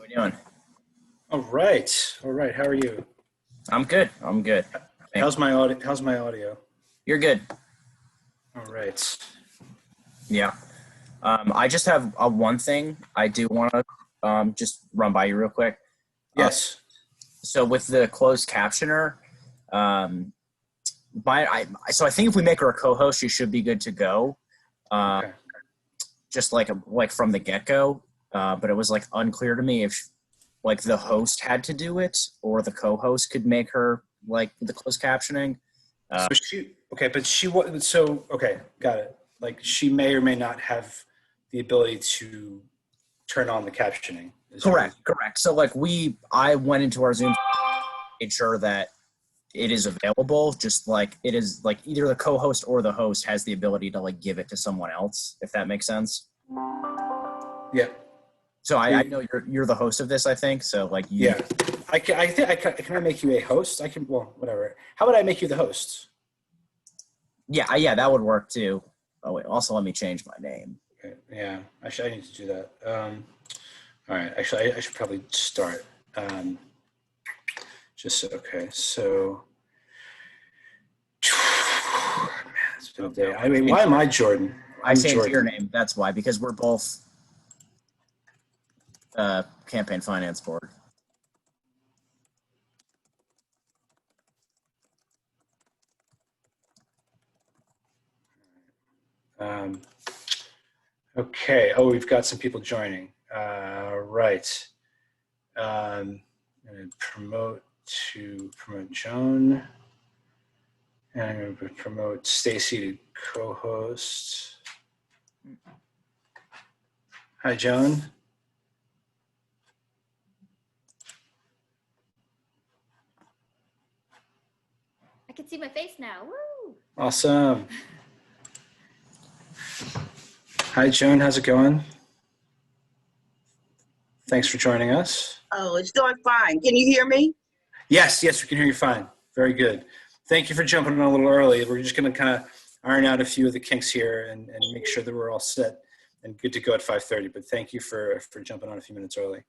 we doing? All right. All right. How are you? I'm good. I'm good. How's my audio? How's my audio? You're good. All right. Yeah. I just have one thing I do want to just run by you real quick. Yes. So with the closed captioner, so I think if we make her a co-host, she should be good to go. Okay. Just like from the get-go. But it was like unclear to me if like the host had to do it or the co-host could make her like the closed captioning. So okay, got it. Like she may or may not have the ability to turn on the captioning. Correct. So like I went into our Zoom, made sure that it is available. Just like it is like either the co-host or the host has the ability to like give it to someone else, if that makes sense. Yeah. So I know you're the host of this, I think. So like you. Yeah. Can I make you a host? Well, whatever. How would I make you the host? Yeah, that would work too. Oh wait, also let me change my name. Okay. Yeah, I need to do that. All right. Actually, I should probably start. Okay. So, man, it's been a day. I mean, why am I Jordan? I changed your name. That's why, because we're both campaign finance board. Okay. Oh, we've got some people joining. Right. I'm going to promote Joan. And I'm going to promote Stacy to co-host. Hi, Joan. I can see my face now. Woo! Awesome. Hi, Joan. How's it going? Thanks for joining us. Oh, it's doing fine. Can you hear me? Yes, we can hear you fine. Very good. Thank you for jumping in a little early. We're just going to kind of iron out a few of the kinks here and make sure that we're all set and good to go at 5:30. But thank you for jumping on a few minutes early.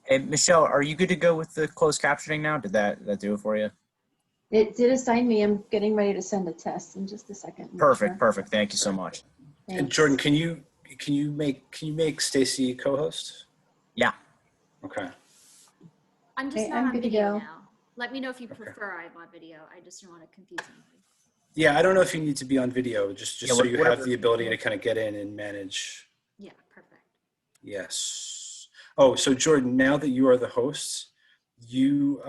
Hey, Michelle, are you good to go with the closed captioning now? Did that do it for you? It did assign me. I'm getting ready to send a test in just a second. Perfect. Thank you so much. Thanks. And Jordan, can you make Stacy co-host? Yeah. Okay. I'm just Okay, not I'm on good to video go. now. Let me know if you prefer I'm on video. I just don't want to confuse anything. Yeah, I don't know if you need to be on video, just Yeah, so you whatever. have the ability to kind of get in and manage. Yeah, perfect. Yes. Oh, so Jordan, now that you are the host, you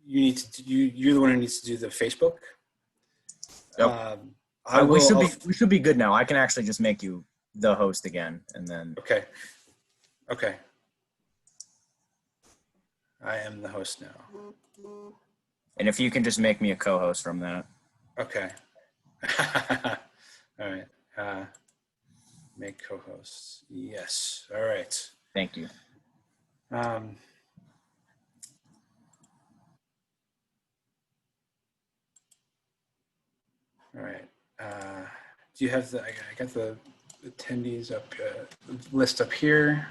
need to you're the one who needs to do the Facebook. Yep. We should be good now. I can actually just make you the host again, and then. Okay. I am the host now. And if you can just make me a co-host from that. Okay. All right. Make co-hosts. Yes. All right. Thank you. All right. Do you have the? I got the attendees up list up here.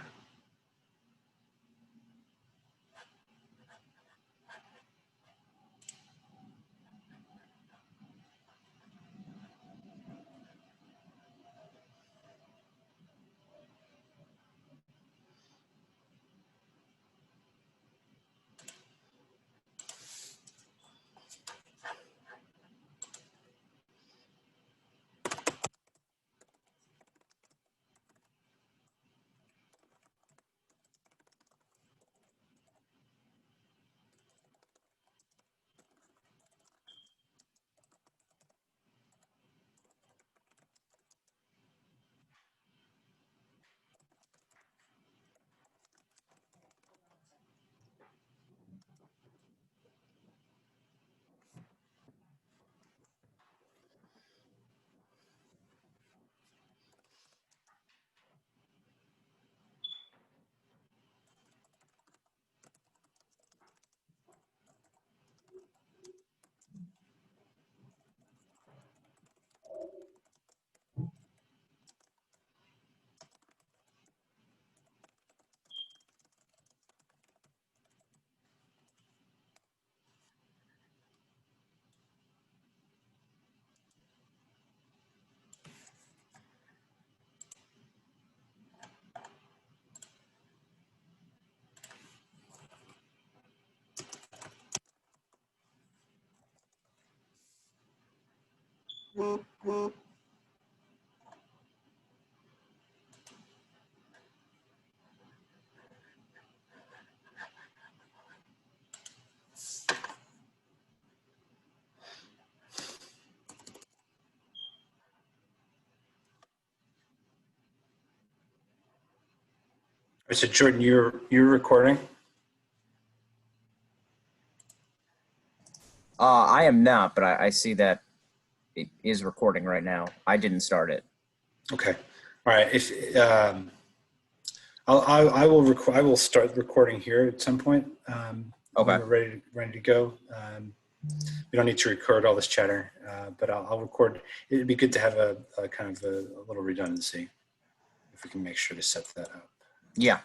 So Jordan, you're recording? I am not, but I see that it is recording right now. I didn't start it. Okay. All right. If I will start recording here at some point. Okay. When we're ready to go. We don't need to record all this chatter, but I'll record. It'd be good to have a kind of a little redundancy if we can make sure to set that up. Yeah.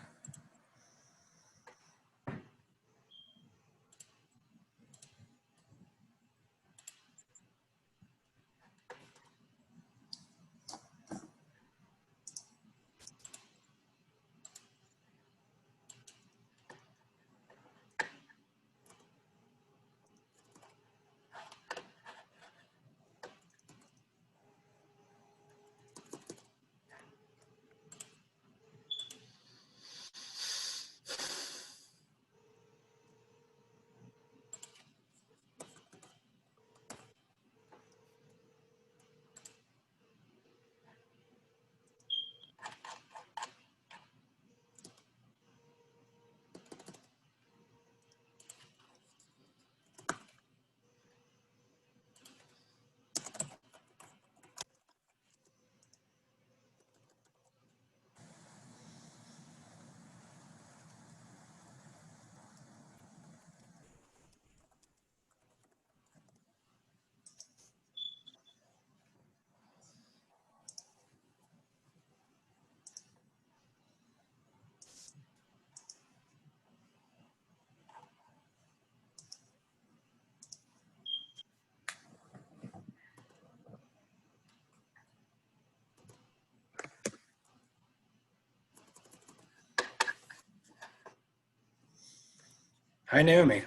Hi, Naomi.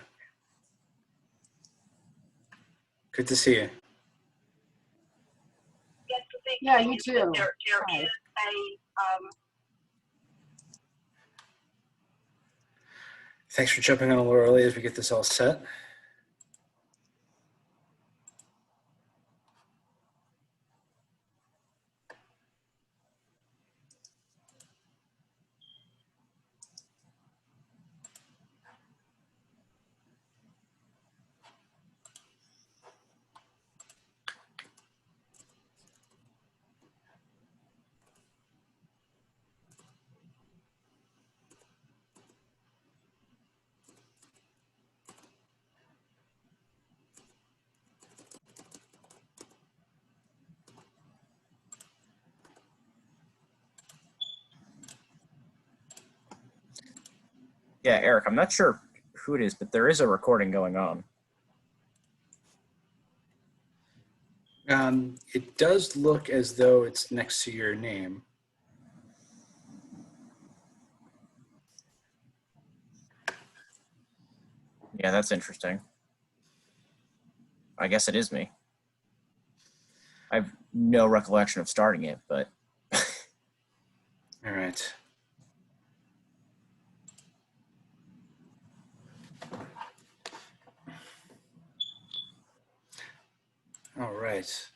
Good to see you. Yeah, you too. Hi. Thanks for jumping on a little early as we get this all set. Yeah, Eric, I'm not sure who it is, but there is a recording going on. It does look as though it's next to your name. Yeah, that's interesting. I guess it is me. I have no recollection of starting it, but All right. All right.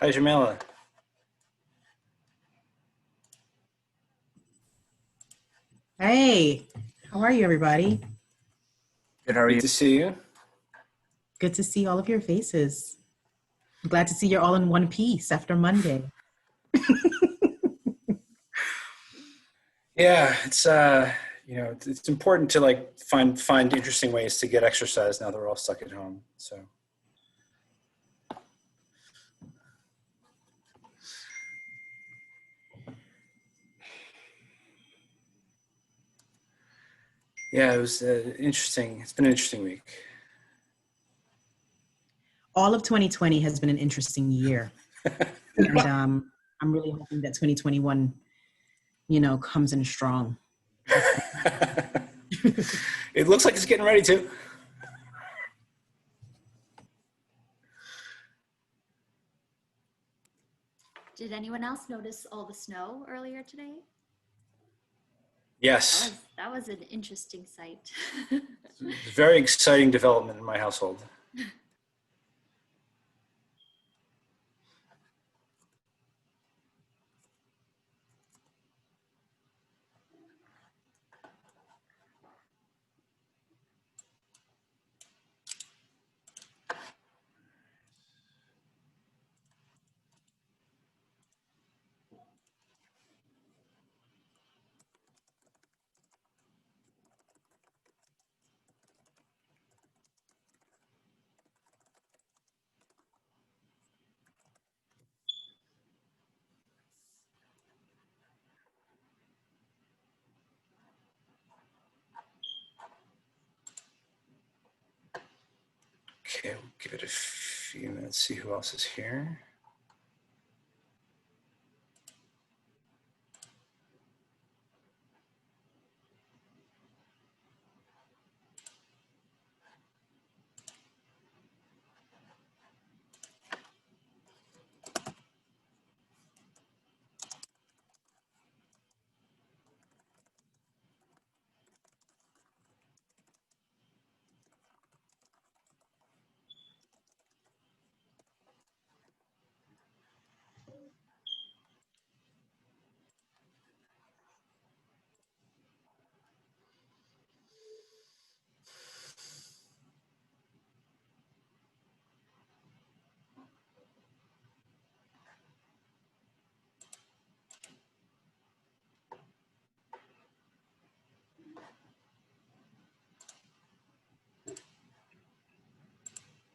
Hi, Jamila. Hey, how are you, everybody? good. How are Good you? to see you. Good to see all of your faces. I'm glad to see you're all in one piece after Monday. Yeah, it's you know, it's important to like find interesting ways to get exercise now that we're all stuck at home. So yeah, it was interesting. It's been an interesting week. All of 2020 has been an interesting year. And I'm really hoping that 2021, comes in strong. It looks like it's getting ready to. Did anyone else notice all the snow earlier today? Yes. That was an interesting sight. very exciting development in my household. Okay, we'll give it a few minutes, see who else is here.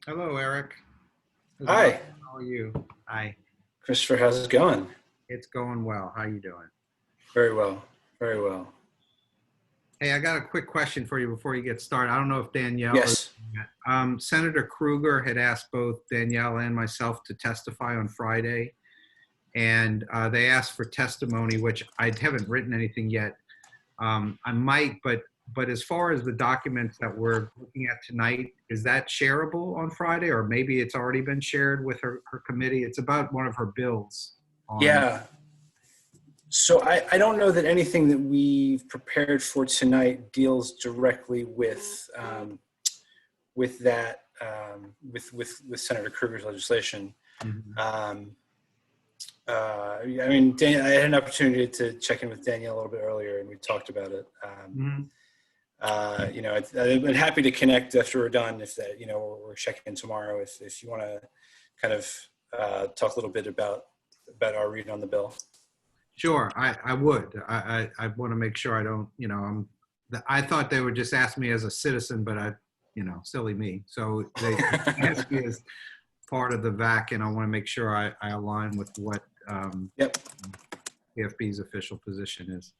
Hello, Eric. Hi, How are you? Hi. Christopher, how's it going? It's going well. How you doing? Very well, very well. Hey, I got a quick question for you before you get started. I don't know if Danielle Yes. Senator Kruger had asked both Danielle and myself to testify on Friday, and they asked for testimony, which I haven't written anything yet. I might, but as far as the documents that we're looking at tonight, is that shareable on Friday, or maybe it's already been shared with her committee? It's about one of her bills. Yeah. So I don't know that anything that we've prepared for tonight deals directly with that with Senator Kruger's legislation. Mhm. I mean, I had an opportunity to check in with Danielle a little bit earlier, and we talked about it. Mhm. You know, I've been happy to connect after we're done. If that, you know, we're checking in tomorrow. If you want to kind of talk a little bit about our read on the bill. Sure, I would. I want to make sure I don't, you know, I thought they would just ask me as a citizen, but you know, silly me. So they asked me as part of the VAC, and I want to make sure I align with what Yep. PFB's official position is.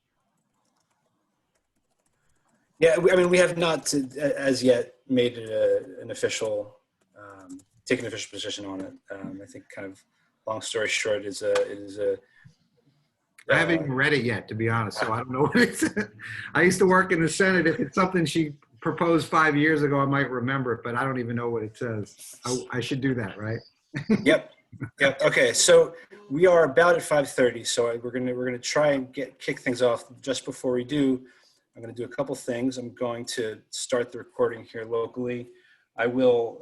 Yeah, I mean, we have not as yet made it an official, taken an official position on it. I think, kind of, long story short, it is a. I haven't even read it yet, to be honest, so I don't know what it's. I used to work in the Senate. If it's something she proposed 5 years ago, I might remember it, but I don't even know what it says. I should do that, right? Yep. Yep. Okay. So we are about at 5:30. So we're gonna try and kick things off. Just before we do, I'm gonna do a couple things. I'm going to start the recording here locally. I will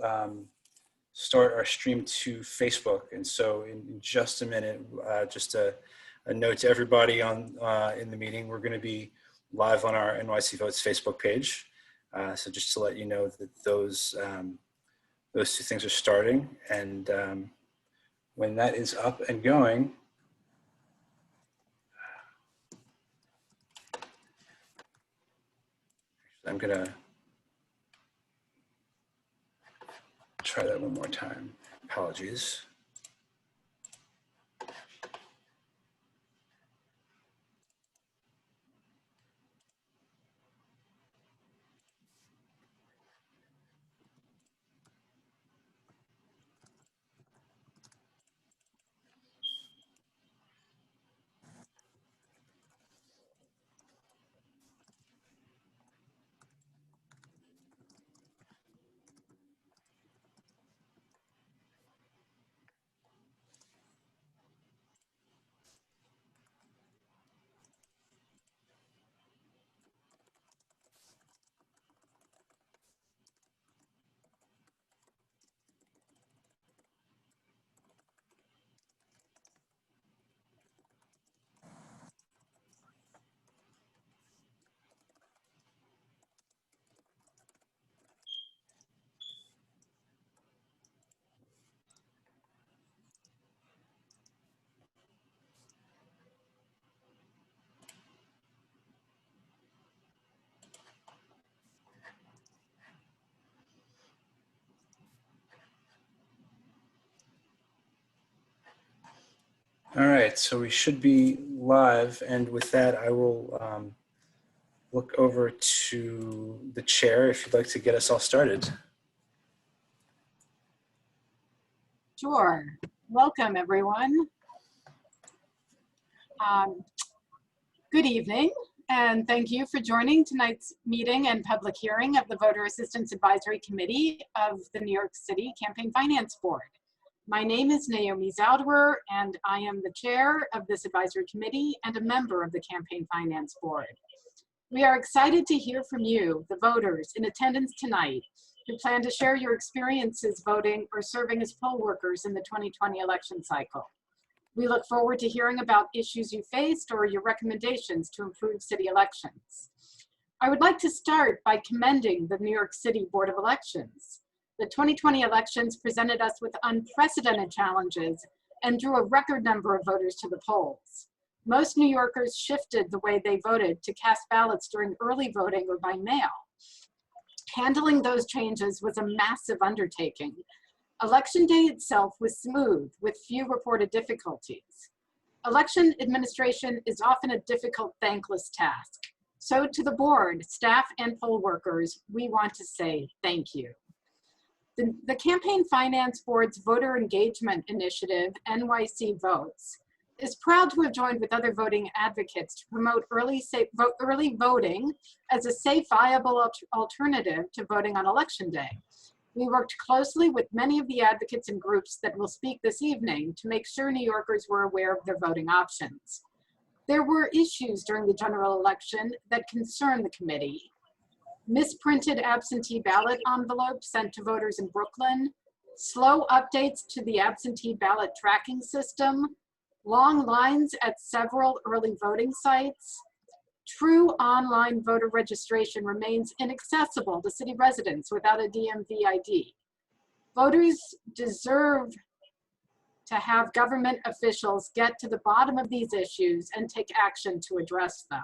start our stream to Facebook, and so in just a minute, just a note to everybody on in the meeting, we're going to be live on our NYC Votes Facebook page. So just to let you know that those two things are starting, and when that is up and going, I'm gonna try that one more time. Apologies. All right, so we should be live, and with that, I will look over to the chair if you'd like to get us all started. Sure. Welcome, everyone. Good evening, and thank you for joining tonight's meeting and public hearing of the Voter Assistance Advisory Committee of the New York City Campaign Finance Board. My name is Naomi Zauderer, and I am the chair of this advisory committee and a member of the Campaign Finance Board. We are excited to hear from you, the voters in attendance tonight, who plan to share your experiences voting or serving as poll workers in the 2020 election cycle. We look forward to hearing about issues you faced or your recommendations to improve city elections. I would like to start by commending the New York City Board of Elections. The 2020 elections presented us with unprecedented challenges and drew a record number of voters to the polls. Most New Yorkers shifted the way they voted to cast ballots during early voting or by mail. Handling those changes was a massive undertaking. Election day itself was smooth, with few reported difficulties. Election administration is often a difficult, thankless task. So to the board, staff, and poll workers, we want to say thank you. The Campaign Finance Board's voter engagement initiative, NYC Votes, is proud to have joined with other voting advocates to promote early voting as a safe, viable alternative to voting on Election Day. We worked closely with many of the advocates and groups that will speak this evening to make sure New Yorkers were aware of their voting options. There were issues during the general election that concerned the committee. Misprinted absentee ballot envelopes sent to voters in Brooklyn, slow updates to the absentee ballot tracking system, long lines at several early voting sites. True online voter registration remains inaccessible to city residents without a DMV ID. Voters deserve to have government officials get to the bottom of these issues and take action to address them.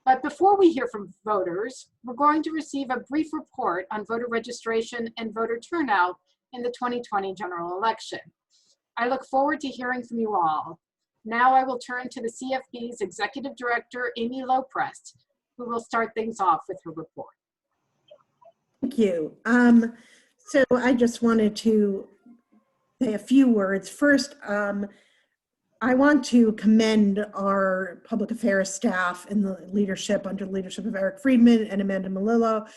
But before we hear from voters, we're going to receive a brief report on voter registration and voter turnout in the 2020 general election. I look forward to hearing from you all. Now I will turn to the CFB's Executive Director, Amy Loprest, who will start things off with her report. Thank you. So I just wanted to say a few words. First, I want to commend our public affairs staff and the leadership under the leadership of Eric Friedman and Amanda Malillo,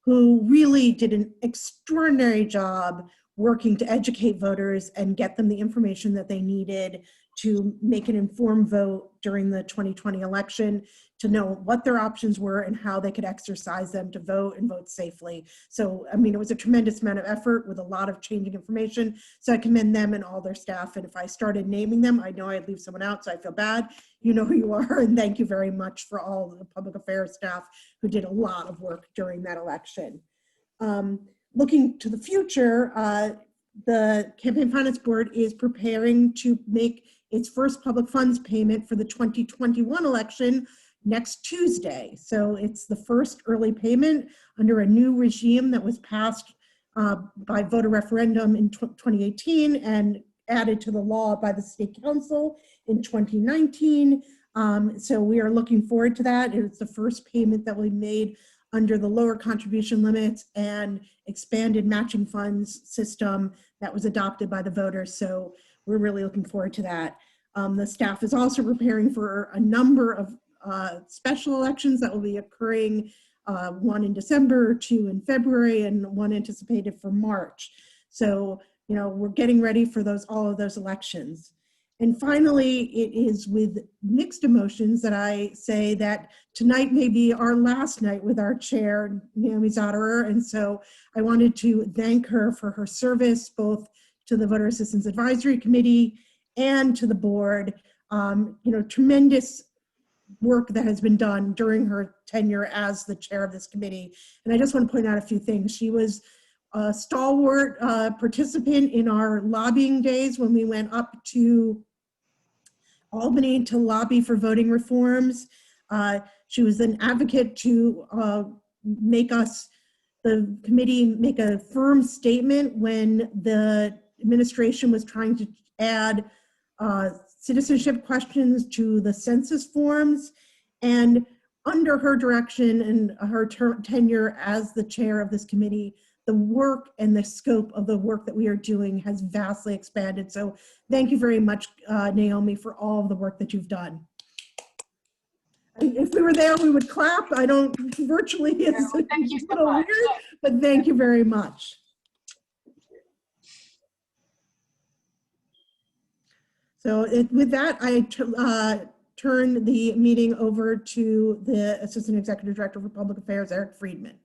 who really did an extraordinary job working to educate voters and get them the information that they needed to make an informed vote during the 2020 election, to know what their options were and how they could exercise them to vote and vote safely. So, I mean, it was a tremendous amount of effort with a lot of changing information. So I commend them and all their staff. And if I started naming them, I know I'd leave someone out, so I feel bad. You know who you are, and thank you very much for all the public affairs staff who did a lot of work during that election. Looking to the future, the Campaign Finance Board is preparing to make its first public funds payment for the 2021 election next Tuesday. So it's the first early payment under a new regime that was passed by voter referendum in 2018 and added to the law by the State Council in 2019. So we are looking forward to that. It's the first payment that will be made under the lower contribution limits and expanded matching funds system that was adopted by the voters. So we're really looking forward to that. The staff is also preparing for a number of special elections that will be occurring, one in December, 2 in February, and one anticipated for March. So, you know, we're getting ready for all of those elections. And finally, it is with mixed emotions that I say that tonight may be our last night with our chair, Naomi Zauderer. And so I wanted to thank her for her service, both to the Voter Assistance Advisory Committee and to the board. You know, tremendous work that has been done during her tenure as the chair of this committee. And I just want to point out a few things. She was a stalwart participant in our lobbying days when we went up to Albany to lobby for voting reforms. She was an advocate to make us, the committee, make a firm statement when the administration was trying to add citizenship questions to the census forms. And under her direction and her tenure as the chair of this committee, the work and the scope of the work that we are doing has vastly expanded. So thank you very much, Naomi, for all of the work that you've done. If we were there, we would clap. I don't, virtually it's No, thank you a so little much. weird, but thank you very much. So with that, I turn the meeting over to the Assistant Executive Director for Public Affairs, Eric Friedman.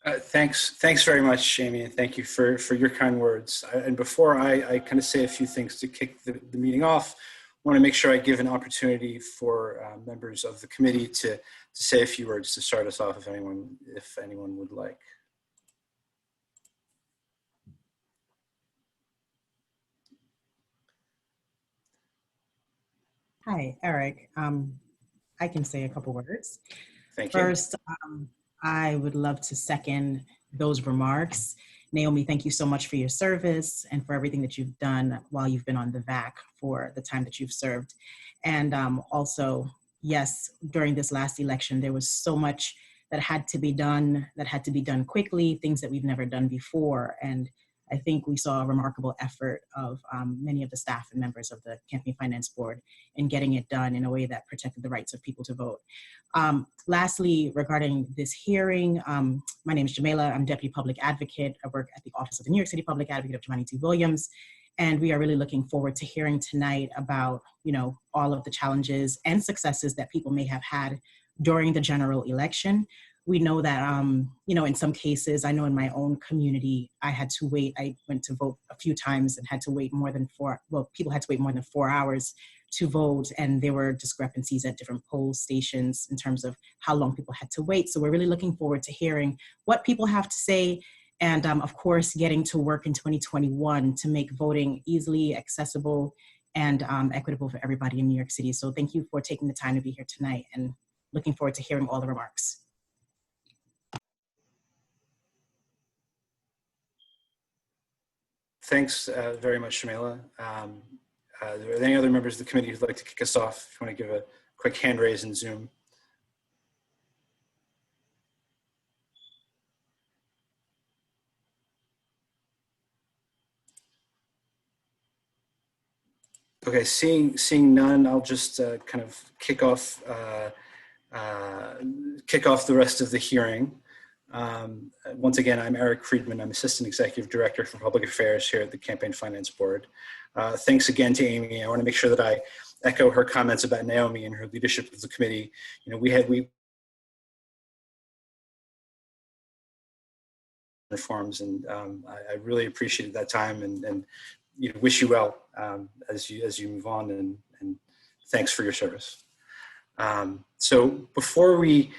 Thanks very much, Jamie, and thank you for your kind words. And before I kind of say a few things to kick the meeting off, I want to make sure I give an opportunity for members of the committee to say a few words to start us off, if anyone would like. Hi, Eric. I can say a couple words. Thank you. First, I would love to second those remarks. Naomi, thank you so much for your service and for everything that you've done while you've been on the VAAC for the time that you've served. And also, yes, during this last election, there was so much that had to be done quickly, things that we've never done before. And I think we saw a remarkable effort of many of the staff and members of the Campaign Finance Board in getting it done in a way that protected the rights of people to vote. Lastly, regarding this hearing, my name is Jamila. I'm Deputy Public Advocate. I work at the Office of the New York City Public Advocate of Jumaane T. Williams. And we are really looking forward to hearing tonight about, all of the challenges and successes that people may have had during the general election. We know that, in some cases, I know in my own community, I had to wait. I went to vote a few times and had to wait people had to wait more than 4 hours to vote. And there were discrepancies at different poll stations in terms of how long people had to wait. So we're really looking forward to hearing what people have to say. And of course, getting to work in 2021 to make voting easily accessible and equitable for everybody in New York City. So thank you for taking the time to be here tonight and looking forward to hearing all the remarks. Thanks very much, Shamila. Are there any other members of the committee who'd like to kick us off? If you want to give a quick hand raise in Zoom. Okay, seeing none, I'll just kind of kick off the rest of the hearing. Once again, I'm Eric Friedman. I'm Assistant Executive Director for Public Affairs here at the Campaign Finance Board. Thanks again to Amy. I want to make sure that I echo her comments about Naomi and her leadership of the committee. We reforms, and I really appreciated that time and wish you well as you move on, and thanks for your service. So before we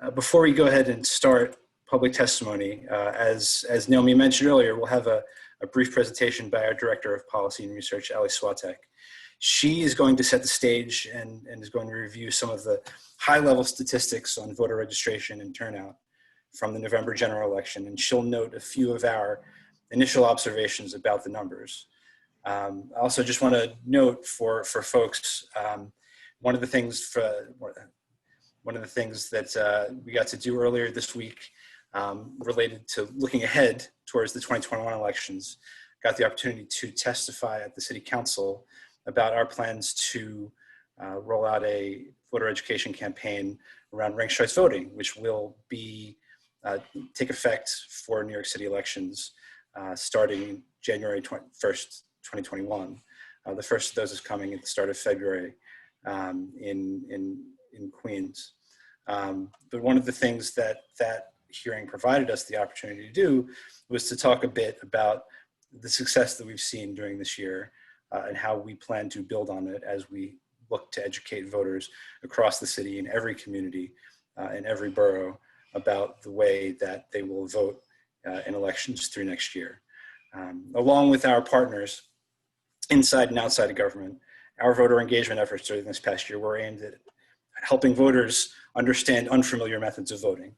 go ahead and start public testimony, as Naomi mentioned earlier, we'll have a brief presentation by our Director of Policy and Research, Ali Swatek. She is going to set the stage and is going to review some of the high-level statistics on voter registration and turnout from the November general election, and she'll note a few of our initial observations about the numbers. I also just want to note for folks, one of the things that we got to do earlier this week related to looking ahead towards the 2021 elections, got the opportunity to testify at the City Council about our plans to roll out a voter education campaign around ranked choice voting, which will take effect for New York City elections starting January 1st, 2021. The first of those is coming at the start of February in Queens. But one of the things that hearing provided us the opportunity to do was to talk a bit about the success that we've seen during this year and how we plan to build on it as we look to educate voters across the city in every community, in every borough, about the way that they will vote in elections through next year. Along with our partners inside and outside of government, our voter engagement efforts during this past year were aimed at helping voters understand unfamiliar methods of voting.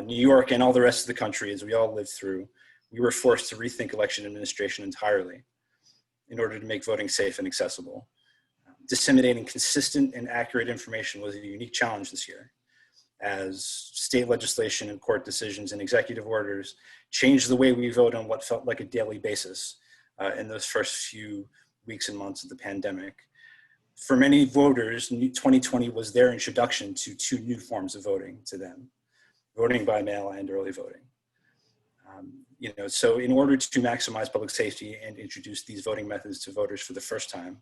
New York and all the rest of the country, as we all lived through, we were forced to rethink election administration entirely in order to make voting safe and accessible. disseminating consistent and accurate information was a unique challenge this year, as state legislation and court decisions and executive orders changed the way we vote on what felt like a daily basis in those first few weeks and months of the pandemic. For many voters, 2020 was their introduction to two new forms of voting to them, voting by mail and early voting. So in order to maximize public safety and introduce these voting methods to voters for the first time,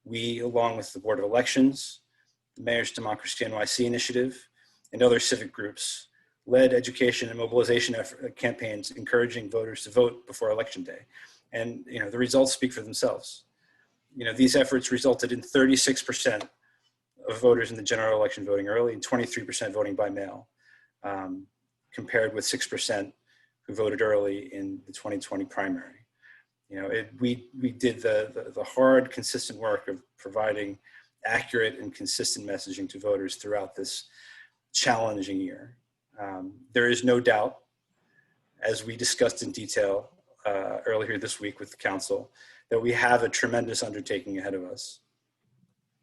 we, along with the Board of Elections, the Mayor's Democracy NYC initiative, and other civic groups, led education and mobilization campaigns encouraging voters to vote before Election Day. And the results speak for themselves. These efforts resulted in 36% of voters in the general election voting early and 23% voting by mail, compared with 6% who voted early in the 2020 primary. We did the hard, consistent work of providing accurate and consistent messaging to voters throughout this challenging year. There is no doubt, as we discussed in detail earlier this week with the council, that we have a tremendous undertaking ahead of us.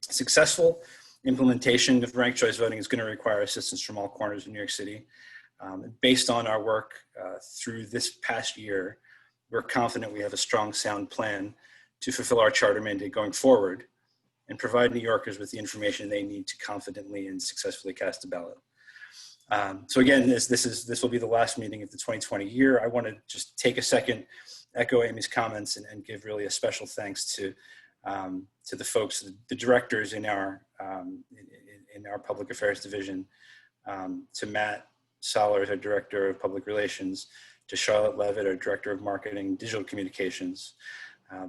Successful implementation of ranked choice voting is going to require assistance from all corners of New York City. Based on our work through this past year, we're confident we have a strong, sound plan to fulfill our charter mandate going forward and provide New Yorkers with the information they need to confidently and successfully cast a ballot. So again, this will be the last meeting of the 2020 year. I want to just take a second, echo Amy's comments, and give really a special thanks to the folks, the directors in our public affairs division, to Matt Sollers, our Director of Public Relations, to Charlotte Levitt, our Director of Marketing and Digital Communications,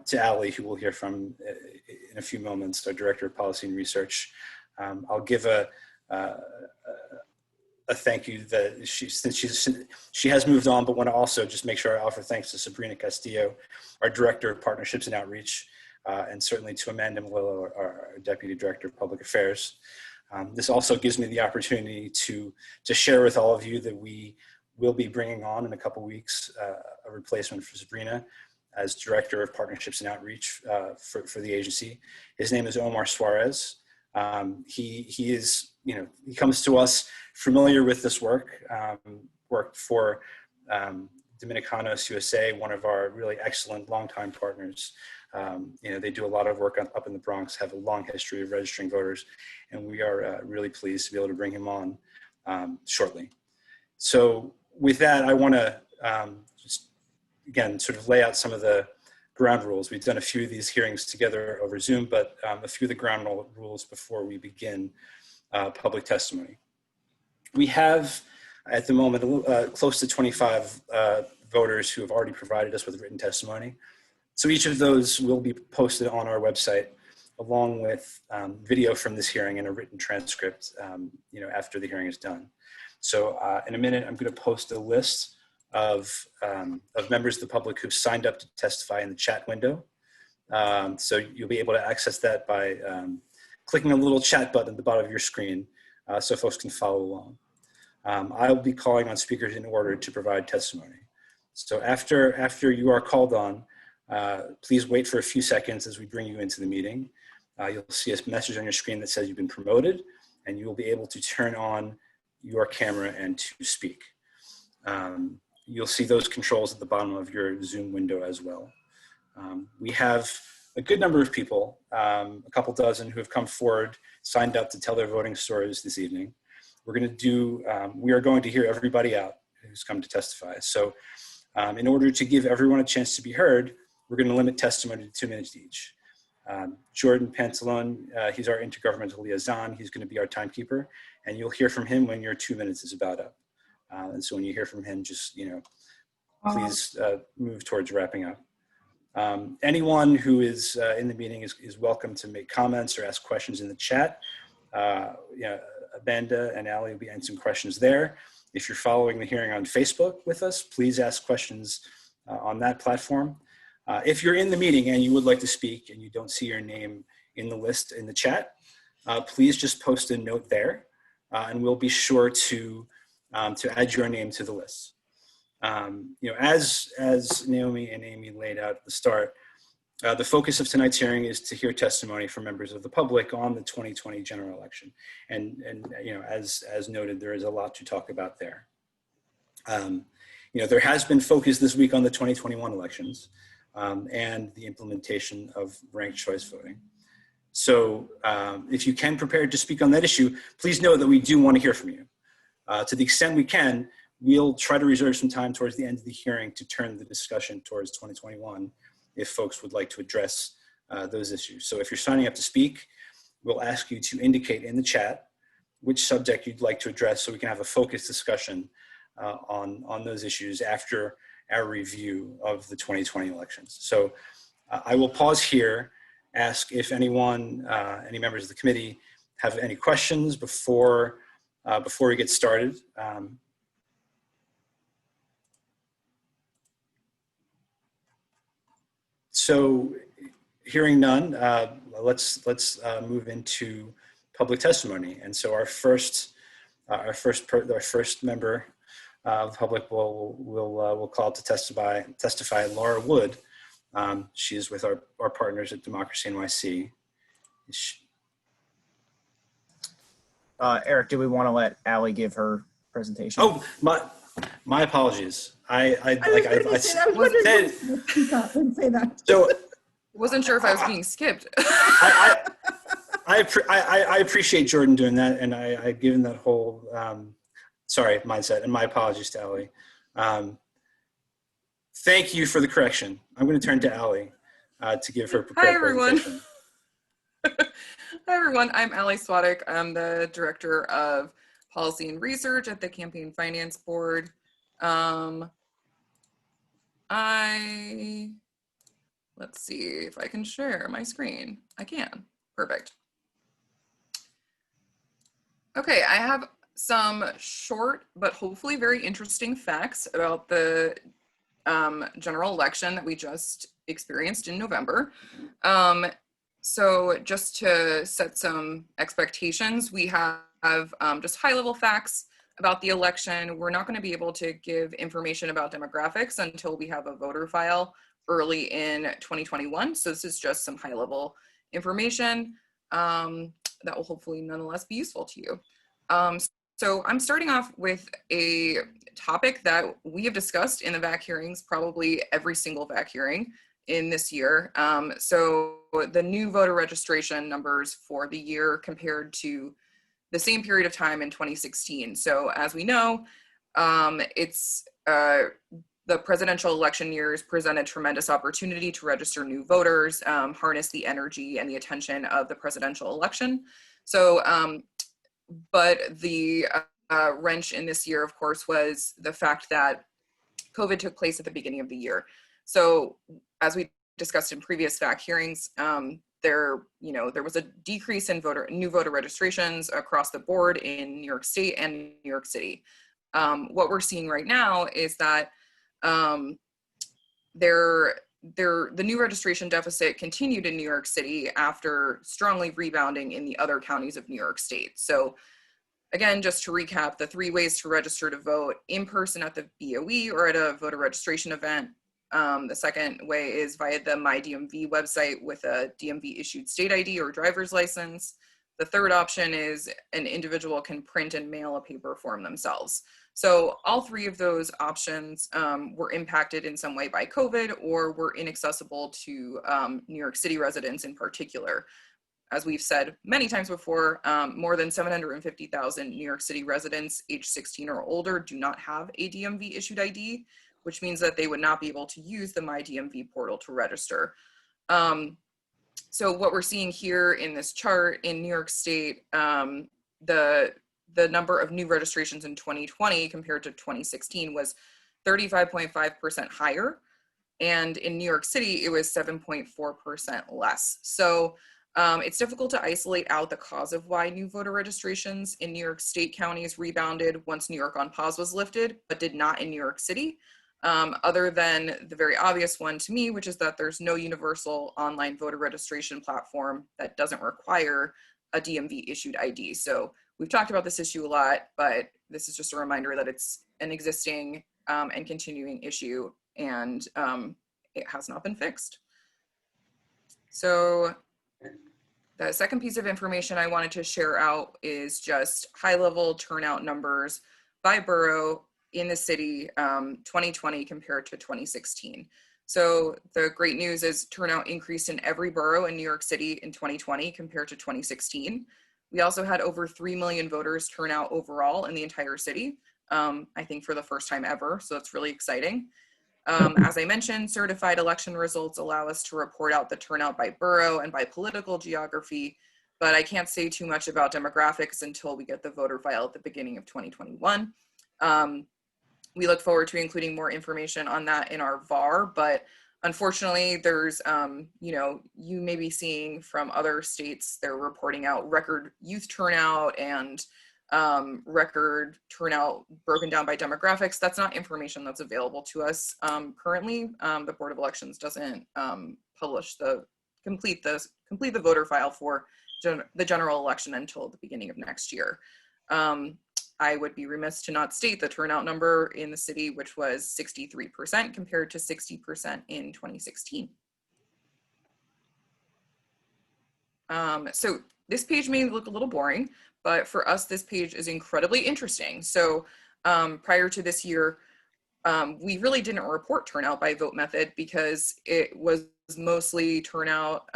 to Ali, who we'll hear from in a few moments, our Director of Policy and Research. I'll give a thank you that she has moved on, but want to also just make sure I offer thanks to Sabrina Castillo, our Director of Partnerships and Outreach, and certainly to Amanda Malillo, our Deputy Director of Public Affairs. This also gives me the opportunity to share with all of you that we will be bringing on in a couple weeks a replacement for Sabrina as Director of Partnerships and Outreach for the agency. His name is Omar Suarez. He is, he comes to us familiar with this work, worked for Dominicanos USA, one of our really excellent longtime partners. They do a lot of work up in the Bronx, have a long history of registering voters, and we are really pleased to be able to bring him on shortly. So with that, I want to just, again, sort of lay out some of the ground rules. We've done a few of these hearings together over Zoom, but a few of the ground rules before we begin public testimony. We have, at the moment, close to 25 voters who have already provided us with written testimony. So each of those will be posted on our website, along with video from this hearing and a written transcript, after the hearing is done. So in a minute, I'm going to post a list of members of the public who've signed up to testify in the chat window. So you'll be able to access that by clicking a little chat button at the bottom of your screen, so folks can follow along. I'll be calling on speakers in order to provide testimony. So after you are called on, please wait for a few seconds as we bring you into the meeting. You'll see a message on your screen that says you've been promoted, and you will be able to turn on your camera and to speak. You'll see those controls at the bottom of your Zoom window as well. We have a good number of people, a couple dozen, who have come forward, signed up to tell their voting stories this evening. We are going to hear everybody out who's come to testify. So in order to give everyone a chance to be heard, we're going to limit testimony to 2 minutes each. Jordan Pantalone, he's our intergovernmental liaison. He's going to be our timekeeper, and you'll hear from him when your 2 minutes is about up. And so when you hear from him, just, please move towards wrapping up. Anyone who is in the meeting is welcome to make comments or ask questions in the chat. Amanda and Ali will be answering questions there. If you're following the hearing on Facebook with us, please ask questions on that platform. If you're in the meeting and you would like to speak and you don't see your name in the list in the chat, please just post a note there, and we'll be sure to add your name to the list. As Naomi and Amy laid out at the start, The focus of tonight's hearing is to hear testimony from members of the public on the 2020 general election. And you know, as noted, there is a lot to talk about there. You know, there has been focus this week on the 2021 elections and the implementation of ranked choice voting. So if you can prepare to speak on that issue, please know that we do want to hear from you. To the extent we can, we'll try to reserve some time towards the end of the hearing to turn the discussion towards 2021 if folks would like to address those issues. So if you're signing up to speak, we'll ask you to indicate in the chat which subject you'd like to address so we can have a focused discussion on those issues after our review of the 2020 elections. So I will pause here, ask if anyone, any members of the committee have any questions before we get started. So hearing none, let's move into public testimony. And so our first member of the public will call to testify Laura Wood. She is with our partners at Democracy.nyc. Eric, do we want to let Allie give her presentation? Oh, my apologies. I Didn't say that. So wasn't sure if I was being skipped. I appreciate Jordan doing that, and I've given that whole mindset, and my apologies to Allie. Thank you for the correction. I'm going to turn to Allie to give her prepared presentation. Hi everyone, I'm Allie Swadek. I'm the Director of Policy and Research at the Campaign Finance Board. Let's see if I can share my screen. I can. Perfect. Okay, I have some short but hopefully very interesting facts about the general election that we just experienced in November. So just to set some expectations, we have just high-level facts about the election. We're not going to be able to give information about demographics until we have a voter file early in 2021. So this is just some high-level information that will hopefully nonetheless be useful to you. So I'm starting off with a topic that we have discussed in the VAAC hearings, probably every single VAAC hearing in this year. So the new voter registration numbers for the year compared to the same period of time in 2016. So as we know, the presidential election years present a tremendous opportunity to register new voters, harness the energy and the attention of the presidential election. So, but the wrench in this year, of course, was the fact that COVID took place at the beginning of the year. So as we discussed in previous VAAC hearings, there was a decrease in new voter registrations across the board in New York State and New York City. What we're seeing right now is that the new registration deficit continued in New York City after strongly rebounding in the other counties of New York State. So again, just to recap, the 3 ways to register to vote: in person at the BOE or at a voter registration event. The second way is via the MyDMV website with a DMV issued state ID or driver's license. The third option is an individual can print and mail a paper form themselves. So all 3 of those options were impacted in some way by COVID or were inaccessible to New York City residents in particular. As we've said many times before, more than 750,000 New York City residents age 16 or older do not have a DMV issued ID, which means that they would not be able to use the MyDMV portal to register. So what we're seeing here in this chart in New York State, the number of new registrations in 2020 compared to 2016 was 35.5% higher. And in New York City, it was 7.4% less. So it's difficult to isolate out the cause of why new voter registrations in New York State counties rebounded once New York on pause was lifted, but did not in New York City. Other than the very obvious one to me, which is that there's no universal online voter registration platform that doesn't require a DMV issued ID. So we've talked about this issue a lot, but this is just a reminder that it's an existing and continuing issue, and it has not been fixed. So the second piece of information I wanted to share out is just high-level turnout numbers by borough in the city 2020 compared to 2016. So the great news is turnout increased in every borough in New York City in 2020 compared to 2016. We also had over 3 million voters turn out overall in the entire city, I think for the first time ever, so it's really exciting. As I mentioned, certified election results allow us to report out the turnout by borough and by political geography, but I can't say too much about demographics until we get the voter file at the beginning of 2021. We look forward to including more information on that in our VAR, but unfortunately there's, you may be seeing from other states, they're reporting out record youth turnout and record turnout broken down by demographics. That's not information that's available to us currently. The Board of Elections doesn't complete the voter file for the general election until the beginning of next year. I would be remiss to not state the turnout number in the city, which was 63% compared to 60% in 2016. So this page may look a little boring, but for us, this page is incredibly interesting. So prior to this year, we really didn't report turnout by vote method because it was mostly turnout.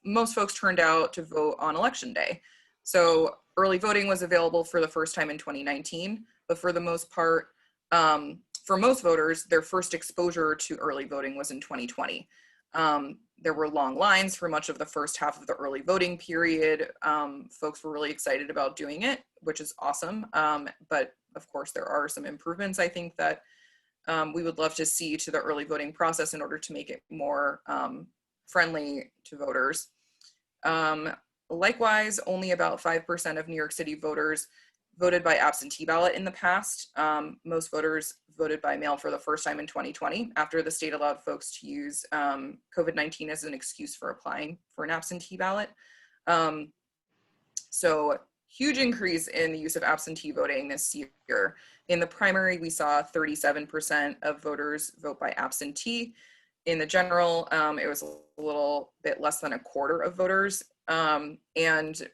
Most folks turned out to vote on election day. So early voting was available for the first time in 2019, but for the most part, for most voters, their first exposure to early voting was in 2020. There were long lines for much of the first half of the early voting period. Folks were really excited about doing it, which is awesome. But of course, there are some improvements I think that we would love to see to the early voting process in order to make it more friendly to voters. Likewise, only about 5% of New York City voters voted by absentee ballot in the past. Most voters voted by mail for the first time in 2020 after the state allowed folks to use COVID-19 as an excuse for applying for an absentee ballot. So huge increase in the use of absentee voting this year. In the primary, we saw 37% of voters vote by absentee. In the general, it was a little bit less than a quarter of voters. And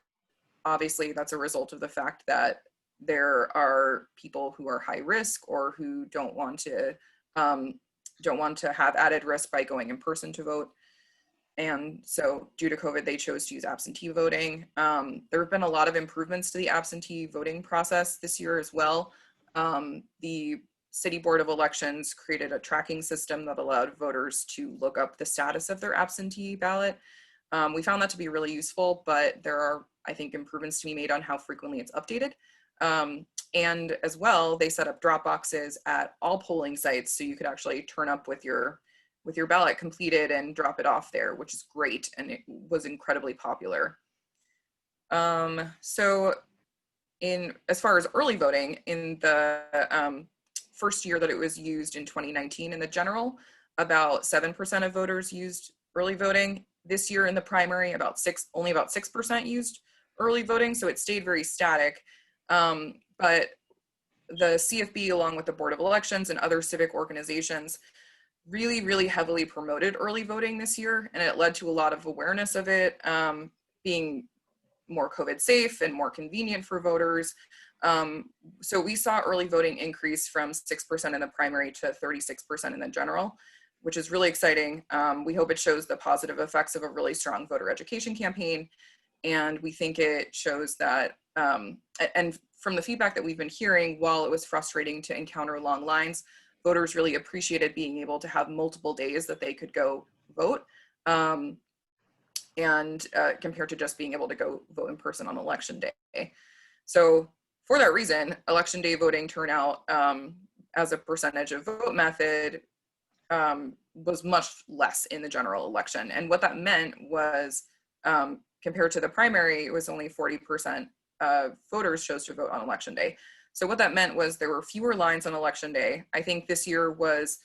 obviously that's a result of the fact that there are people who are high risk or who don't want to have added risk by going in person to vote. And so due to COVID, they chose to use absentee voting. There have been a lot of improvements to the absentee voting process this year as well. The City Board of Elections created a tracking system that allowed voters to look up the status of their absentee ballot. We found that to be really useful, but there are, I think, improvements to be made on how frequently it's updated. And as well, they set up drop boxes at all polling sites so you could actually turn up with your ballot completed and drop it off there, which is great, and it was incredibly popular. So as far as early voting, in the first year that it was used in 2019 in the general, about 7% of voters used early voting. This year in the primary, only about 6% used early voting, so it stayed very static. But the CFB, along with the Board of Elections and other civic organizations, really, really heavily promoted early voting this year, and it led to a lot of awareness of it being more COVID safe and more convenient for voters. So we saw early voting increase from 6% in the primary to 36% in the general, which is really exciting. We hope it shows the positive effects of a really strong voter education campaign. And we think it shows that, and from the feedback that we've been hearing, while it was frustrating to encounter long lines, voters really appreciated being able to have multiple days that they could go vote, and compared to just being able to go vote in person on election day. So for that reason, election day voting turnout as a percentage of vote method was much less in the general election. And what that meant was, compared to the primary, it was only 40% of voters chose to vote on election day. So what that meant was there were fewer lines on election day. I think this year was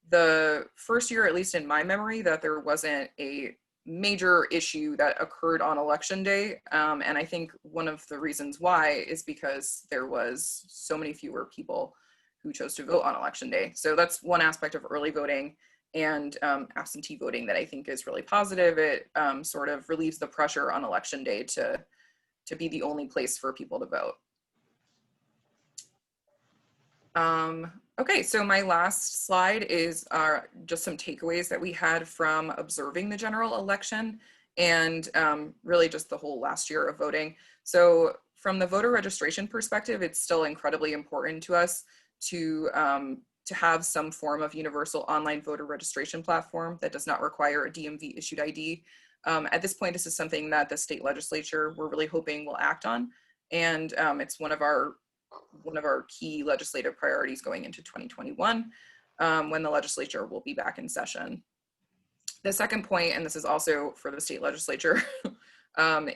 the first year, at least in my memory, that there wasn't a major issue that occurred on election day. And I think one of the reasons why is because there was so many fewer people who chose to vote on election day. So that's one aspect of early voting. and absentee voting that I think is really positive. It sort of relieves the pressure on election day to be the only place for people to vote. Okay, so my last slide is just some takeaways that we had from observing the general election and really just the whole last year of voting. So from the voter registration perspective, it's still incredibly important to us to have some form of universal online voter registration platform that does not require a DMV issued ID. At this point, this is something that the state legislature, we're really hoping will act on. And it's one of our key legislative priorities going into 2021, when the legislature will be back in session. The second point, and this is also for the state legislature,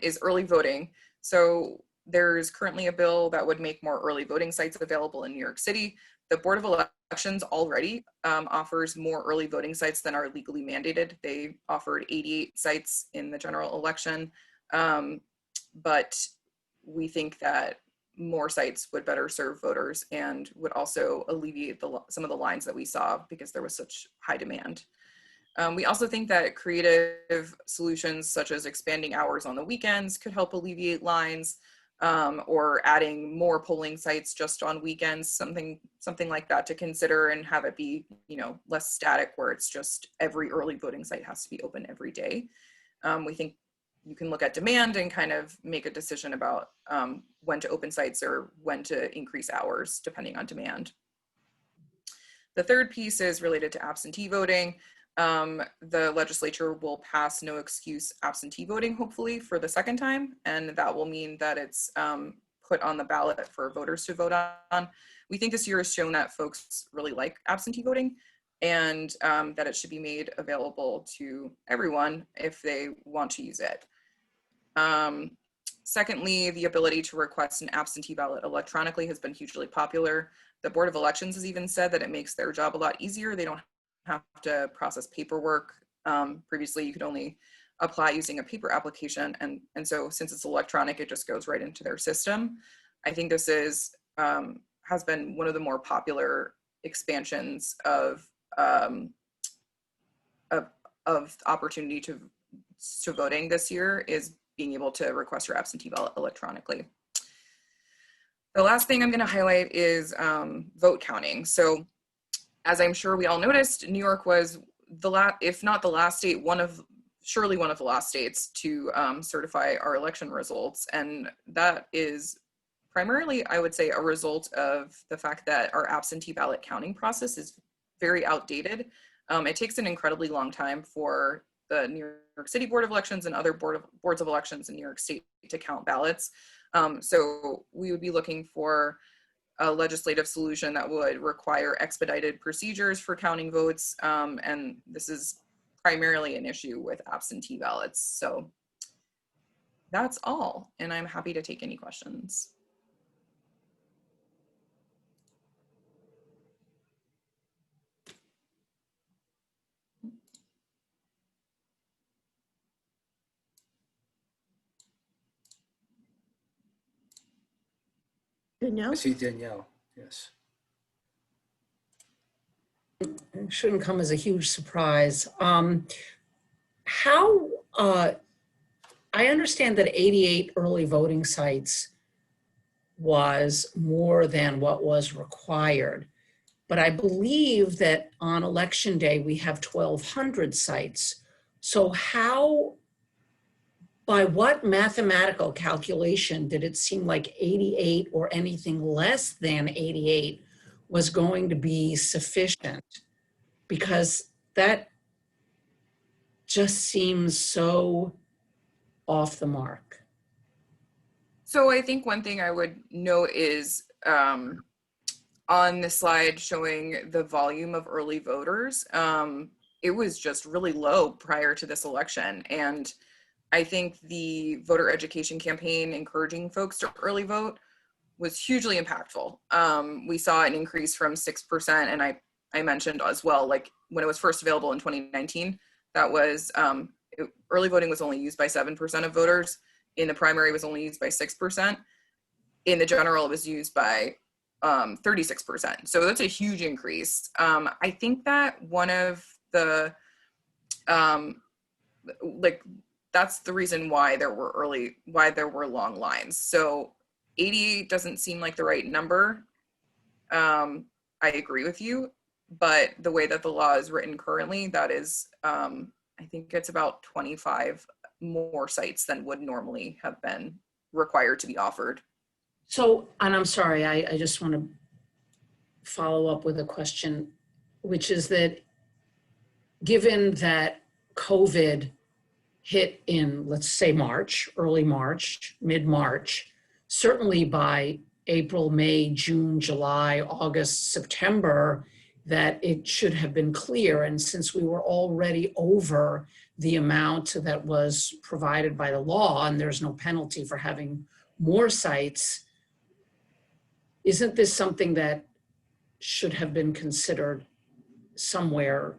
is early voting. So there's currently a bill that would make more early voting sites available in New York City. The Board of Elections already offers more early voting sites than are legally mandated. They offered 88 sites in the general election, but we think that more sites would better serve voters and would also alleviate some of the lines that we saw because there was such high demand. We also think that creative solutions such as expanding hours on the weekends could help alleviate lines, or adding more polling sites just on weekends, something like that to consider, and have it be, less static where it's just every early voting site has to be open every day. We think you can look at demand and kind of make a decision about when to open sites or when to increase hours depending on demand. The third piece is related to absentee voting. The legislature will pass no excuse absentee voting, hopefully, for the second time, and that will mean that it's put on the ballot for voters to vote on. We think this year has shown that folks really like absentee voting, and that it should be made available to everyone if they want to use it. Secondly, the ability to request an absentee ballot electronically has been hugely popular. The Board of Elections has even said that it makes their job a lot easier. They don't have to process paperwork. Previously, you could only apply using a paper application, and so since it's electronic, it just goes right into their system. I think this is has been one of the more popular expansions of opportunity to voting this year, is being able to request your absentee ballot electronically. The last thing I'm going to highlight is vote counting. So as I'm sure we all noticed, New York was if not the last state, surely one of the last states to certify our election results. And that is primarily, I would say, a result of the fact that our absentee ballot counting process is very outdated. It takes an incredibly long time for the New York City Board of Elections and other boards of elections in New York State to count ballots. So we would be looking for a legislative solution that would require expedited procedures for counting votes. And this is primarily an issue with absentee ballots. So that's all, and I'm happy to take any questions. Danielle? I see Danielle, yes. It shouldn't come as a huge surprise. I understand that 88 early voting sites was more than what was required, but I believe that on election day we have 1,200 sites. So by what mathematical calculation did it seem like 88 or anything less than 88 was going to be sufficient? Because that just seems so off the mark. So I think one thing I would note is on the slide showing the volume of early voters, it was just really low prior to this election. And I think the voter education campaign encouraging folks to early vote was hugely impactful. We saw an increase from 6%, and I mentioned as well, like when it was first available in 2019, that was early voting was only used by 7% of voters. In the primary, it was only used by 6%. In the general, it was used by 36%. So that's a huge increase. I think that one of the, like, that's the reason why there were long lines. So 88 doesn't seem like the right number. I agree with you, but the way that the law is written currently, that is, I think it's about 25 more sites than would normally have been required to be offered. So, and I'm sorry, I just want to follow up with a question, which is that given that COVID hit in, let's say, March, early March, mid-March, certainly by April, May, June, July, August, September, that it should have been clear. And since we were already over the amount that was provided by the law, and there's no penalty for having more sites, isn't this something that should have been considered somewhere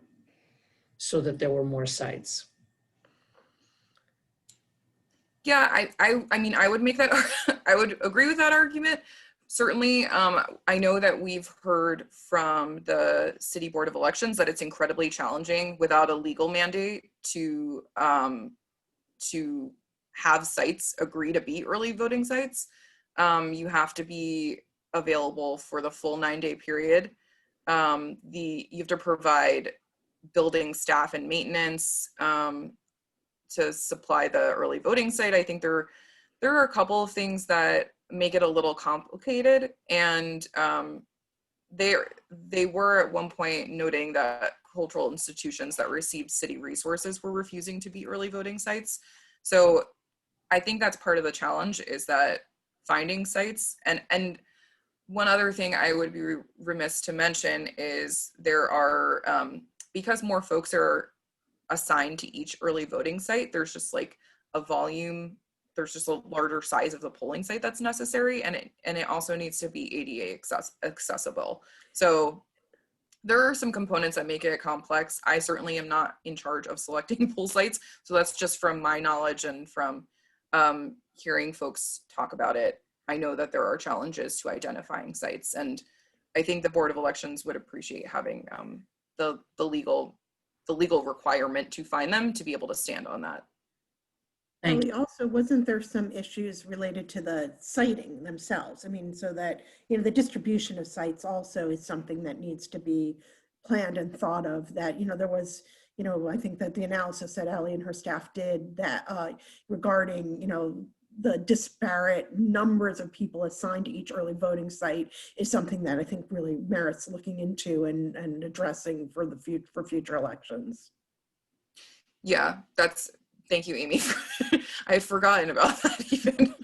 so that there were more sites? Yeah, I mean, I would make that, I would agree with that argument. Certainly, I know that we've heard from the City Board of Elections that it's incredibly challenging without a legal mandate to have sites agree to be early voting sites. You have to be available for the full 9-day period. You have to provide building staff and maintenance to supply the early voting site. I think there are a couple of things that make it a little complicated, and they were at one point noting that cultural institutions that received city resources were refusing to be early voting sites. So I think that's part of the challenge, is that finding sites. And one other thing I would be remiss to mention is there are, because more folks are assigned to each early voting site, there's just like a volume, there's just a larger size of the polling site that's necessary, and it also needs to be ADA accessible. So there are some components that make it complex. I certainly am not in charge of selecting poll sites, so that's just from my knowledge and from hearing folks talk about it. I know that there are challenges to identifying sites, and I think the Board of Elections would appreciate having the legal requirement to find them to be able to stand on that. Ellie, also, wasn't there some issues related to the siting themselves? I mean, so that, you know, the distribution of sites also is something that needs to be planned and thought of, that, you know, there was, you know, I think that the analysis that Ellie and her staff did that regarding, you know, the disparate numbers of people assigned to each early voting site is something that I think really merits looking into and addressing for future elections. Yeah, thank you, Amy. I had forgotten about that even.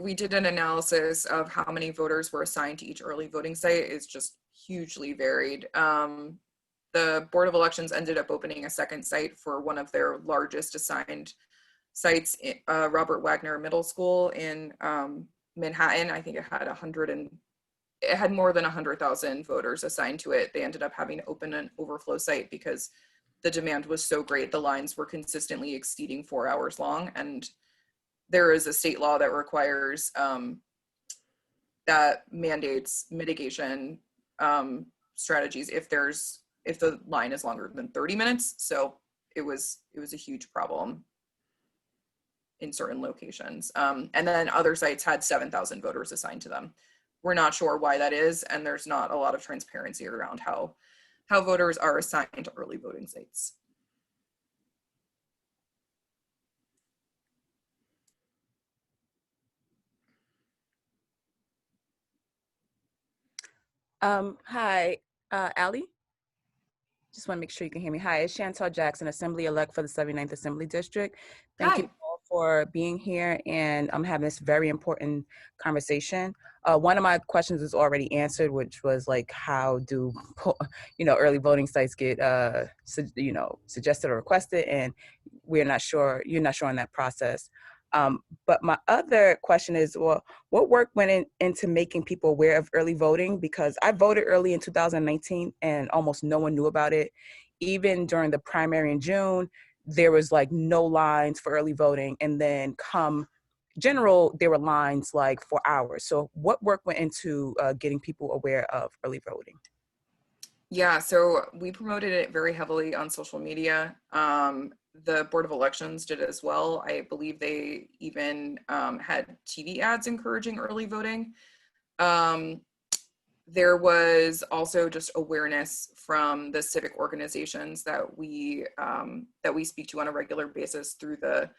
We did an analysis of how many voters were assigned to each early voting site. It's just hugely varied. The Board of Elections ended up opening a second site for one of their largest assigned sites, Robert Wagner Middle School in Manhattan. I think it had more than 100,000 voters assigned to it. They ended up having to open an overflow site because the demand was so great. The lines were consistently exceeding 4 hours long, and there is a state law that requires that mandates mitigation strategies if the line is longer than 30 minutes. So it was a huge problem in certain locations. And then other sites had 7,000 voters assigned to them. We're not sure why that is, and there's not a lot of transparency around how voters are assigned to early voting sites. Hi, Allie. Just want to make sure you can hear me. Hi, it's Chantal Jackson, Assembly-elect for the 79th Assembly District. Thank you all for being here, and I'm having this very important conversation. One of my questions was already answered, which was like, how do early voting sites get suggested or requested, and we're not sure. You're not sure on that process. But my other question is, well, what work went into making people aware of early voting? Because I voted early in 2019 and almost no one knew about it. Even during the primary in June, there was like no lines for early voting. And then come general, there were lines like for hours. So what work went into getting people aware of early voting? Yeah, so we promoted it very heavily on social media. The Board of Elections did as well. I believe they even had TV ads encouraging early voting. There was also just awareness from the civic organizations that we speak to on a regular basis through the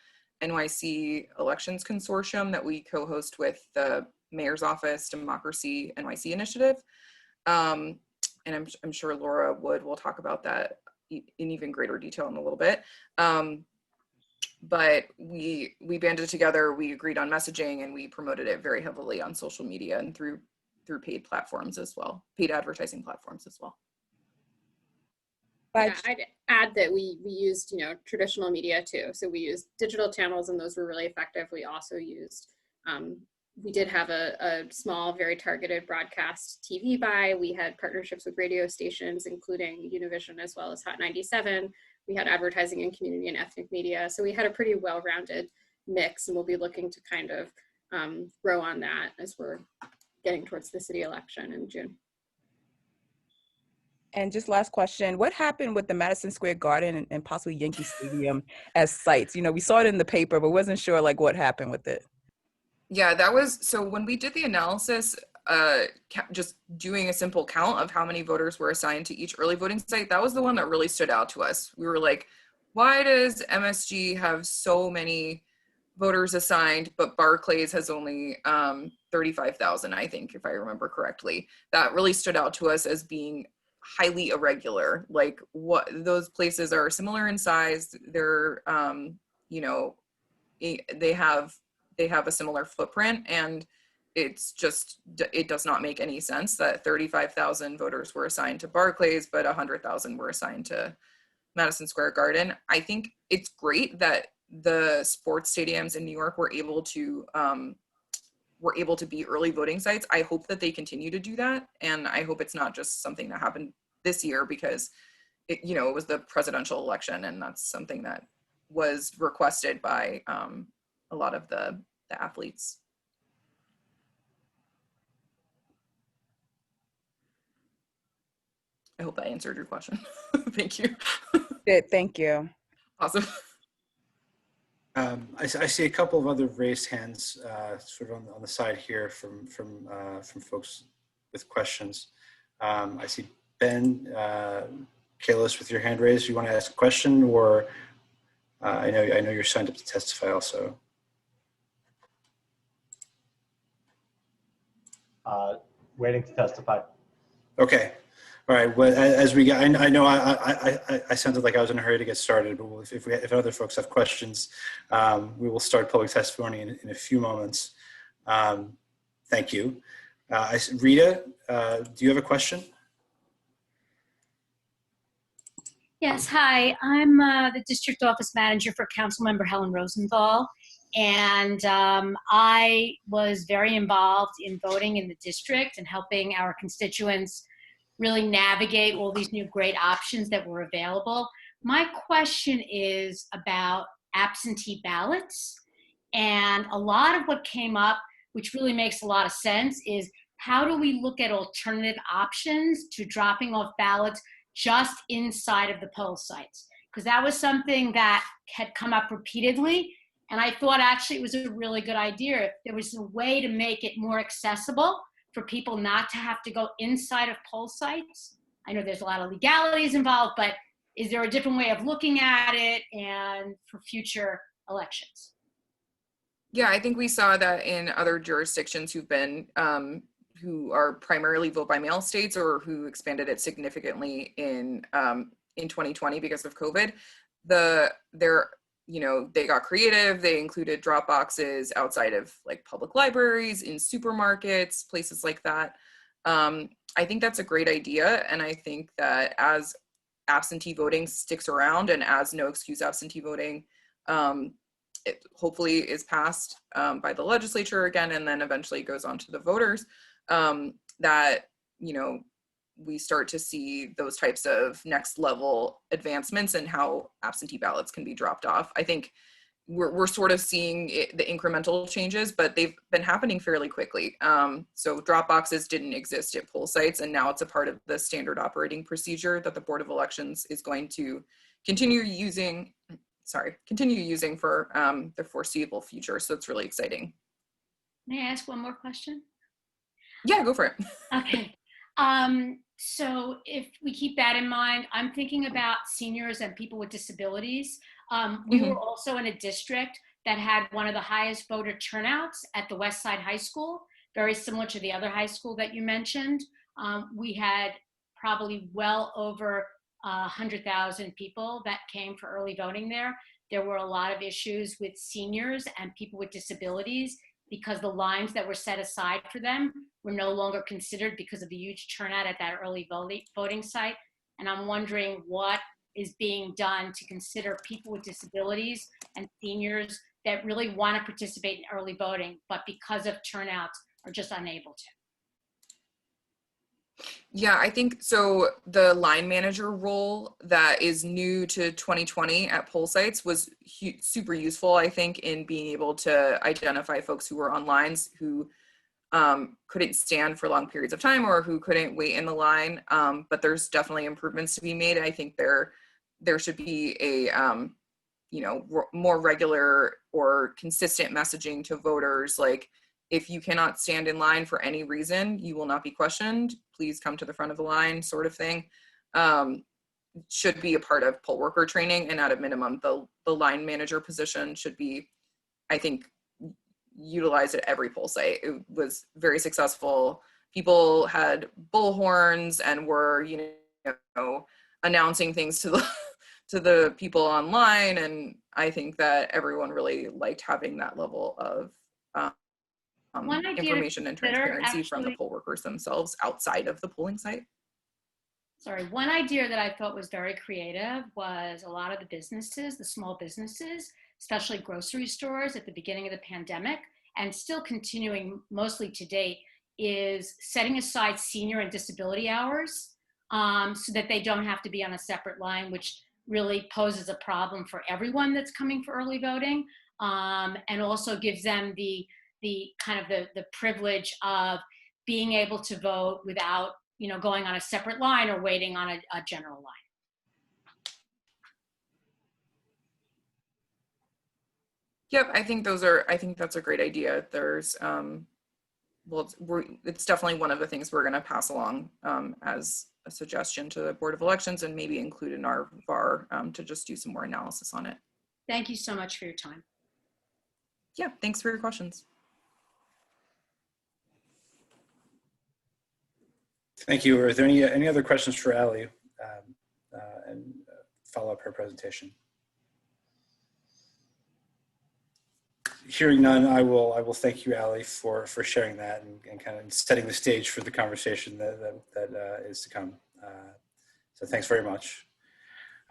NYC Elections Consortium that we co-host with the Mayor's Office Democracy NYC Initiative. And I'm sure Laura Wood will talk about that in even greater detail in a little bit. But we banded together, we agreed on messaging, and we promoted it very heavily on social media and through paid platforms as well, paid advertising platforms as well. Yeah, I'd add that we used, traditional media too. So we used digital channels, and those were really effective. We also used, we did have a small, very targeted broadcast TV buy. We had partnerships with radio stations, including Univision as well as Hot 97. We had advertising in community and ethnic media. So we had a pretty well-rounded mix, and we'll be looking to kind of grow on that as we're getting towards the city election in June. And just last question, what happened with the Madison Square Garden and possibly Yankee Stadium as sites? We saw it in the paper, but wasn't sure like what happened with it. Yeah, that was, so when we did the analysis, just doing a simple count of how many voters were assigned to each early voting site, that was the one that really stood out to us. We were like, why does MSG have so many voters assigned, but Barclays has only 35,000, I think, if I remember correctly. That really stood out to us as being highly irregular. Like, what, those places are similar in size. They're, they have a similar footprint, and it's just, it does not make any sense that 35,000 voters were assigned to Barclays, but 100,000 were assigned to Madison Square Garden. I think it's great that the sports stadiums in New York were able to be early voting sites. I hope that they continue to do that, and I hope it's not just something that happened this year because it was the presidential election, and that's something that was requested by a lot of the athletes. I hope that answered your question. Thank you. Good, thank you. Awesome. I see a couple of other raised hands sort of on the side here from folks with questions. I see Ben Kalis with your hand raised. You want to ask a question, or I know you're signed up to testify also. Waiting to testify. Okay. All right. Well, as we get, I know I sounded like I was in a hurry to get started, but if other folks have questions, we will start public testimony in a few moments. Thank you. Rita, do you have a question? Yes, hi. I'm the district office manager for Councilmember Helen Rosenthal, and I was very involved in voting in the district and helping our constituents really navigate all these new great options that were available. My question is about absentee ballots, and a lot of what came up, which really makes a lot of sense, is how do we look at alternative options to dropping off ballots just inside of the poll sites? Because that was something that had come up repeatedly, and I thought actually it was a really good idea if there was a way to make it more accessible for people not to have to go inside of poll sites. I know there's a lot of legalities involved, but is there a different way of looking at it and for future elections? Yeah, I think we saw that in other jurisdictions who are primarily vote by mail states, or who expanded it significantly in 2020 because of COVID. They got creative. They included drop boxes outside of like public libraries, in supermarkets, places like that. I think that's a great idea. And I think that as absentee voting sticks around, and as no excuse absentee voting it hopefully is passed by the legislature again, and then eventually goes on to the voters, that, we start to see those types of next level advancements in how absentee ballots can be dropped off. I think, we're sort of seeing the incremental changes, but they've been happening fairly quickly. So drop boxes didn't exist at poll sites, and now it's a part of the standard operating procedure that the Board of Elections is going to continue using for the foreseeable future. So it's really exciting. May I ask one more question? Yeah, go for it. Okay. So if we keep that in mind, I'm thinking about seniors and people with disabilities. We were also in a district that had one of the highest voter turnouts at the West Side High School, very similar to the other high school that you mentioned. We had probably well over 100,000 people that came for early voting there. There were a lot of issues with seniors and people with disabilities because the lines that were set aside for them were no longer considered because of the huge turnout at that early voting site. And I'm wondering what is being done to consider people with disabilities and seniors that really want to participate in early voting, but because of turnouts are just unable to. Yeah, I think so. The line manager role that is new to 2020 at poll sites was super useful, I think, in being able to identify folks who were on lines who couldn't stand for long periods of time or who couldn't wait in the line. But there's definitely improvements to be made. I think there should be a more regular or consistent messaging to voters, like, if you cannot stand in line for any reason, you will not be questioned. Please come to the front of the line, sort of thing. Should be a part of poll worker training, and at a minimum, the line manager position should be, I think, utilized at every poll site. It was very successful. People had bullhorns and were, announcing things to the people online, and I think that everyone really liked having that level of information and transparency from the poll workers themselves outside of the polling site. Sorry, one idea that I thought was very creative was a lot of the businesses, the small businesses, especially grocery stores at the beginning of the pandemic, and still continuing mostly to date, is setting aside senior and disability hours so that they don't have to be on a separate line, which really poses a problem for everyone that's coming for early voting, and also gives them the kind of the privilege of being able to vote without, going on a separate line or waiting on a general line. Yep, I think that's a great idea. There's, it's definitely one of the things we're going to pass along as a suggestion to the Board of Elections, and maybe include in our VAR to just do some more analysis on it. Thank you so much for your time. Yeah, thanks for your questions. Thank you. Are there any other questions for Allie and follow up her presentation? Hearing none, I will thank you, Allie, for sharing that and kind of setting the stage for the conversation that is to come. So thanks very much.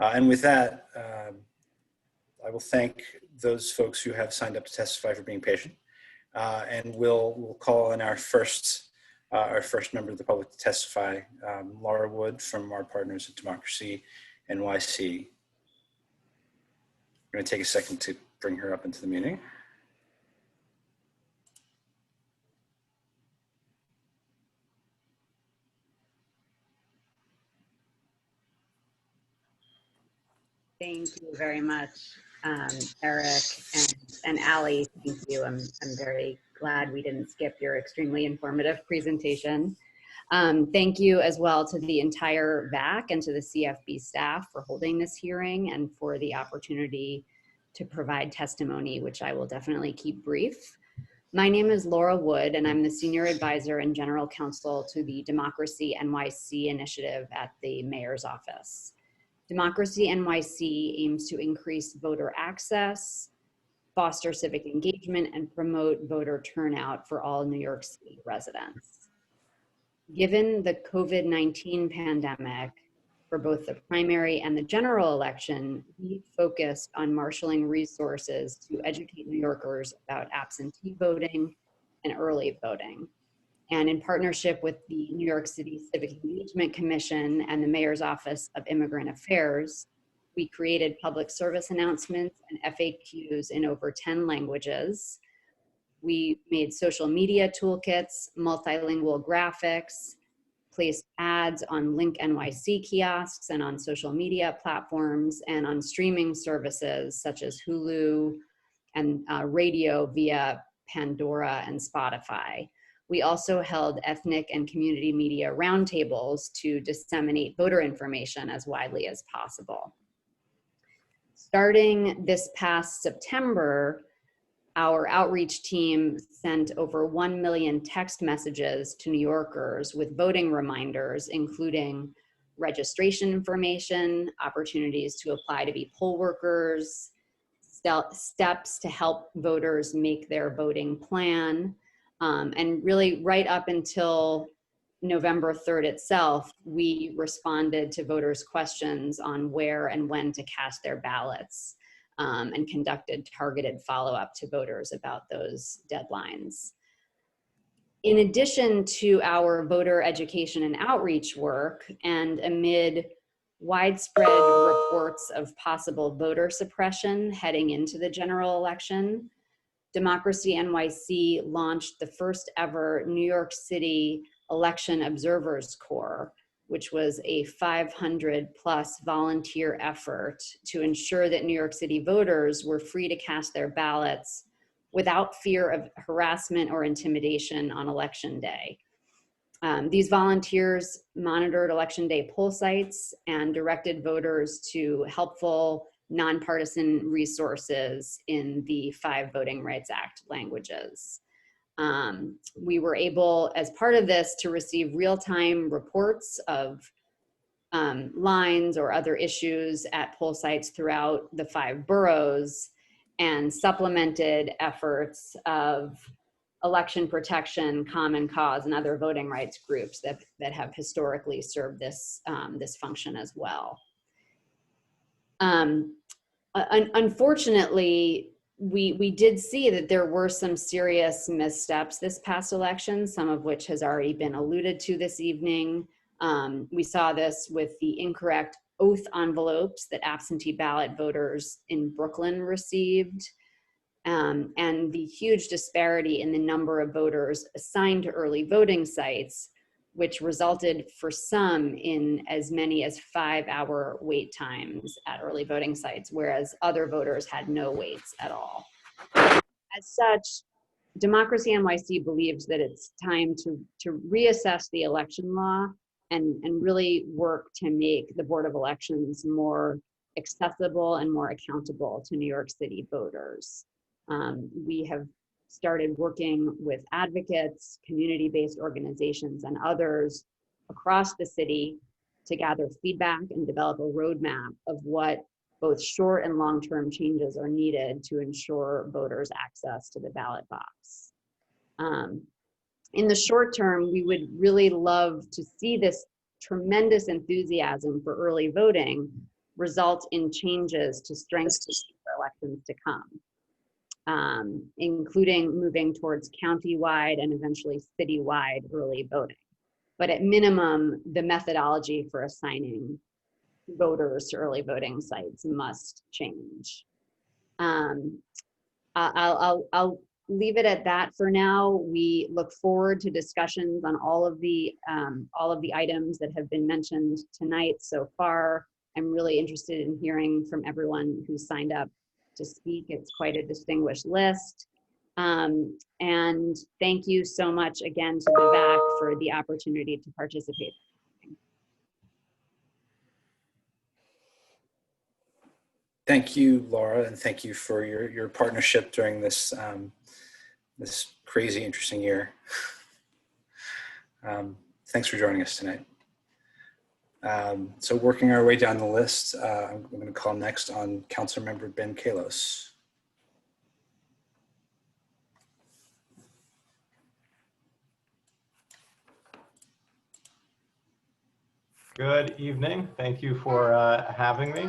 And with that, I will thank those folks who have signed up to testify for being patient. And we'll call on our first member of the public to testify, Laura Wood from our partners at Democracy NYC. I'm going to take a second to bring her up into the meeting. Thank you very much, Eric and Allie. Thank you. I'm very glad we didn't skip your extremely informative presentation. Thank you as well to the entire VAAC and to the CFB staff for holding this hearing and for the opportunity to provide testimony, which I will definitely keep brief. My name is Laura Wood, and I'm the Senior Advisor and General Counsel to the Democracy NYC initiative at the Mayor's Office. Democracy NYC aims to increase voter access, foster civic engagement, and promote voter turnout for all New York City residents. Given the COVID-19 pandemic, for both the primary and the general election, we focused on marshaling resources to educate New Yorkers about absentee voting and early voting. And in partnership with the New York City Civic Engagement Commission and the Mayor's Office of Immigrant Affairs, We created public service announcements and FAQs in over 10 languages. We made social media toolkits, multilingual graphics, placed ads on Link NYC kiosks and on social media platforms and on streaming services such as Hulu and radio via Pandora and Spotify. We also held ethnic and community media roundtables to disseminate voter information as widely as possible. Starting this past September, our outreach team sent over 1 million text messages to New Yorkers with voting reminders, including registration information, opportunities to apply to be poll workers, steps to help voters make their voting plan. And really right up until November 3rd itself, we responded to voters' questions on where and when to cast their ballots. And conducted targeted follow-up to voters about those deadlines. In addition to our voter education and outreach work, and amid widespread reports of possible voter suppression heading into the general election, Democracy NYC launched the first ever New York City Election Observers Corps, which was a 500+ volunteer effort to ensure that New York City voters were free to cast their ballots without fear of harassment or intimidation on Election Day. These volunteers monitored Election Day poll sites and directed voters to helpful nonpartisan resources in the 5 Voting Rights Act languages. We were able, as part of this, to receive real-time reports of lines or other issues at poll sites throughout the 5 boroughs, and supplemented efforts of election protection, Common Cause, and other voting rights groups that have historically served this, this function as well. Unfortunately, we did see that there were some serious missteps this past election, some of which has already been alluded to this evening. We saw this with the incorrect oath envelopes that absentee ballot voters in Brooklyn received, and the huge disparity in the number of voters assigned to early voting sites, which resulted for some in as many as 5-hour wait times at early voting sites, whereas other voters had no waits at all. As such, Democracy NYC believes that it's time to reassess the election law and really work to make the Board of Elections more accessible and more accountable to New York City voters. We have started working with advocates, community-based organizations, and others across the city to gather feedback and develop a roadmap of what both short and long-term changes are needed to ensure voters access to the ballot box. In the short term, we would really love to see this tremendous enthusiasm for early voting result in changes to strengthen elections to come. Including moving towards county-wide and eventually city-wide early voting. But at minimum, the methodology for assigning voters to early voting sites must change. I'll leave it at that for now. We look forward to discussions on all of the items that have been mentioned tonight so far. I'm really interested in hearing from everyone who's signed up to speak. It's quite a distinguished list. And thank you so much again to the VAAC for the opportunity to participate. Thank you, Laura, and thank you for your partnership during this this crazy, interesting year. Thanks for joining us tonight. So working our way down the list, I'm going to call next on Councilmember Ben Kalos. Good evening. Thank you for having me.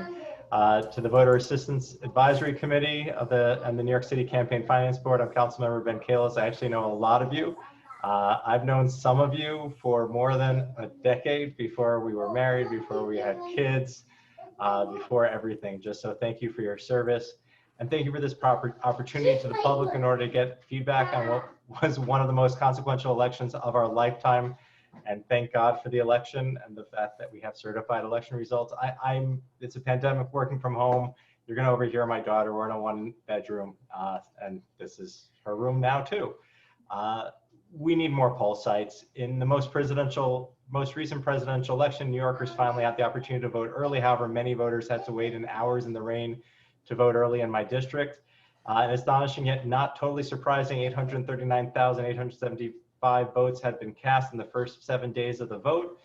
To the Voter Assistance Advisory Committee and the New York City Campaign Finance Board, I'm Councilmember Ben Kalos. I actually know a lot of you. I've known some of you for more than a decade before we were married, before we had kids. before everything. Just so thank you for your service. And thank you for this proper opportunity to the public in order to get feedback on what was one of the most consequential elections of our lifetime. And thank God for the election and the fact that we have certified election results. It's a pandemic, working from home. You're going to overhear my daughter. We're in a 1-bedroom, and this is her room now too. We need more poll sites. In the most recent presidential election, New Yorkers finally had the opportunity to vote early. However, many voters had to wait in hours in the rain to vote early in my district. An astonishing yet not totally surprising 839,875 votes had been cast in the first 7 days of the vote.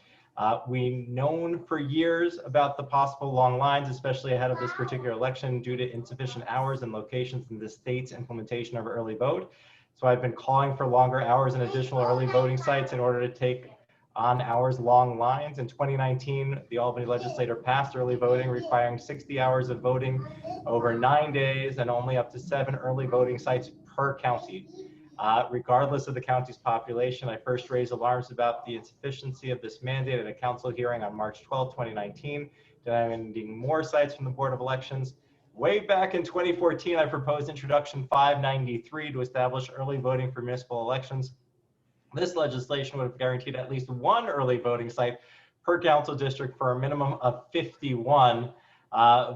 We've known for years about the possible long lines, especially ahead of this particular election, due to insufficient hours and locations in the state's implementation of early vote. So I've been calling for longer hours and additional early voting sites in order to take on hours-long lines. In 2019, the Albany legislature passed early voting, requiring 60 hours of voting over 9 days and only up to 7 early voting sites per county. Regardless of the county's population, I first raised alarms about the insufficiency of this mandate at a council hearing on March 12, 2019, demanding more sites from the Board of Elections. Way back in 2014, I proposed Introduction 593 to establish early voting for municipal elections. This legislation would have guaranteed at least 1 early voting site per council district for a minimum of 51.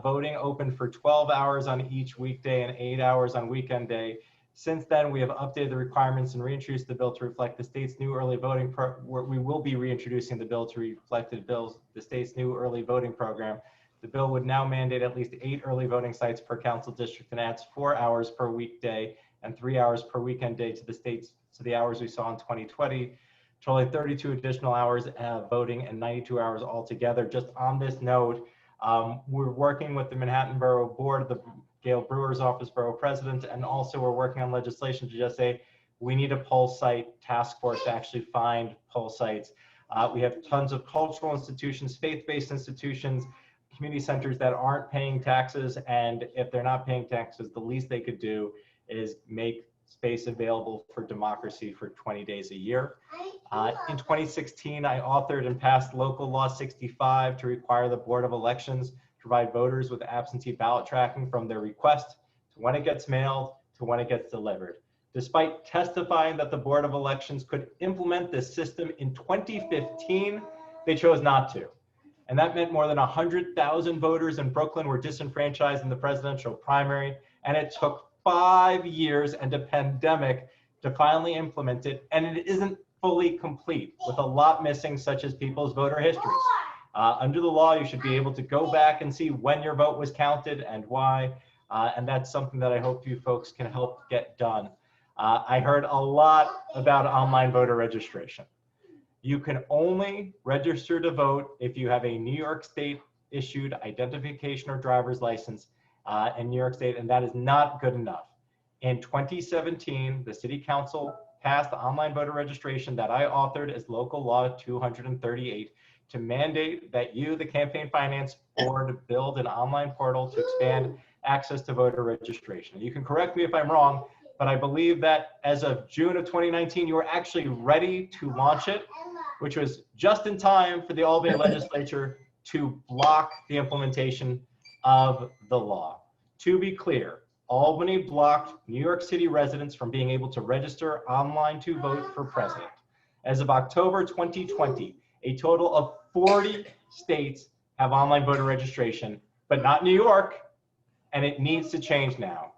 Voting open for 12 hours on each weekday and 8 hours on weekend day. Since then, we have updated the requirements and reintroduced the bill to reflect the state's new early voting we will be reintroducing the bill to reflect the state's new early voting program. The bill would now mandate at least 8 early voting sites per council district and adds 4 hours per weekday and 3 hours per weekend day to the hours we saw in 2020, totaling 32 additional hours voting and 92 hours altogether. Just on this note, we're working with the Manhattan Borough Board, the Gail Brewer's office, Borough President, and also we're working on legislation to just say we need a poll site task force to actually find poll sites. We have tons of cultural institutions, faith-based institutions, community centers that aren't paying taxes, and if they're not paying taxes, the least they could do is make space available for democracy for 20 days a year. In 2016, I authored and passed Local Law 65 to require the Board of Elections to provide voters with absentee ballot tracking from their request to when it gets mailed to when it gets delivered. Despite testifying that the Board of Elections could implement this system in 2015, they chose not to. And that meant more than 100,000 voters in Brooklyn were disenfranchised in the presidential primary, and it took 5 years and a pandemic to finally implement it, and it isn't fully complete, with a lot missing, such as people's voter histories. Under the law, you should be able to go back and see when your vote was counted and why, and that's something that I hope you folks can help get done. I heard a lot about online voter registration. You can only register to vote if you have a New York State issued identification or driver's license in New York State, and that is not good enough. In 2017, the City Council passed online voter registration that I authored as Local Law 238 to mandate that you, the Campaign Finance Board, build an online portal to expand access to voter registration. You can correct me if I'm wrong, but I believe that as of June of 2019, you were actually ready to launch it, which was just in time for the Albany legislature to block the implementation of the law. To be clear, Albany blocked New York City residents from being able to register online to vote for president. As of October 2020, a total of 40 states have online voter registration, but not New York, and it needs to change now.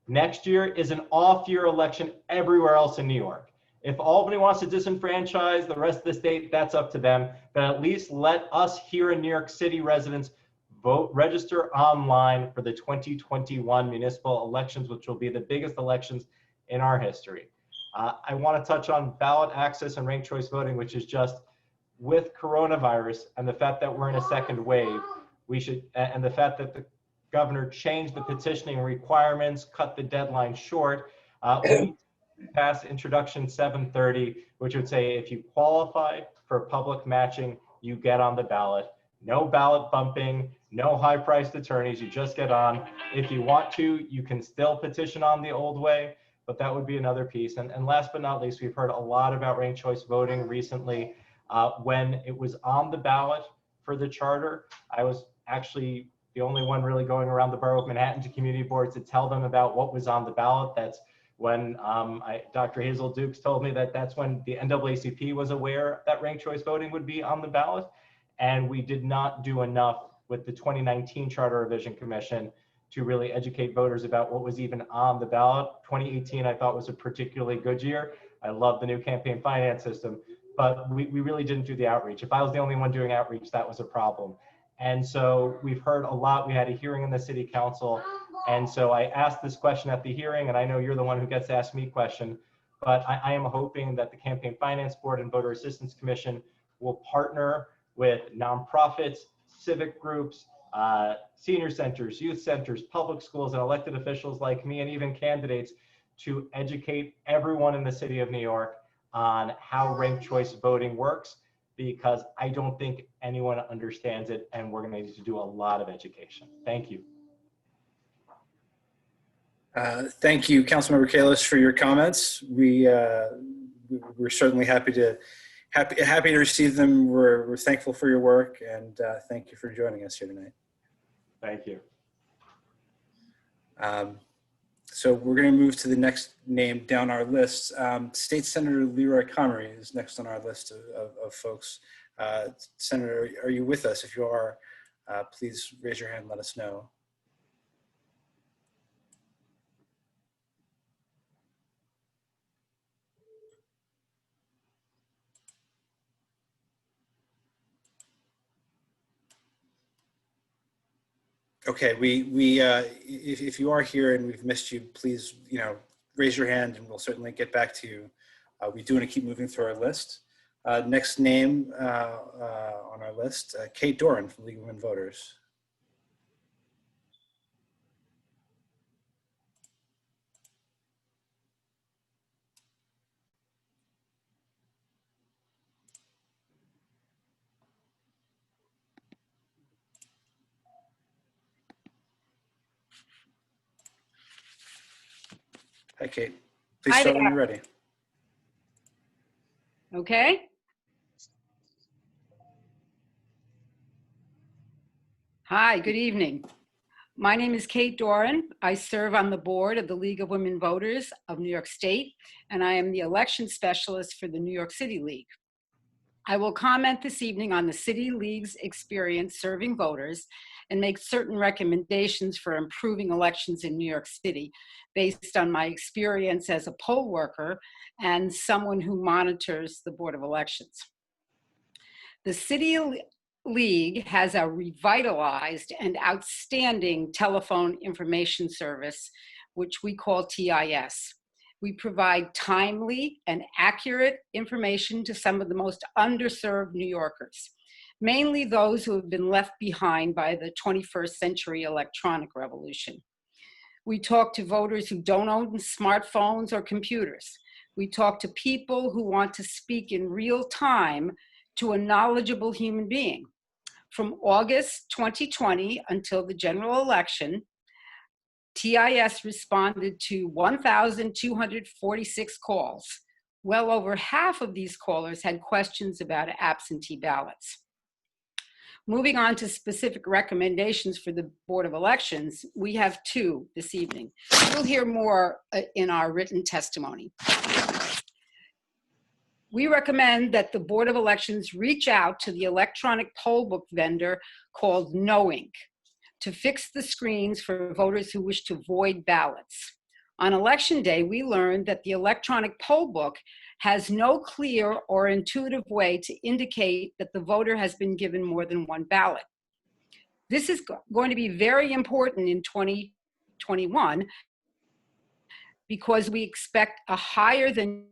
Next year is an off-year election everywhere else in New York. If Albany wants to disenfranchise the rest of the state, that's up to them, but at least let us here in New York City residents register online for the 2021 municipal elections, which will be the biggest elections in our history. I want to touch on ballot access and ranked choice voting, which is just with coronavirus and the fact that we're in a second wave, and the fact that the governor changed the petitioning requirements, cut the deadline short, we passed Introduction 730, which would say if you qualify for public matching, you get on the ballot. No ballot bumping, no high-priced attorneys, you just get on. If you want to, you can still petition on the old way, but that would be another piece. And last but not least, we've heard a lot about ranked choice voting recently. When it was on the ballot for the charter, I was actually the only one really going around the borough of Manhattan to community boards to tell them about what was on the ballot. That's when Dr. Hazel Dukes told me that that's when the NAACP was aware that ranked choice voting would be on the ballot. And we did not do enough with the 2019 Charter Revision Commission to really educate voters about what was even on the ballot. 2018, I thought, was a particularly good year. I love the new campaign finance system, but we really didn't do the outreach. If I was the only one doing outreach, that was a problem. And so we've heard a lot. We had a hearing in the city council. And so I asked this question at the hearing, and I know you're the one who gets to ask me question, but I am hoping that the Campaign Finance Board and Voter Assistance Commission will partner with nonprofits, civic groups, senior centers, youth centers, public schools, and elected officials like me, and even candidates, to educate everyone in the city of New York on how ranked choice voting works, because I don't think anyone understands it, and we're going to need to do a lot of education. Thank you. Thank you, Councilmember Kalis, for your comments. We're certainly happy to receive them. We're thankful for your work, and thank you for joining us here tonight. Thank you. So we're going to move to the next name down our list. State Senator Leroy Comrie is next on our list of folks. Senator, are you with us? If you are, please raise your hand and let us know. Okay, if you are here and we've missed you, please, raise your hand and we'll certainly get back to you. We do want to keep moving through our list. Next name on our list, Kate Doran from League of Women Voters. Hi, Kate. Please start when you're ready. Okay. Hi, good evening. My name is Kate Doran. I serve on the board of the League of Women Voters of New York State, and I am the election specialist for the New York City League. I will comment this evening on the City League's experience serving voters and make certain recommendations for improving elections in New York City based on my experience as a poll worker and someone who monitors the Board of Elections. The City League has a revitalized and outstanding telephone information service, which we call TIS. We provide timely and accurate information to some of the most underserved New Yorkers, mainly those who have been left behind by the 21st century electronic revolution. We talk to voters who don't own smartphones or computers. We talk to people who want to speak in real time to a knowledgeable human being. From August 2020 until the general election, TIS responded to 1,246 calls. Well over half of these callers had questions about absentee ballots. Moving on to specific recommendations for the Board of Elections, we have two this evening. You'll hear more in our written testimony. We recommend that the Board of Elections reach out to the electronic poll book vendor called Knowing to fix the screens for voters who wish to void ballots. On election day, we learned that the electronic poll book has no clear or intuitive way to indicate that the voter has been given more than one ballot. This is going to be very important in 2021 because we expect a higher than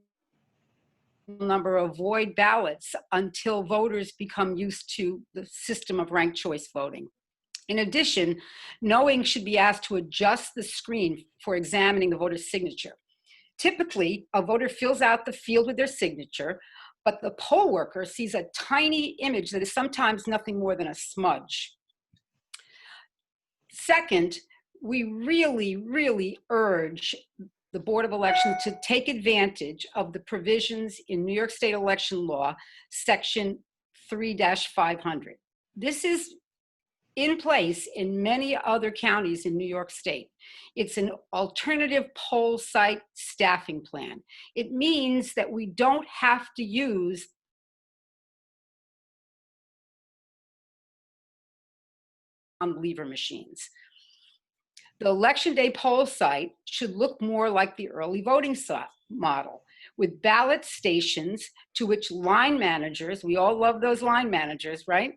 number of void ballots until voters become used to the system of ranked choice voting. In addition, Knowing should be asked to adjust the screen for examining the voter's signature. Typically, a voter fills out the field with their signature, but the poll worker sees a tiny image that is sometimes nothing more than a smudge. Second, we really urge the Board of Elections to take advantage of the provisions in New York State election law, section 3-500. This is in place in many other counties in New York State. It's an alternative poll site staffing plan. It means that we don't have to use lever machines. The election day poll site should look more like the early voting model, with ballot stations to which line managers, we all love those line managers, right,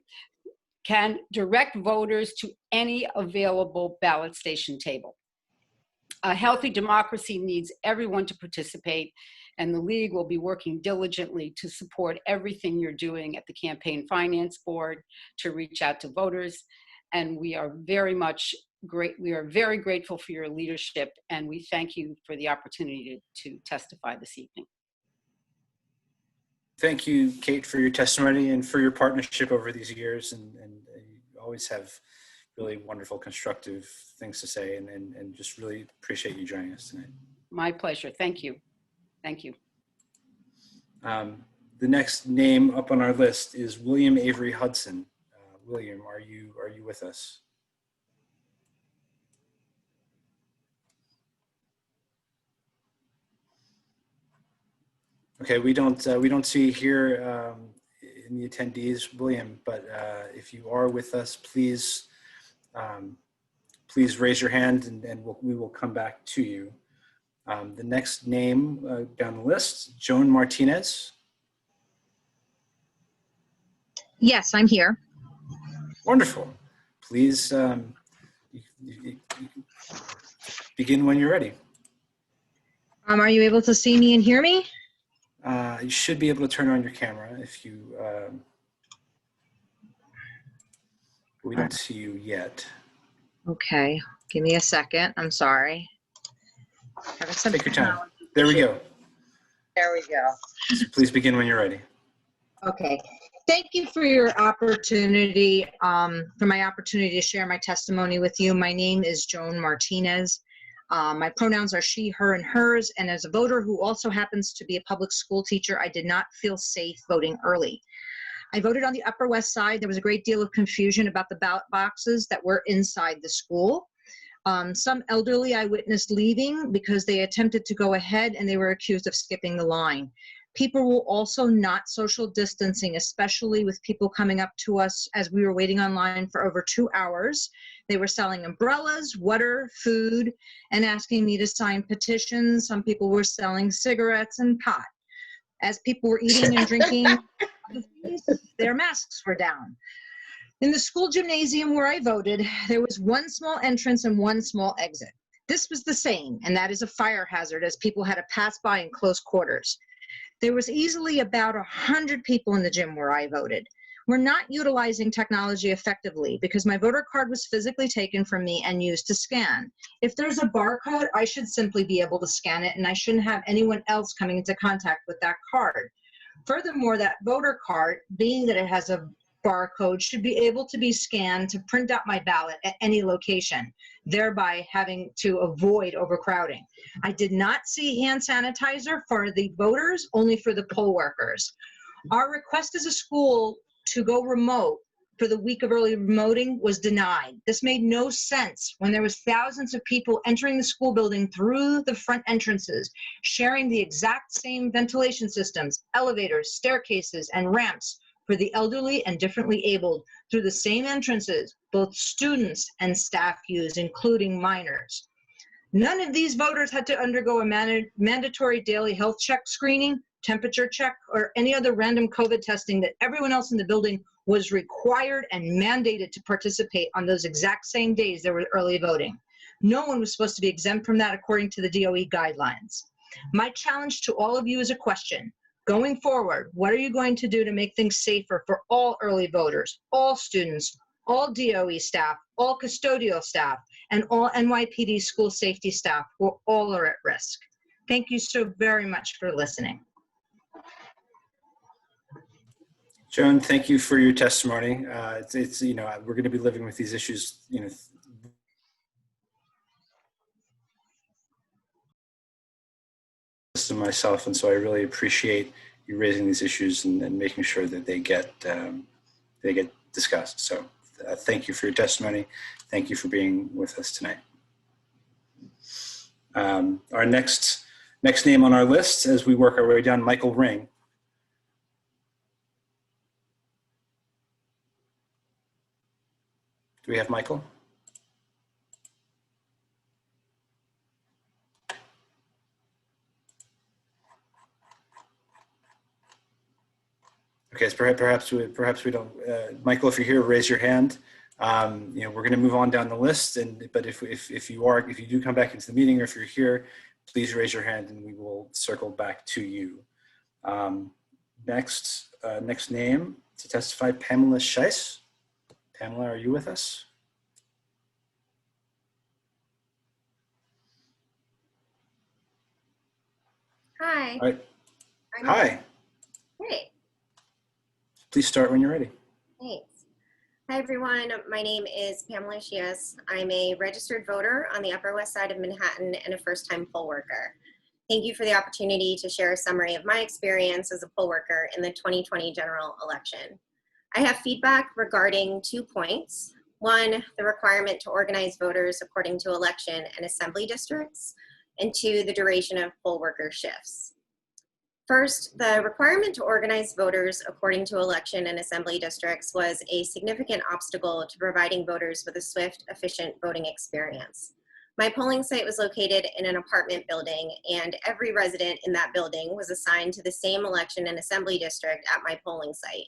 can direct voters to any available ballot station table. A healthy democracy needs everyone to participate, and the League will be working diligently to support everything you're doing at the Campaign Finance Board to reach out to voters. And we are very grateful for your leadership, and we thank you for the opportunity to testify this evening. Thank you, Kate, for your testimony and for your partnership over these years. And you always have really wonderful, constructive things to say, and just really appreciate you joining us tonight. My pleasure. Thank you. Thank you. The next name up on our list is William Avery Hudson. William, are you with us? Okay, we don't see here in the attendees, William, but if you are with us, please please raise your hand, and we will come back to you. The next name down the list, Joan Martinez. Yes, I'm here. Wonderful. Please begin when you're ready. Are you able to see me and hear me? You should be able to turn on your camera if you, we don't see you yet. Okay, give me a second. I'm sorry. Take your time. There we go. There we go. So please begin when you're ready. Okay. Thank you for your opportunity, for my opportunity to share my testimony with you. My name is Joan Martinez. My pronouns are she, her, and hers. And as a voter who also happens to be a public school teacher, I did not feel safe voting early. I voted on the Upper West Side. There was a great deal of confusion about the ballot boxes that were inside the school. Some elderly I witnessed leaving because they attempted to go ahead and they were accused of skipping the line. People were also not social distancing, especially with people coming up to us as we were waiting online for over 2 hours. They were selling umbrellas, water, food, and asking me to sign petitions. Some people were selling cigarettes and pot. As people were eating and drinking, their masks were down. In the school gymnasium where I voted, there was one small entrance and one small exit. This was the same, and that is a fire hazard as people had to pass by in close quarters. There was easily about 100 people in the gym where I voted. We're not utilizing technology effectively because my voter card was physically taken from me and used to scan. If there's a barcode, I should simply be able to scan it, and I shouldn't have anyone else coming into contact with that card. Furthermore, that voter card, being that it has a barcode, should be able to be scanned to print out my ballot at any location, thereby having to avoid overcrowding. I did not see hand sanitizer for the voters, only for the poll workers. Our request as a school to go remote for the week of early voting was denied. This made no sense when there was thousands of people entering the school building through the front entrances, sharing the exact same ventilation systems, elevators, staircases, and ramps for the elderly and differently abled through the same entrances both students and staff use, including minors. None of these voters had to undergo a mandatory daily health check screening, temperature check, or any other random COVID testing that everyone else in the building was required and mandated to participate on those exact same days there was early voting. No one was supposed to be exempt from that according to the DOE guidelines. My challenge to all of you is a question. Going forward, what are you going to do to make things safer for all early voters, all students, all DOE staff, all custodial staff, and all NYPD school safety staff who all are at risk? Thank you so very much for listening. Joan, thank you for your testimony. It's you know, we're going to be living with these issues, you know, myself, and so I really appreciate you raising these issues and making sure that they get discussed. So thank you for your testimony. Thank you for being with us tonight. Our next name on our list as we work our way down, Michael Ring. Do we have Michael? Okay, so perhaps we don't. Michael, if you're here, raise your hand. We're going to move on down the list, but if you do come back into the meeting, or if you're here, please raise your hand, and we will circle back to you. Next name to testify, Pamela Scheiss. Pamela, are you with us? Hi. All right. Hi. Great. Please start when you're ready. Thanks. Hi, everyone. My name is Pamela Scheiss. I'm a registered voter on the Upper West Side of Manhattan and a first-time poll worker. Thank you for the opportunity to share a summary of my experience as a poll worker in the 2020 general election. I have feedback regarding 2 points. One, the requirement to organize voters according to election and assembly districts, and 2, the duration of poll worker shifts. First, the requirement to organize voters according to election and assembly districts was a significant obstacle to providing voters with a swift, efficient voting experience. My polling site was located in an apartment building, and every resident in that building was assigned to the same election and assembly district at my polling site.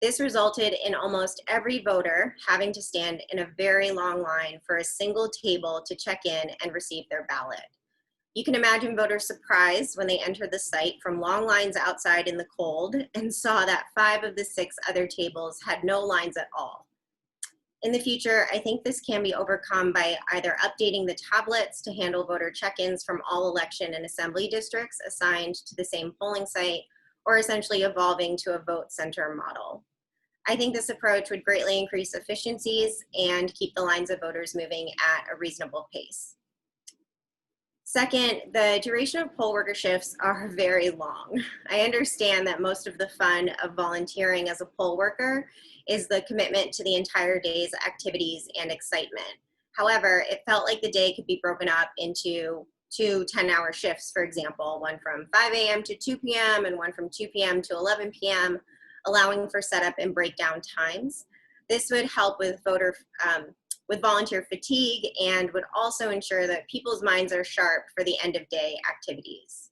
This resulted in almost every voter having to stand in a very long line for a single table to check in and receive their ballot. You can imagine voters' surprise when they entered the site from long lines outside in the cold and saw that 5 of the 6 other tables had no lines at all. In the future, I think this can be overcome by either updating the tablets to handle voter check-ins from all election and assembly districts assigned to the same polling site, or essentially evolving to a vote center model. I think this approach would greatly increase efficiencies and keep the lines of voters moving at a reasonable pace. Second, the duration of poll worker shifts are very long. I understand that most of the fun of volunteering as a poll worker is the commitment to the entire day's activities and excitement. However, it felt like the day could be broken up into 2 10-hour shifts, for example, one from 5 a.m. to 2 p.m. and one from 2 p.m. to 11 p.m., allowing for setup and breakdown times. This would help with volunteer fatigue and would also ensure that people's minds are sharp for the end of day activities.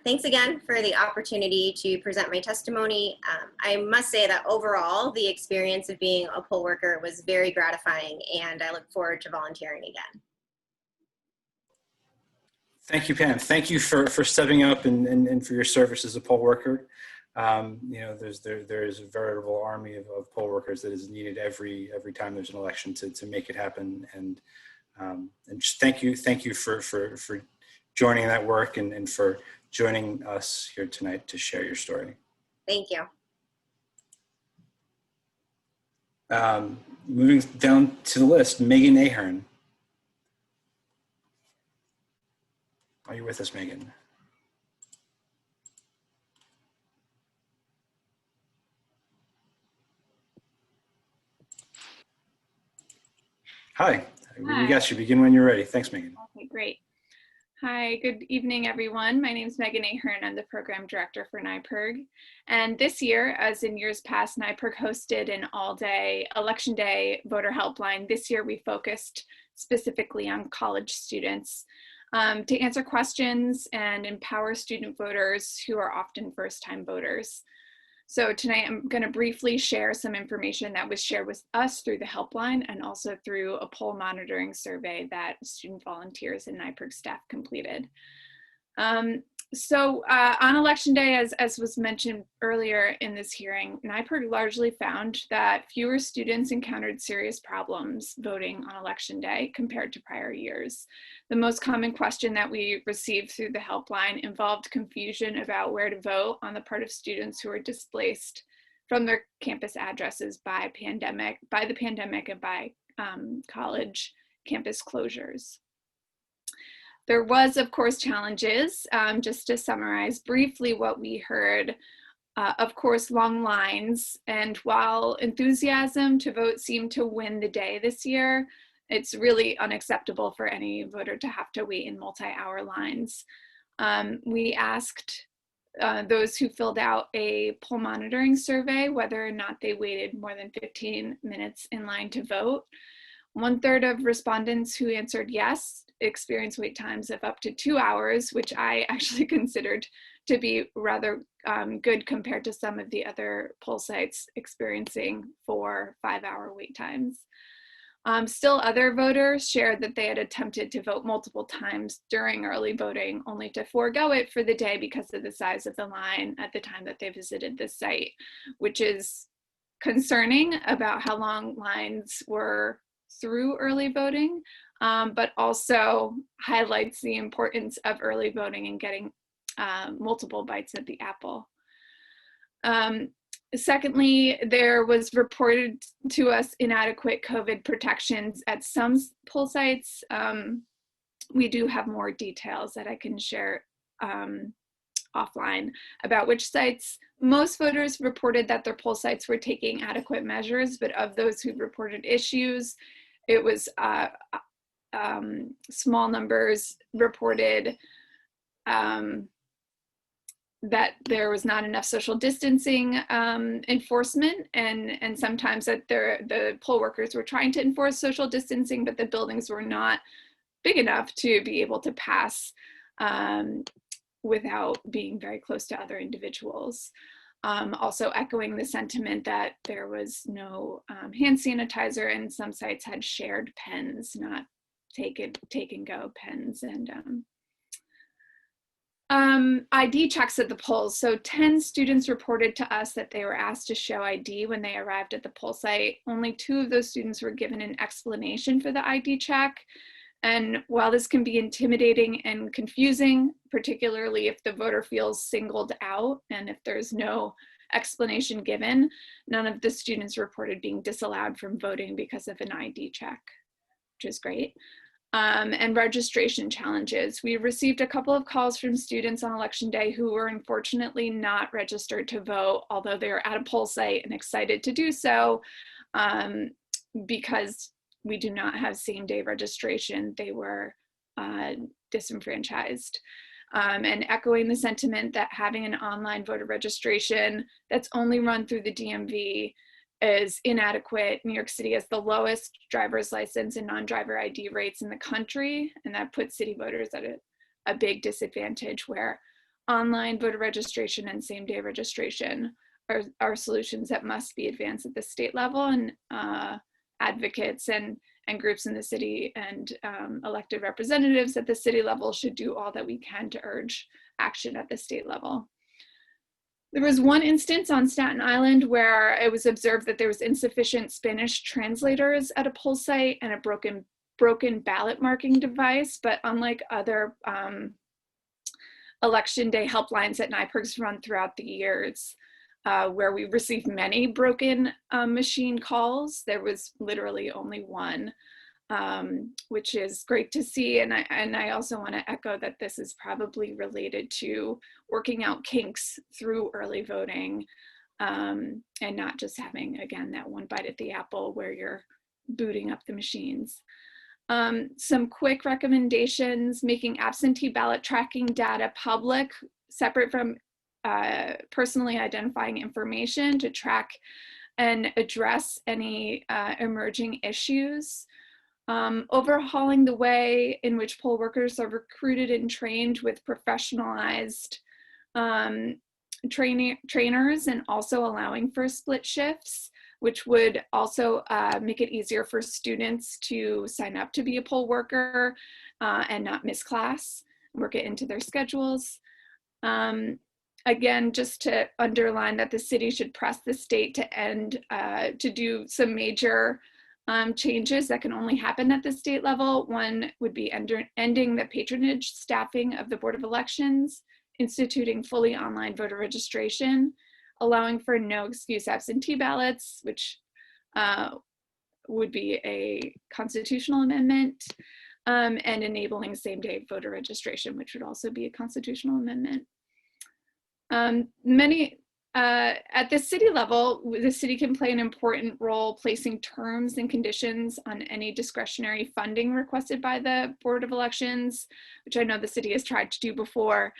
Thanks again for the opportunity to present my testimony. I must say that overall, the experience of being a poll worker was very gratifying, and I look forward to volunteering again. Thank you, Pam. Thank you for stepping up and for your service as a poll worker. There is a veritable army of poll workers that is needed every time there's an election to make it happen. And just thank you for joining that work and for joining us here tonight to share your story. Thank you. Moving down to the list, Megan Ahern. Are you with us, Megan? Hi, we got you. Begin when you're ready. Thanks, Megan. Okay, great. Hi, good evening, everyone. My name is Megan Ahern. I'm the program director for NYPIRG. And this year, as in years past, NYPIRG hosted an all-day election day voter helpline. This year, we focused specifically on college students to answer questions and empower student voters who are often first-time voters. So tonight I'm going to briefly share some information that was shared with us through the helpline and also through a poll monitoring survey that student volunteers and NYPIRG staff completed. On election day, as was mentioned earlier in this hearing, NYPIRG largely found that fewer students encountered serious problems voting on election day compared to prior years. The most common question that we received through the helpline involved confusion about where to vote on the part of students who were displaced from their campus addresses by the pandemic and by college campus closures. There was, of course, challenges. Just to summarize briefly what we heard, Of course, long lines. And while enthusiasm to vote seemed to win the day this year, it's really unacceptable for any voter to have to wait in multi-hour lines. We asked those who filled out a poll monitoring survey whether or not they waited more than 15 minutes in line to vote. 1/3 of respondents who answered yes experienced wait times of up to 2 hours, which I actually considered to be rather good compared to some of the other poll sites experiencing 4 5-hour wait times. Still, other voters shared that they had attempted to vote multiple times during early voting, only to forego it for the day because of the size of the line at the time that they visited the site, which is concerning about how long lines were through early voting, but also highlights the importance of early voting and getting multiple bites at the apple. Secondly, there was reported to us inadequate COVID protections at some poll sites. We do have more details that I can share offline about which sites. Most voters reported that their poll sites were taking adequate measures, but of those who reported issues, it was small numbers reported that there was not enough social distancing enforcement, and sometimes that the poll workers were trying to enforce social distancing, but the buildings were not big enough to be able to pass without being very close to other individuals. Also echoing the sentiment that there was no hand sanitizer, and some sites had shared pens, not take and go pens. And ID checks at the polls. So 10 students reported to us that they were asked to show ID when they arrived at the poll site. Only 2 of those students were given an explanation for the ID check. And while this can be intimidating and confusing, particularly if the voter feels singled out and if there's no explanation given, none of the students reported being disallowed from voting because of an ID check, which is great. And registration challenges. We received a couple of calls from students on election day who were unfortunately not registered to vote, although they were at a poll site and excited to do so, because we do not have same-day registration. They were disenfranchised. And echoing the sentiment that having an online voter registration that's only run through the DMV is inadequate. New York City has the lowest driver's license and non-driver ID rates in the country, and that puts city voters at a big disadvantage, where online voter registration and same-day registration are solutions that must be advanced at the state level, and advocates and groups in the city and elected representatives at the city level should do all that we can to urge action at the state level. There was one instance on Staten Island where it was observed that there was insufficient Spanish translators at a poll site and a broken ballot marking device, but unlike other election day helplines that NYPIRG's run throughout the years, where we received many broken machine calls, there was literally only one, which is great to see. And I also want to echo that this is probably related to working out kinks through early voting, and not just having, again, that one bite at the apple where you're booting up the machines. Some quick recommendations: making absentee ballot tracking data public, separate from personally identifying information, to track and address any emerging issues. Overhauling the way in which poll workers are recruited and trained with professionalized trainers, and also allowing for split shifts, which would also make it easier for students to sign up to be a poll worker and not miss class, work it into their schedules. Again, just to underline that the city should press the state to do some major changes that can only happen at the state level. One would be ending the patronage staffing of the Board of Elections, instituting fully online voter registration, allowing for no excuse absentee ballots, which would be a constitutional amendment, and enabling same-day voter registration, which would also be a constitutional amendment. Many At the city level, the city can play an important role placing terms and conditions on any discretionary funding requested by the Board of Elections, which I know the city has tried to do before,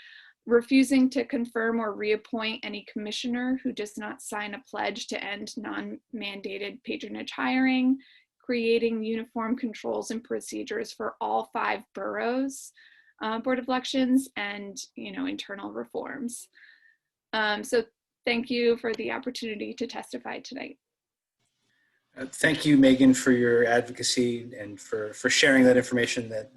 refusing to confirm or reappoint any commissioner who does not sign a pledge to end non-mandated patronage hiring, creating uniform controls and procedures for all 5 boroughs Board of Elections, and internal reforms. So thank you for the opportunity to testify tonight. Thank you, Megan, for your advocacy and for sharing that information that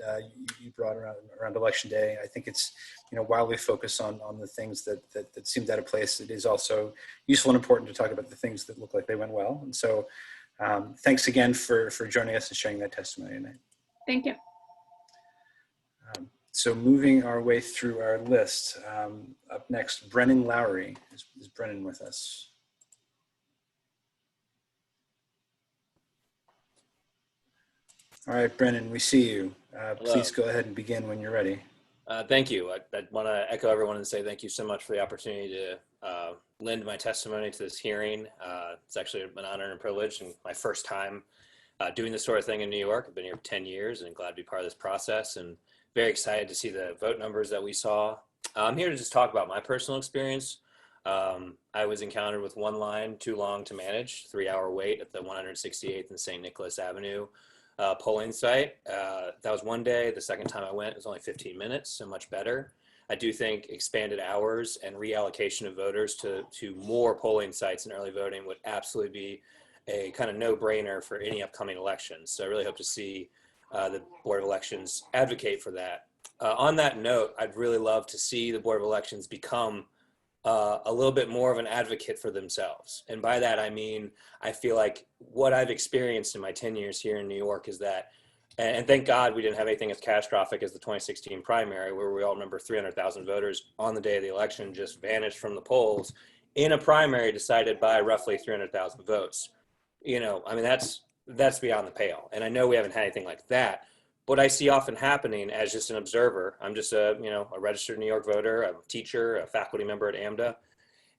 you brought around Election Day. I think it's, while we focus on the things that seemed out of place, it is also useful and important to talk about the things that look like they went well. And so thanks again for joining us and sharing that testimony tonight. Thank you. So moving our way through our list, up next, Brennan Lowry. Is Brennan with us? All right, Brennan, we see you. Please go ahead and begin when you're ready. Thank you. I want to echo everyone and say thank you so much for the opportunity to lend my testimony to this hearing. It's actually an honor and privilege, and my first time doing this sort of thing in New York. I've been here for 10 years and glad to be part of this process, and very excited to see the vote numbers that we saw. I'm here to just talk about my personal experience. I was encountered with one line too long to manage, 3-hour wait at the 168th and St. Nicholas Avenue polling site. That was one day. The second time I went, it was only 15 minutes, so much better. I do think expanded hours and reallocation of voters to more polling sites and early voting would absolutely be a kind of no-brainer for any upcoming elections. So I really hope to see the Board of Elections advocate for that. On that note, I'd really love to see the Board of Elections become a little bit more of an advocate for themselves. And by that, I mean, I feel like what I've experienced in my 10 years here in New York is that, and thank God we didn't have anything as catastrophic as the 2016 primary, where we all remember 300,000 voters on the day of the election just vanished from the polls in a primary decided by roughly 300,000 votes. I mean, that's beyond the pale. And I know we haven't had anything like that. What I see often happening as just an observer, I'm just a registered New York voter, a teacher, a faculty member at AMDA.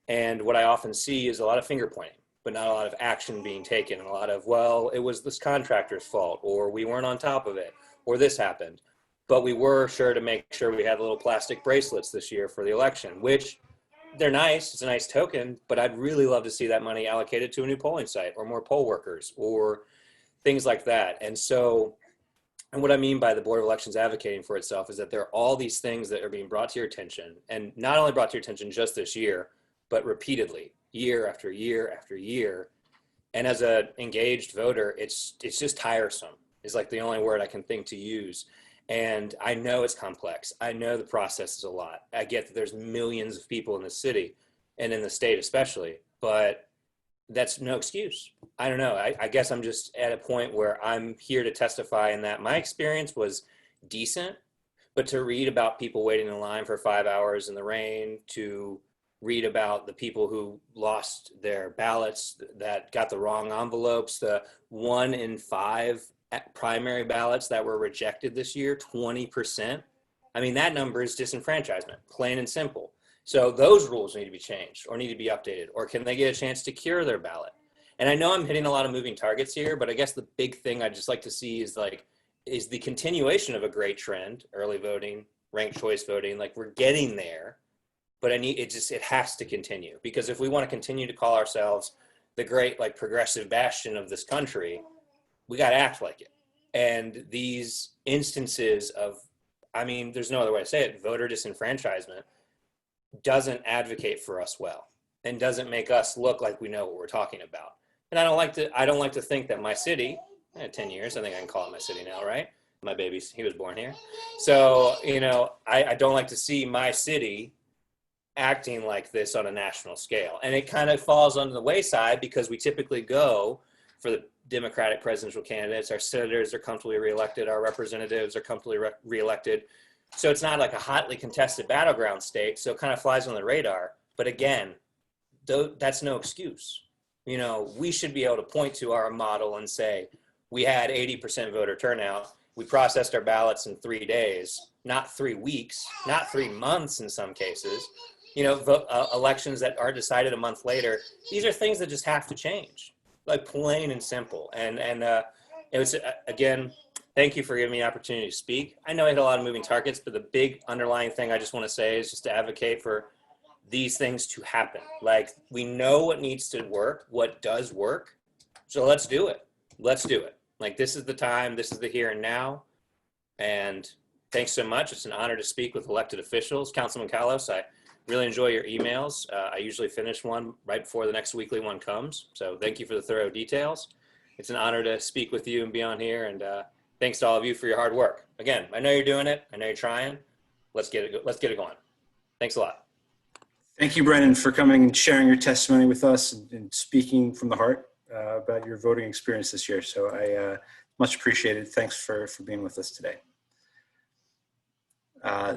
And what I often see is a lot of finger pointing, but not a lot of action being taken. And a lot of, well, it was this contractor's fault, or we weren't on top of it, or this happened. But we were sure to make sure we had little plastic bracelets this year for the election, which they're nice. It's a nice token, but I'd really love to see that money allocated to a new polling site or more poll workers or things like that. And so, and what I mean by the Board of Elections advocating for itself is that there are all these things that are being brought to your attention, and not only brought to your attention just this year, but repeatedly, year after year after year. And as an engaged voter, it's just tiresome, is like the only word I can think to use. And I know it's complex. I know the process is a lot. I get that there's millions of people in the city and in the state especially, but that's no excuse. I don't know. I guess I'm just at a point where I'm here to testify in that my experience was decent, but to read about people waiting in line for 5 hours in the rain, to read about the people who lost their ballots, that got the wrong envelopes, the 1 in 5 primary ballots that were rejected this year, 20%. I mean, that number is disenfranchisement, plain and simple. So those rules need to be changed or need to be updated, or can they get a chance to cure their ballot? And I know I'm hitting a lot of moving targets here, but I guess the big thing I'd just like to see is the continuation of a great trend, early voting, ranked choice voting, like we're getting there, but it has to continue, because if we want to continue to call ourselves the great progressive bastion of this country, we got to act like it. And these instances of, I mean, there's no other way to say it, voter disenfranchisement doesn't advocate for us well and doesn't make us look like we know what we're talking about. And I don't like to think that my city, 10 years, I think I can call it my city now, right? My baby, he was born here. So, I don't like to see my city acting like this on a national scale. And it kind of falls on the wayside because we typically go for the Democratic presidential candidates. Our senators are comfortably reelected. Our representatives are comfortably reelected. So it's not like a hotly contested battleground state. So it kind of flies on the radar. But again, that's no excuse. We should be able to point to our model and say, we had 80% voter turnout. We processed our ballots in 3 days, not 3 weeks, not 3 months in some cases. elections that are decided a month later. These are things that just have to change, like plain and simple. And it was, again, thank you for giving me the opportunity to speak. I know I hit a lot of moving targets, but the big underlying thing I just want to say is just to advocate for these things to happen. Like, we know what needs to work, what does work. So let's do it. Let's do it. Like, this is the time, this is the here and now. And thanks so much. It's an honor to speak with elected officials. Councilman Kalos, I really enjoy your emails. I usually finish one right before the next weekly one comes. So thank you for the thorough details. It's an honor to speak with you and be on here. And thanks to all of you for your hard work. Again, I know you're doing it. I know you're trying. Let's get it going. Thanks a lot. Thank you, Brennan, for coming and sharing your testimony with us and speaking from the heart about your voting experience this year. So I much appreciated. Thanks for being with us today.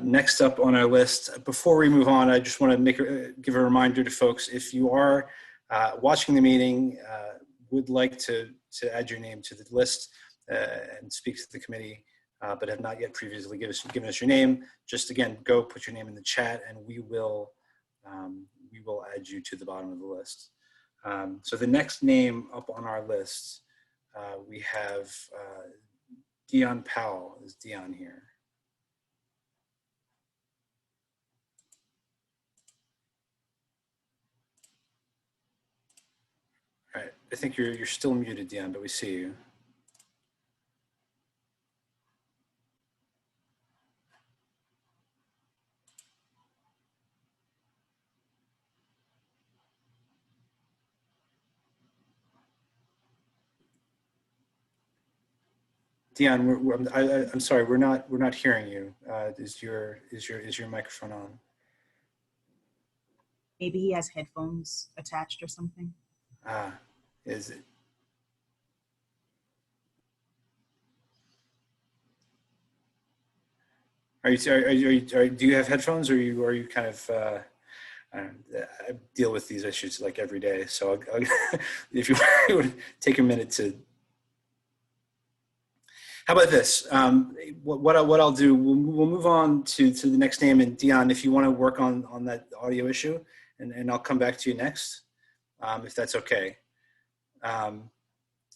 Next up on our list, before we move on, I just want to give a reminder to folks, if you are watching the meeting, would like to add your name to the list and speak to the committee, but have not yet previously given us your name, just again, go put your name in the chat and we will add you to the bottom of the list. So the next name up on our list, we have Dion Powell. Is Dion here? All right, I think you're still muted, Dion, but we see you. Dion, I'm sorry, we're not hearing you. Is your microphone on? Maybe he has headphones attached or something. Is it? Do you have headphones, or are you kind of? I deal with these issues like every day, so if you would take a minute to. How about this? What I'll do, we'll move on to the next name, and Dion, if you want to work on that audio issue, and I'll come back to you next, if that's okay.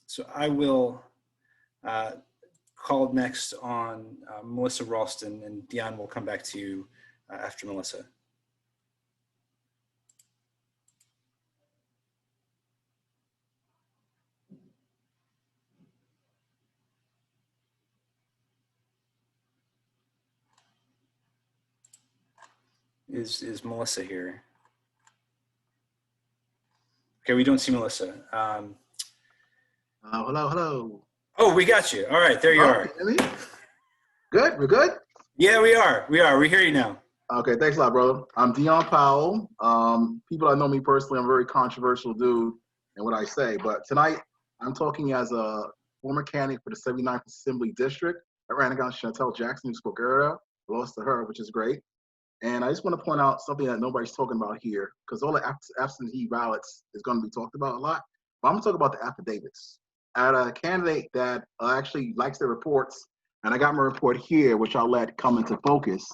So I will call next on Melissa Ralston, and Dion will come back to you after Melissa. Is Melissa here? Okay, we don't see Melissa. Hello. Oh, we got you. All right, there you are. Good, we're good? Yeah, we are. We hear you now. Okay, thanks a lot, brother. I'm Dion Powell. People that know me personally, I'm a very controversial dude in what I say, but tonight I'm talking as a former candidate for the 79th Assembly District. I ran against Chantel Jackson, who spoke earlier. Lost to her, which is great. And I just want to point out something that nobody's talking about here, because all the absentee ballots is going to be talked about a lot. But I'm going to talk about the affidavits. I had a candidate that actually likes their reports, and I got my report here, which I'll let come into focus.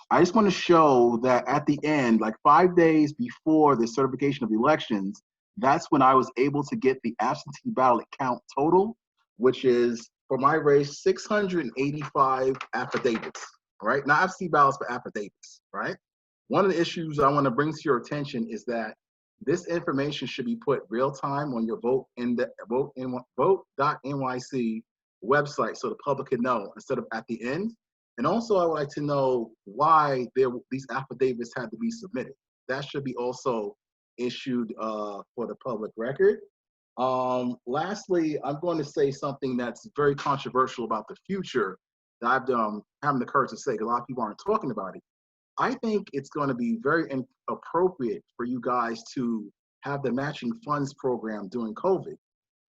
I just want to show that at the end, like 5 days before the certification of elections, that's when I was able to get the absentee ballot count total, which is, for my race, 685 affidavits. Right? Not absentee ballots, but affidavits, right? One of the issues I want to bring to your attention is that this information should be put real time on your vote.nyc website so the public can know instead of at the end. And also, I would like to know why these affidavits had to be submitted. That should be also issued for the public record. Lastly, I'm going to say something that's very controversial about the future that I've having the courage to say, because a lot of people aren't talking about it. I think it's going to be very inappropriate for you guys to have the matching funds program during COVID.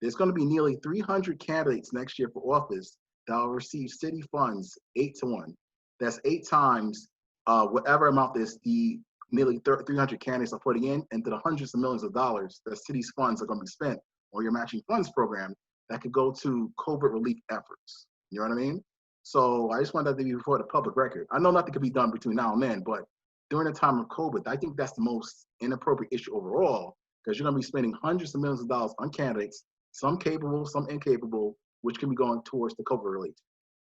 There's going to be nearly 300 candidates next year for office that will receive city funds 8-to-1. That's 8 times whatever amount the nearly 300 candidates are putting in, into the hundreds of millions of dollars that city's funds are going to be spent on your matching funds program that could go to COVID relief efforts. You know what I mean? So I just want that to be before the public record. I know nothing could be done between now and then, but during the time of COVID, I think that's the most inappropriate issue overall, because you're going to be spending hundreds of millions of dollars on candidates, some capable, some incapable, which can be going towards the COVID relief.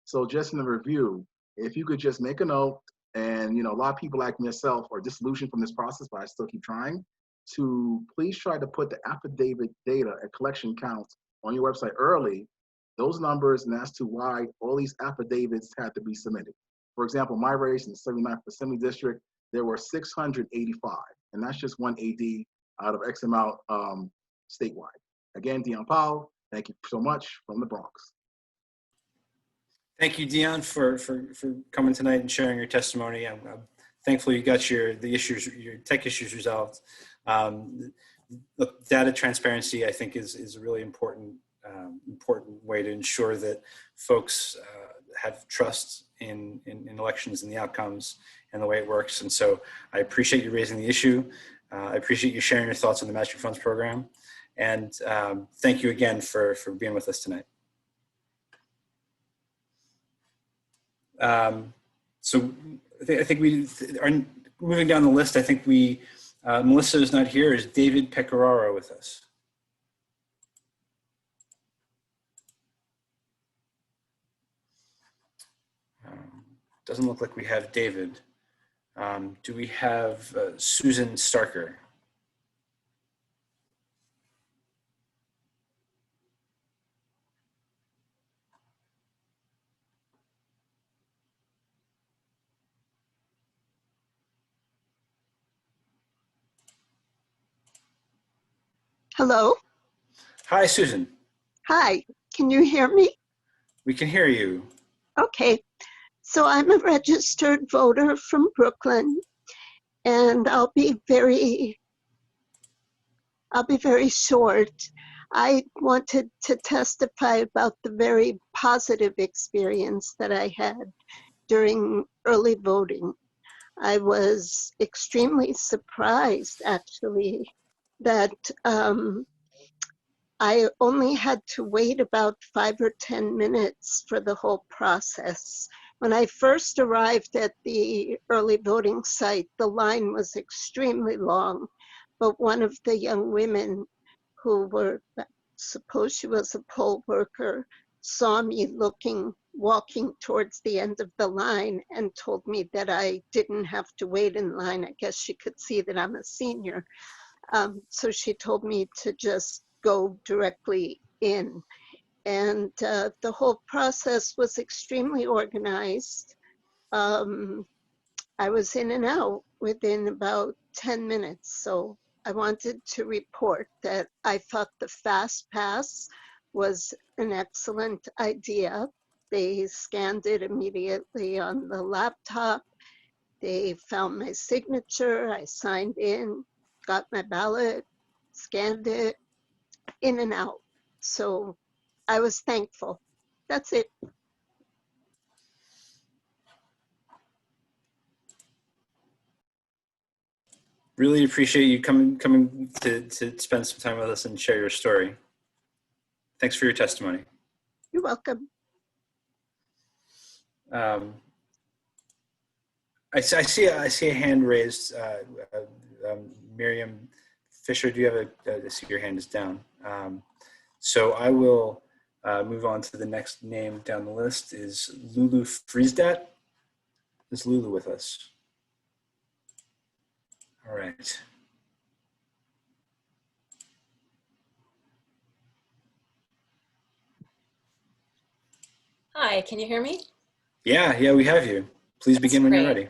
So just in the review, if you could just make a note, and a lot of people like myself are disillusioned from this process, but I still keep trying, to please try to put the affidavit data and collection counts on your website early, those numbers, and as to why all these affidavits had to be submitted. For example, my race in the 79th Assembly District, there were 685, and that's just one AD out of X amount statewide. Again, Dion Powell, thank you so much from the Bronx. Thank you, Dion, for coming tonight and sharing your testimony. I'm thankful you got your tech issues resolved. The data transparency, I think, is a really important way to ensure that folks have trust in elections and the outcomes and the way it works. And so I appreciate you raising the issue. I appreciate you sharing your thoughts on the Matching Funds program. And thank you again for being with us tonight. So I think we are moving down the list. I think Melissa is not here. Is David Pecoraro with us? Doesn't look like we have David. Do we have Susan Starker? Hello. Hi, Susan. Hi, can you hear me? We can hear you. Okay, so I'm a registered voter from Brooklyn, and I'll be very short. I wanted to testify about the very positive experience that I had during early voting. I was extremely surprised, actually, that I only had to wait about 5 or 10 minutes for the whole process. When I first arrived at the early voting site, the line was extremely long, but one of the young women who were, suppose she was a poll worker, saw me walking towards the end of the line and told me that I didn't have to wait in line. I guess she could see that I'm a senior. So she told me to just go directly in. And the whole process was extremely organized. I was in and out within about 10 minutes. So I wanted to report that I thought the Fast Pass was an excellent idea. They scanned it immediately on the laptop. They found my signature. I signed in, got my ballot, scanned it, in and out. So I was thankful. That's it. Really appreciate you coming to spend some time with us and share your story. Thanks for your testimony. You're welcome. I see a hand raised. Miriam Fisher, do you have I see your hand is down. So I will move on to the next name down the list is Lulu Friesdat. Is Lulu with us? All right. Hi, can you hear me? Yeah, we have you. Please begin when you're ready.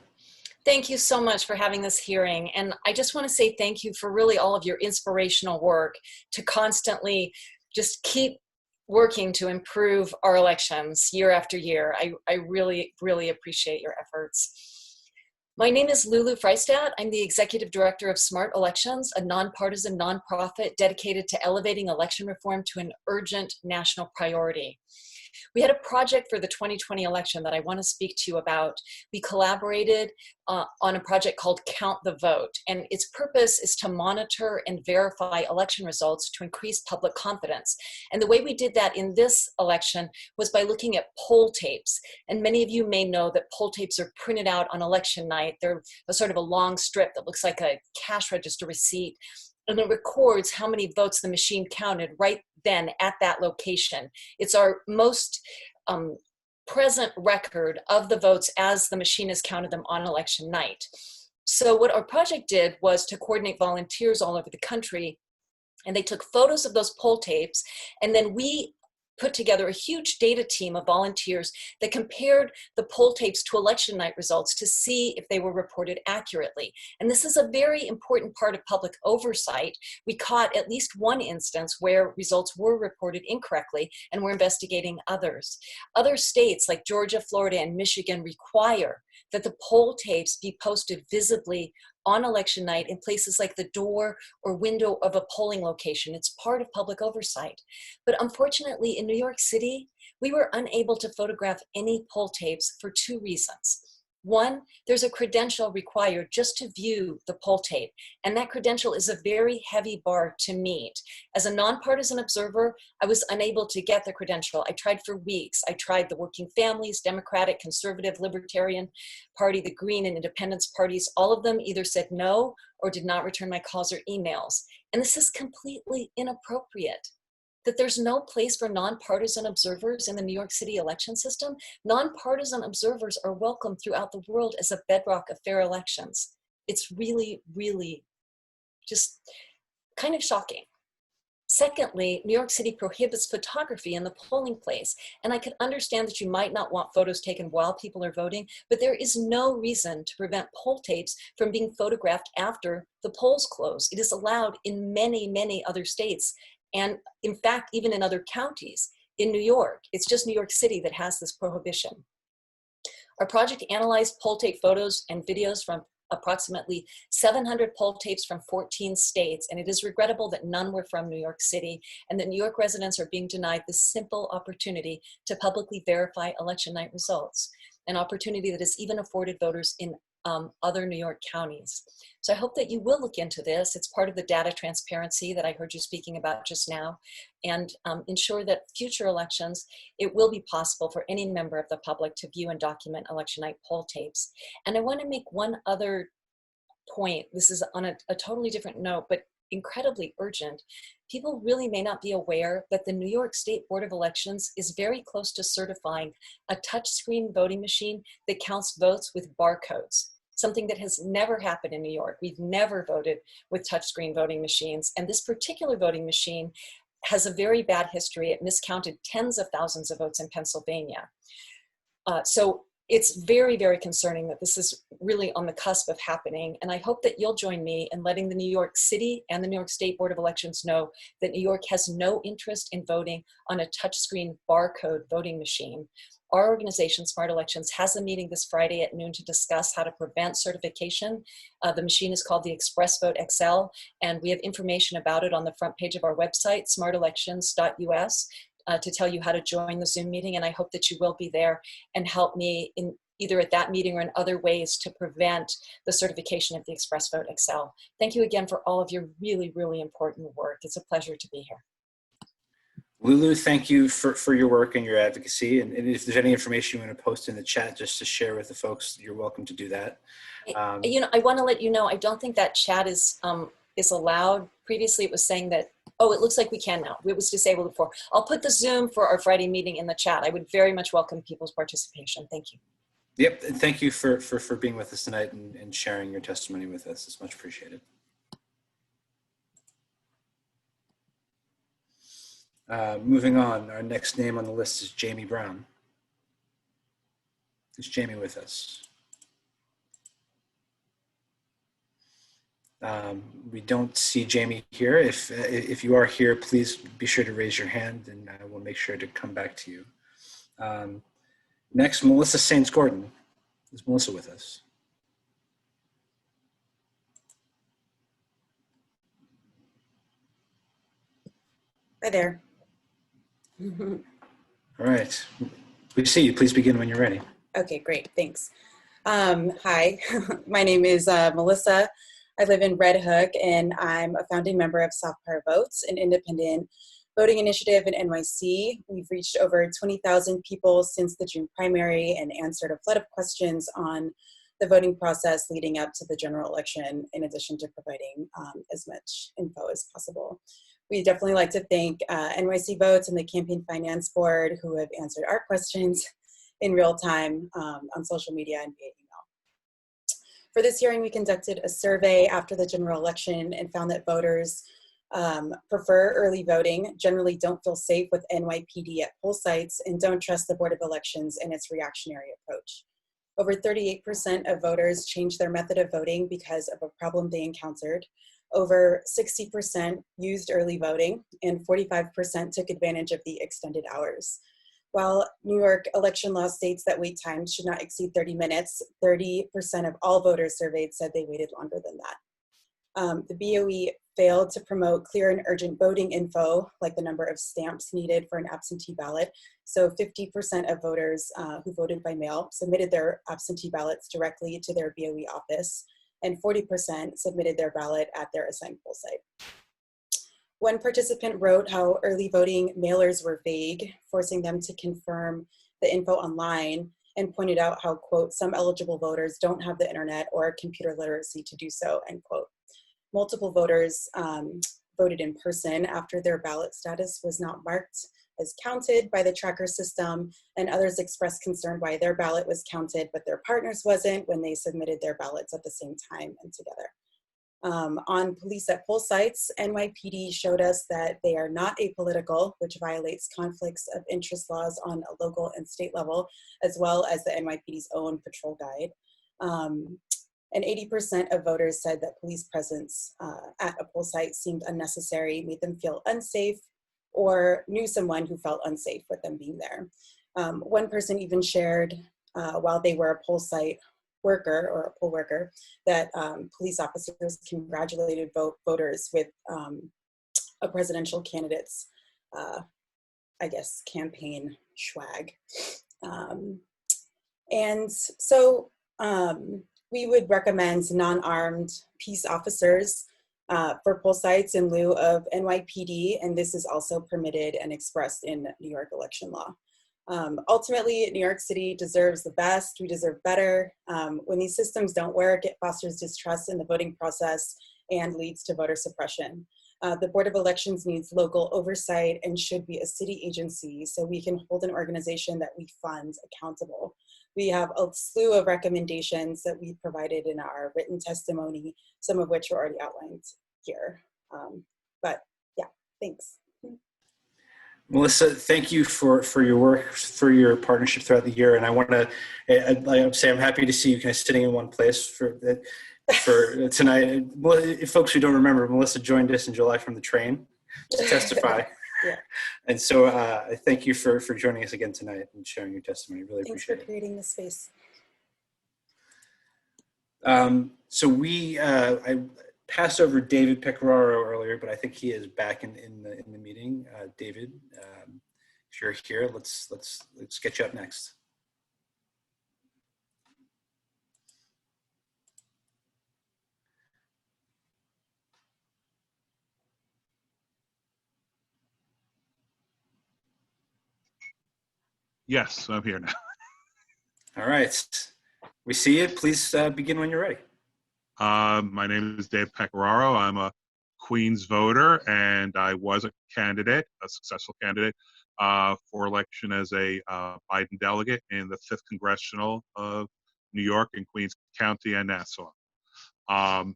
Thank you so much for having this hearing. And I just want to say thank you for really all of your inspirational work to constantly just keep working to improve our elections year after year. I really, really appreciate your efforts. My name is Lulu Friesdat. I'm the Executive Director of Smart Elections, a nonpartisan nonprofit dedicated to elevating election reform to an urgent national priority. We had a project for the 2020 election that I want to speak to you about. We collaborated on a project called Count the Vote, and its purpose is to monitor and verify election results to increase public confidence. And the way we did that in this election was by looking at poll tapes. And many of you may know that poll tapes are printed out on election night. They're a sort of a long strip that looks like a cash register receipt, and it records how many votes the machine counted right then at that location. It's our most present record of the votes as the machine has counted them on election night. So what our project did was to coordinate volunteers all over the country, and they took photos of those poll tapes, and then we put together a huge data team of volunteers that compared the poll tapes to election night results to see if they were reported accurately. And this is a very important part of public oversight. We caught at least one instance where results were reported incorrectly, and we're investigating others. Other states like Georgia, Florida, and Michigan require that the poll tapes be posted visibly on election night in places like the door or window of a polling location. It's part of public oversight. But unfortunately, in New York City, we were unable to photograph any poll tapes for two reasons. One, there's a credential required just to view the poll tape, and that credential is a very heavy bar to meet. As a nonpartisan observer, I was unable to get the credential. I tried for weeks. I tried the Working Families, Democratic, Conservative, Libertarian Party, the Green and Independence parties. All of them either said no or did not return my calls or emails. And this is completely inappropriate. That there's no place for nonpartisan observers in the New York City election system. Nonpartisan observers are welcome throughout the world as a bedrock of fair elections. It's really, really just kind of shocking. Secondly, New York City prohibits photography in the polling place. And I could understand that you might not want photos taken while people are voting, but there is no reason to prevent poll tapes from being photographed after the polls close. It is allowed in many, many other states. And in fact, even in other counties in New York. It's just New York City that has this prohibition. Our project analyzed poll tape photos and videos from approximately 700 poll tapes from 14 states, and it is regrettable that none were from New York City, and that New York residents are being denied this simple opportunity to publicly verify election night results, an opportunity that is even afforded voters in other New York counties. So I hope that you will look into this. It's part of the data transparency that I heard you speaking about just now, and ensure that future elections, it will be possible for any member of the public to view and document election night poll tapes. And I want to make one other point. This is on a totally different note, but incredibly urgent. People really may not be aware that the New York State Board of Elections is very close to certifying a touchscreen voting machine that counts votes with barcodes, something that has never happened in New York. We've never voted with touchscreen voting machines. And this particular voting machine has a very bad history. It miscounted tens of thousands of votes in Pennsylvania. So it's very, very concerning that this is really on the cusp of happening. And I hope that you'll join me in letting the New York City and the New York State Board of Elections know that New York has no interest in voting on a touchscreen barcode voting machine. Our organization, Smart Elections, has a meeting this Friday at noon to discuss how to prevent certification. The machine is called the Express Vote XL, and we have information about it on the front page of our website, smartelections.us. To tell you how to join the Zoom meeting, and I hope that you will be there and help me in either at that meeting or in other ways to prevent the certification of the Express Vote XL. Thank you again for all of your really, really important work. It's a pleasure to be here. Lulu, thank you for your work and your advocacy. And if there's any information you want to post in the chat just to share with the folks, you're welcome to do that. You know, I want to let you know, I don't think that chat is allowed. Previously, it was saying that, oh, it looks like we can now. It was disabled before. I'll put the Zoom for our Friday meeting in the chat. I would very much welcome people's participation. Thank you. Yep, and thank you for being with us tonight and sharing your testimony with us. It's much appreciated. Moving on, our next name on the list is Jamie Brown. Is Jamie with us? We don't see Jamie here. If you are here, please be sure to raise your hand and I will make sure to come back to you. Next, Melissa Sains-Gordon. Is Melissa with us? Hi there. All All right. We see you. Please begin when you're ready. Okay, great. Thanks. Hi, my name is Melissa. I live in Red Hook, and I'm a founding member of Soft Power Votes, an independent voting initiative in NYC. We've reached over 20,000 people since the June primary and answered a flood of questions on the voting process leading up to the general election, in addition to providing as much info as possible. We definitely like to thank NYC Votes and the Campaign Finance Board, who have answered our questions in real time on social media and via email. For this hearing, we conducted a survey after the general election and found that voters prefer early voting, generally don't feel safe with NYPD at poll sites, and don't trust the Board of Elections and its reactionary approach. Over 38% of voters changed their method of voting because of a problem they encountered. Over 60% used early voting, and 45% took advantage of the extended hours. While New York election law states that wait times should not exceed 30 minutes, 30% of all voters surveyed said they waited longer than that. The BOE failed to promote clear and urgent voting info, like the number of stamps needed for an absentee ballot. So 50% of voters who voted by mail submitted their absentee ballots directly to their BOE office, and 40% submitted their ballot at their assigned poll site. One participant wrote how early voting mailers were vague, forcing them to confirm the info online, and pointed out how, quote, some eligible voters don't have the internet or computer literacy to do so, end quote. Multiple voters voted in person after their ballot status was not marked as counted by the tracker system, and others expressed concern why their ballot was counted, but their partners wasn't when they submitted their ballots at the same time and together. On police at poll sites, NYPD showed us that they are not apolitical, which violates conflicts of interest laws on a local and state level, as well as the NYPD's own patrol guide. And 80% of voters said that police presence at a poll site seemed unnecessary, made them feel unsafe, or knew someone who felt unsafe with them being there. One person even shared while they were a poll site worker or a poll worker that police officers congratulated voters with a presidential candidate's, I guess, campaign swag. And so we would recommend non-armed peace officers for poll sites in lieu of NYPD, and this is also permitted and expressed in New York election law. Ultimately, New York City deserves the best. We deserve better. When these systems don't work, it fosters distrust in the voting process and leads to voter suppression. The Board of Elections needs local oversight and should be a city agency so we can hold an organization that we fund accountable. We have a slew of recommendations that we provided in our written testimony, some of which are already outlined here. But yeah, thanks. Melissa, thank you for your work, for your partnership throughout the year. And I want to say I'm happy to see you kind of sitting in one place for tonight. Well, folks who don't remember, Melissa joined us in July from the train to testify. Yeah. And so I thank you for joining us again tonight and sharing your testimony. Really Thanks appreciate for creating this space. So I passed over David Pecoraro earlier, but I think he is back in the meeting. David, if you're here, let's get you up next. Yes, I'm here now. All right. We see you. Please begin when you're ready. My name is Dave Pecoraro. I'm a Queens voter, and I was a candidate, a successful candidate, for election as a Biden delegate in the 5th Congressional of New York and Queens County and Nassau. I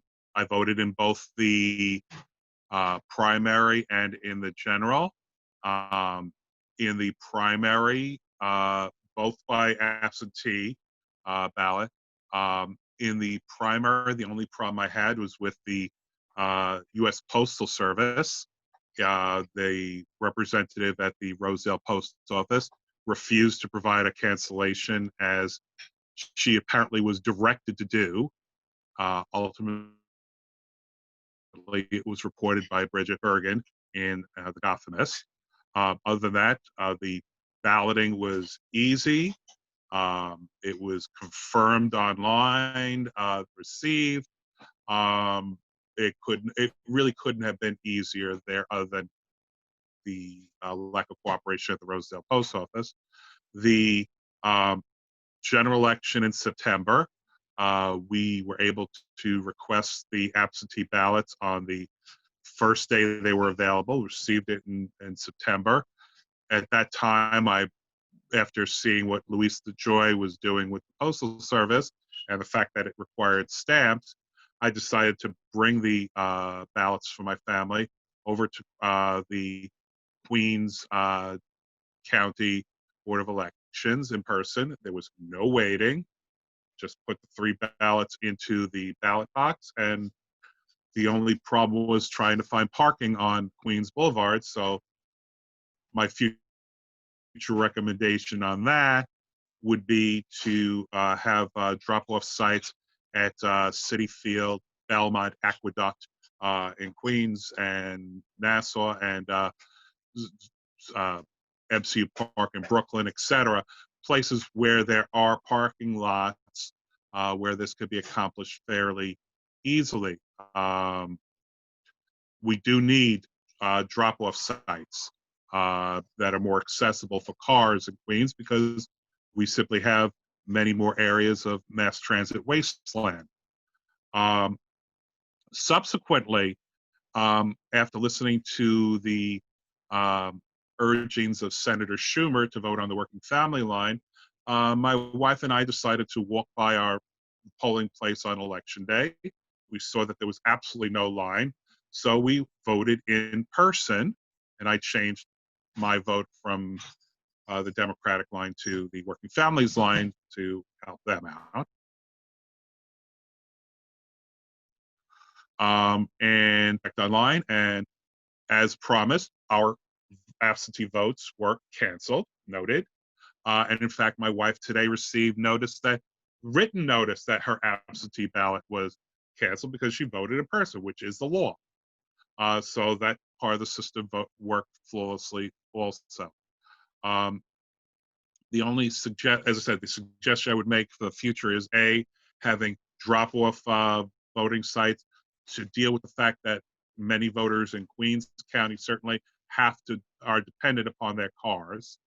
voted in both the primary and in the general. In the primary, both by absentee ballot. In the primary, the only problem I had was with the U.S. Postal Service. The representative at the Rosedale Post Office refused to provide a cancellation, as she apparently was directed to do. Ultimately, it was reported by Bridget Bergen in The Gothamist. Other than that, the balloting was easy. It was confirmed online, received. It really couldn't have been easier there, other than the lack of cooperation at the Rosedale Post Office. The general election in September, we were able to request the absentee ballots on the first day they were available. We received it in September. At that time, after seeing what Luis DeJoy was doing with the Postal Service and the fact that it required stamps, I decided to bring the ballots for my family over to the Queens County Board of Elections in person. There was no waiting. Just put the 3 ballots into the ballot box, and the only problem was trying to find parking on Queens Boulevard. So my future recommendation on that would be to have drop-off sites at City Field, Belmont, Aqueduct in Queens, and Nassau, and MCU Park in Brooklyn, etc. Places where there are parking lots where this could be accomplished fairly easily. We do need drop-off sites that are more accessible for cars in Queens, because we simply have many more areas of mass transit wasteland. Subsequently, after listening to the urgings of Senator Schumer to vote on the working family line, my wife and I decided to walk by our polling place on Election Day. We saw that there was absolutely no line, so we voted in person, and I changed my vote from the Democratic line to the Working Families line to help them out. And checked online, and as promised, our absentee votes were canceled, noted. And in fact, my wife today received written notice that her absentee ballot was canceled because she voted in person, which is the law. So that part of the system worked flawlessly also. The only as I said, the suggestion I would make for the future is having drop-off voting sites to deal with the fact that many voters in Queens County certainly are dependent upon their cars.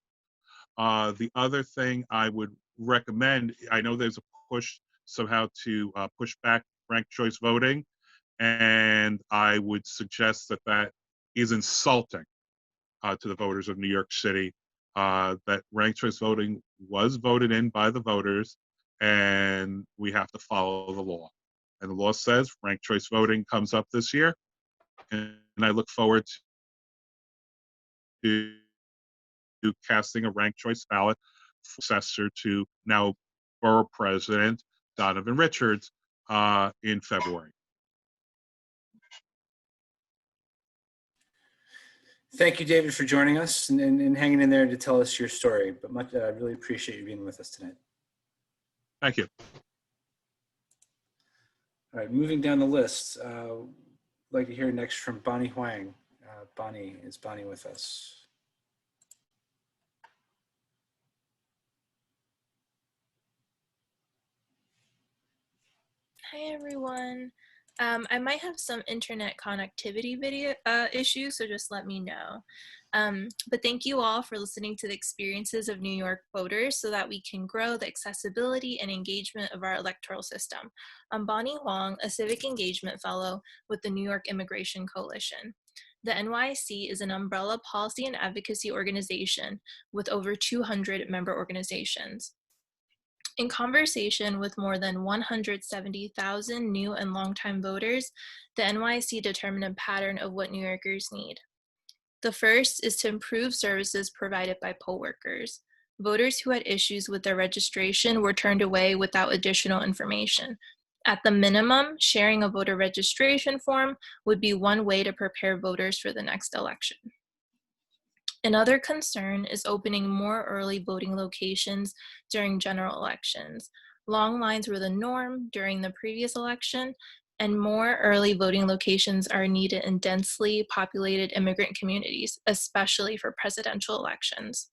The other thing I would recommend, I know there's a push somehow to push back ranked choice voting, and I would suggest that is insulting to the voters of New York City. That ranked choice voting was voted in by the voters, and we have to follow the law. And the law says ranked choice voting comes up this year, and I look forward to casting a ranked choice ballot for successor to now Borough President Donovan Richards in February. Thank you, David, for joining us and hanging in there to tell us your story. But I really appreciate you being with us tonight. Thank you. All right, moving down the list, I'd like to hear next from Bonnie Huang. Is Bonnie with us? Hi, everyone. I might have some internet connectivity issues, so just let me know. But thank you all for listening to the experiences of New York voters so that we can grow the accessibility and engagement of our electoral system. I'm Bonnie Huang, a civic engagement fellow with the New York Immigration Coalition. The NYC is an umbrella policy and advocacy organization with over 200 member organizations. In conversation with more than 170,000 new and longtime voters, the NYC determined a pattern of what New Yorkers need. The first is to improve services provided by poll workers. Voters who had issues with their registration were turned away without additional information. At the minimum, sharing a voter registration form would be one way to prepare voters for the next election. Another concern is opening more early voting locations during general elections. Long lines were the norm during the previous election, and more early voting locations are needed in densely populated immigrant communities, especially for presidential elections.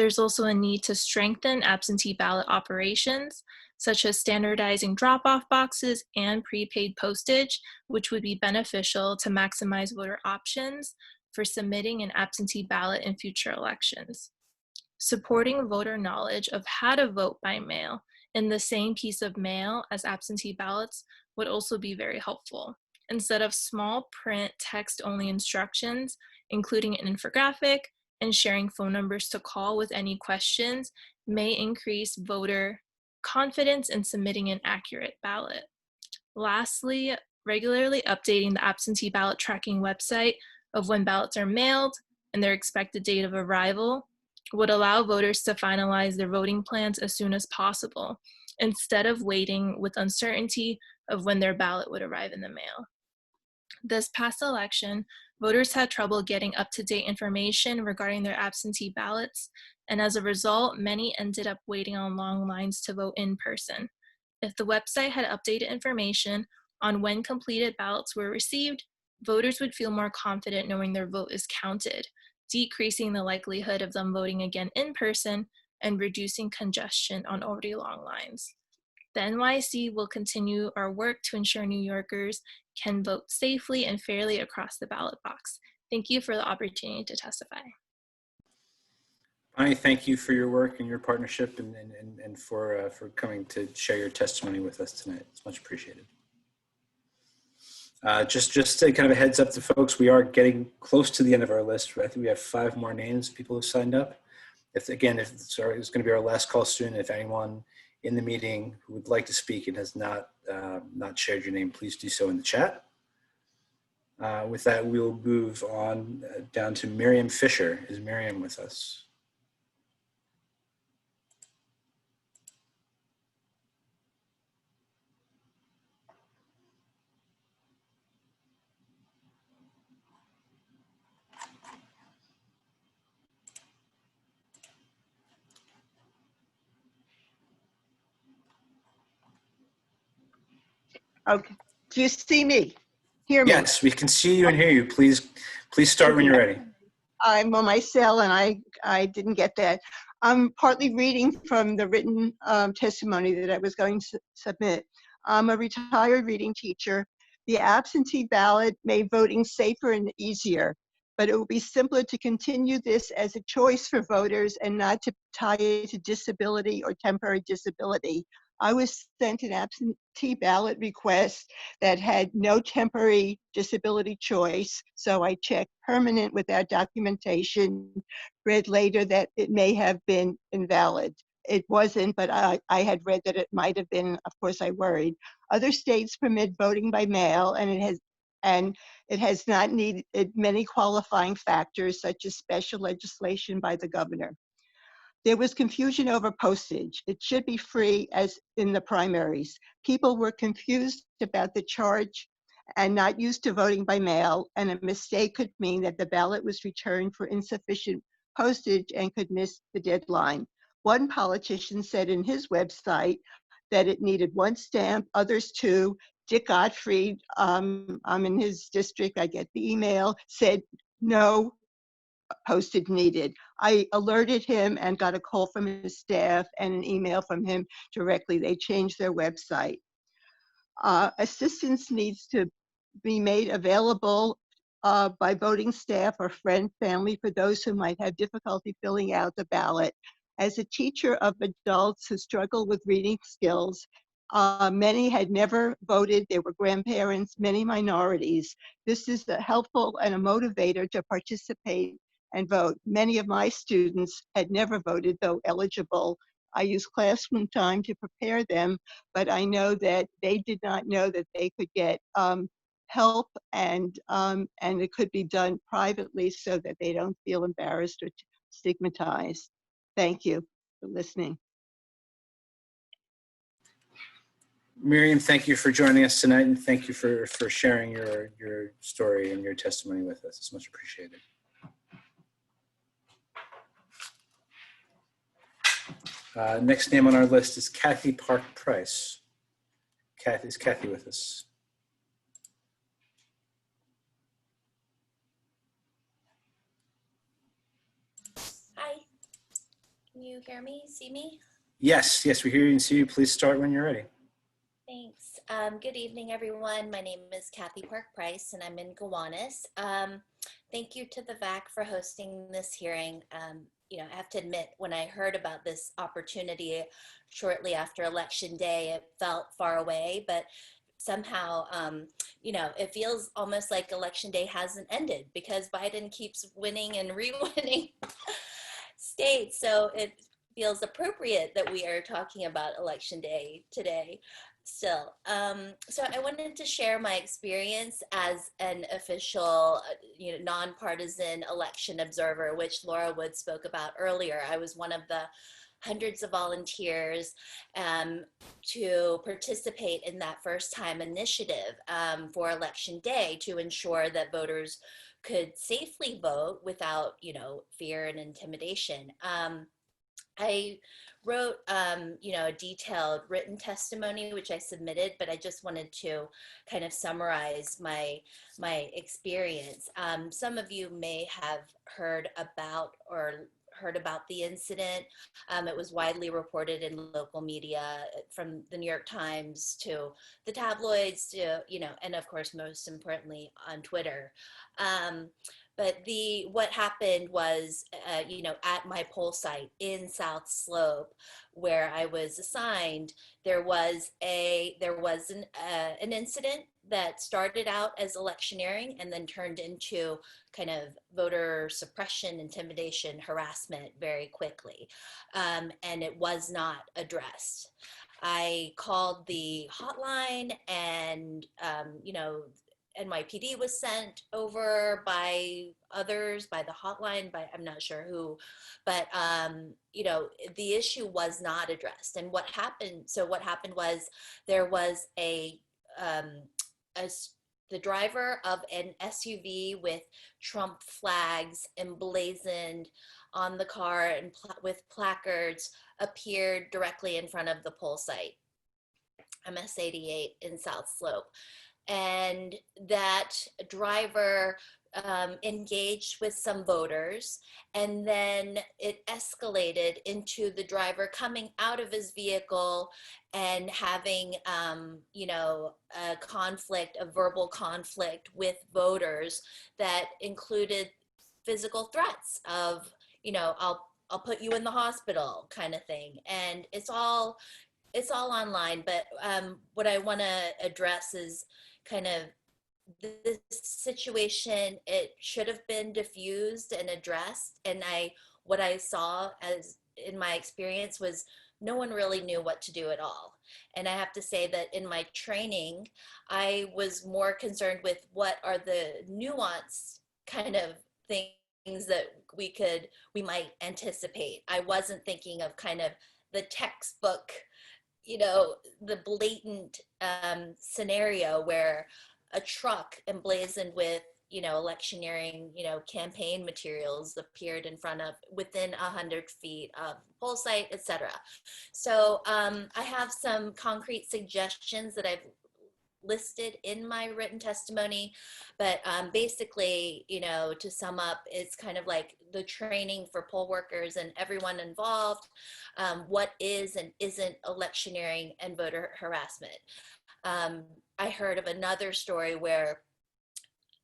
There's also a need to strengthen absentee ballot operations, such as standardizing drop-off boxes and prepaid postage, which would be beneficial to maximize voter options for submitting an absentee ballot in future elections. Supporting voter knowledge of how to vote by mail in the same piece of mail as absentee ballots would also be very helpful. Instead of small print text-only instructions, including an infographic and sharing phone numbers to call with any questions may increase voter confidence in submitting an accurate ballot. Lastly, regularly updating the absentee ballot tracking website of when ballots are mailed and their expected date of arrival would allow voters to finalize their voting plans as soon as possible, instead of waiting with uncertainty of when their ballot would arrive in the mail. This past election, voters had trouble getting up-to-date information regarding their absentee ballots, and as a result, many ended up waiting on long lines to vote in person. If the website had updated information on when completed ballots were received, voters would feel more confident knowing their vote is counted, decreasing the likelihood of them voting again in person and reducing congestion on already long lines. The NYC will continue our work to ensure New Yorkers can vote safely and fairly across the ballot box. Thank you for the opportunity to testify. Bonnie, thank you for your work and your partnership and for coming to share your testimony with us tonight. It's much appreciated. Just to kind of a heads up to folks, we are getting close to the end of our list. I think we have 5 more names of people who signed up. It's going to be our last call soon. If anyone in the meeting who would like to speak and has not shared your name, please do so in the chat. With that, we'll move on down to Miriam Fisher. Is Miriam with us? Okay. Do you see me? Hear me? Yes, we can see you and hear you. Please start when you're ready. I'm on my cell and I didn't get that. I'm partly reading from the written testimony that I was going to submit. I'm a retired reading teacher. The absentee ballot made voting safer and easier, but it would be simpler to continue this as a choice for voters and not to tie it to disability or temporary disability. I was sent an absentee ballot request that had no temporary disability choice, so I checked permanent without documentation, read later that it may have been invalid. It wasn't, but I had read that it might have been. Of course, I worried. Other states permit voting by mail, and it has not needed many qualifying factors, such as special legislation by the governor. There was confusion over postage. It should be free as in the primaries. People were confused about the charge and not used to voting by mail, and a mistake could mean that the ballot was returned for insufficient postage and could miss the deadline. One politician said in his website that it needed 1 stamp, others 2. Dick Gottfried, I'm in his district, I get the email, said no postage needed. I alerted him and got a call from his staff and an email from him directly. They changed their website. Assistance needs to be made available by voting staff or friend, family for those who might have difficulty filling out the ballot. As a teacher of adults who struggle with reading skills, many had never voted. They were grandparents, many minorities. This is helpful and a motivator to participate and vote. Many of my students had never voted, though eligible. I used classroom time to prepare them, but I know that they did not know that they could get help and it could be done privately so that they don't feel embarrassed or stigmatized. Thank you for listening. Miriam, thank you for joining us tonight, and thank you for sharing your story and your testimony with us. It's much appreciated. Next name on our list is Kathy Park Price. Is Kathy with us? Hi. Can you hear me, see me? Yes, yes, we hear you and see you. Please start when you're ready. Thanks. Good evening, everyone. My name is Kathy Park-Price, and I'm in Gowanus. Thank you to the VAAC for hosting this hearing. You know, I have to admit, when I heard about this opportunity shortly after Election Day, it felt far away, but somehow, you know, it feels almost like Election Day hasn't ended because Biden keeps winning and re-winning states. So it feels appropriate that we are talking about Election Day today still. So I wanted to share my experience as an official, you know, nonpartisan election observer, which Laura Wood spoke about earlier. I was one of the hundreds of volunteers to participate in that first time initiative for Election Day to ensure that voters could safely vote without, you know, fear and intimidation. I wrote, you know, a detailed written testimony, which I submitted, but I just wanted to kind of summarize my experience. Some of you may have heard about the incident. It was widely reported in local media, from the New York Times to the tabloids to, you know, and of course, most importantly, on Twitter. But what happened was, you know, at my poll site in South Slope, where I was assigned, there was an incident that started out as electioneering and then turned into kind of voter suppression, intimidation, harassment very quickly, and it was not addressed. I called the hotline, and you know, NYPD was sent over by others, by the hotline, by I'm not sure who, but you know, the issue was not addressed. And what happened was there was the driver of an SUV with Trump flags emblazoned on the car and with placards appeared directly in front of the poll site, MS 88 in South Slope. And that driver engaged with some voters, and then it escalated into the driver coming out of his vehicle and having, you know, a verbal conflict with voters that included physical threats of, you know, I'll put you in the hospital kind of thing. And it's all online, but what I want to address is kind of this situation. It should have been diffused and addressed, and what I saw as in my experience was no one really knew what to do at all. And I have to say that in my training, I was more concerned with what are the nuanced kind of things that we might anticipate. I wasn't thinking of kind of the textbook, you know, the blatant scenario where a truck emblazoned with, you know, electioneering, you know, campaign materials appeared within 100 feet of poll site, etc. So I have some concrete suggestions that I've listed in my written testimony, but basically, you know, to sum up, it's kind of like the training for poll workers and everyone involved, what is and isn't electioneering and voter harassment. I heard of another story where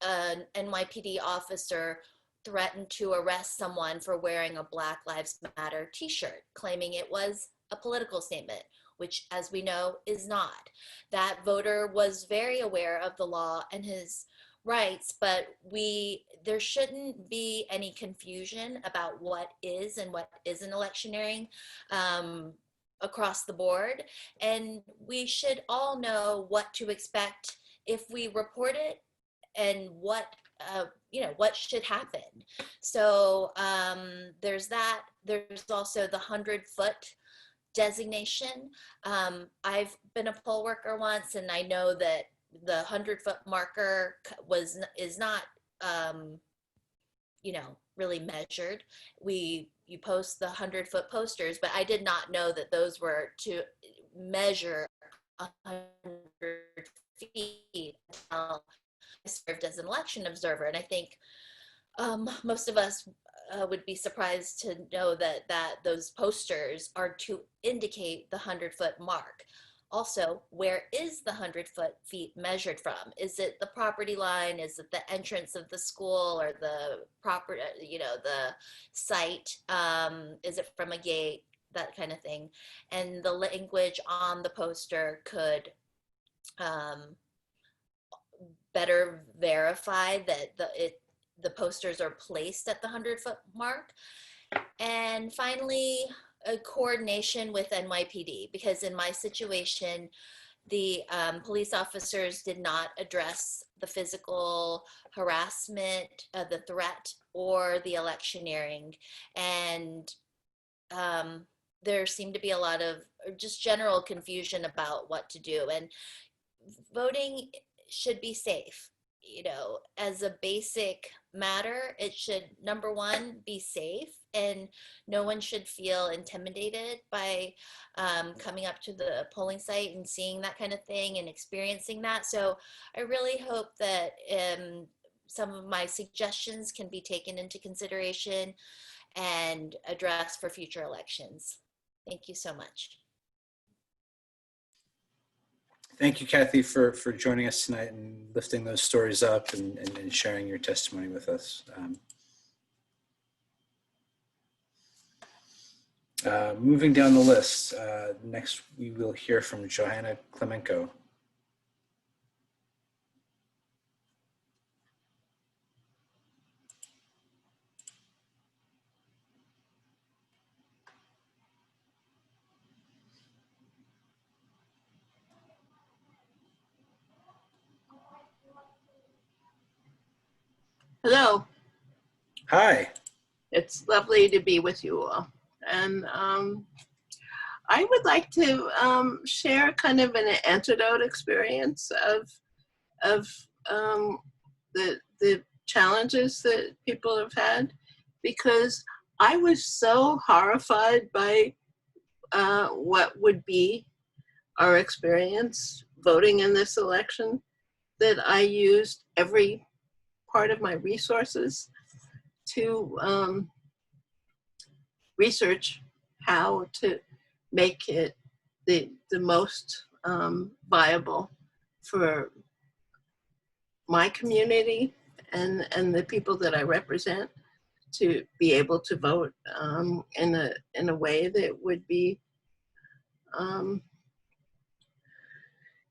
an NYPD officer threatened to arrest someone for wearing a Black Lives Matter t-shirt, claiming it was a political statement, which, as we know, is not. That voter was very aware of the law and his rights, but there shouldn't be any confusion about what is and what isn't electioneering across the board. And we should all know what to expect if we report it and what you know, what should happen. So there's that. There's also the 100-foot designation. I've been a poll worker once, and I know that the 100-foot marker is not you know, really measured. You post the 100-foot posters, but I did not know that those were to measure 100 feet until I served as an election observer. And I think most of us would be surprised to know that those posters are to indicate the 100-foot mark. Also, where is the 100 feet measured from? Is it the property line? Is it the entrance of the school or the property, the site? Is it from a gate? That kind of thing. And the language on the poster could better verify that the posters are placed at the 100-foot mark. And finally, a coordination with NYPD, because in my situation, the police officers did not address the physical harassment, the threat, or the electioneering. And there seemed to be a lot of just general confusion about what to do. And voting should be safe. As a basic matter, it should, number one, be safe, and no one should feel intimidated by coming up to the polling site and seeing that kind of thing and experiencing that. So I really hope that some of my suggestions can be taken into consideration and addressed for future elections. Thank you so much. Thank you, Kathy, for joining us tonight and lifting those stories up and sharing your testimony with us. Moving down the list, next we will hear from Johanna Klemenko. Hello. Hi. It's lovely to be with you all. And I would like to share kind of an antidote experience of the challenges that people have had, because I was so horrified by what would be our experience voting in this election that I used every part of my resources to research how to make it the most viable for my community and the people that I represent to be able to vote in a way that would be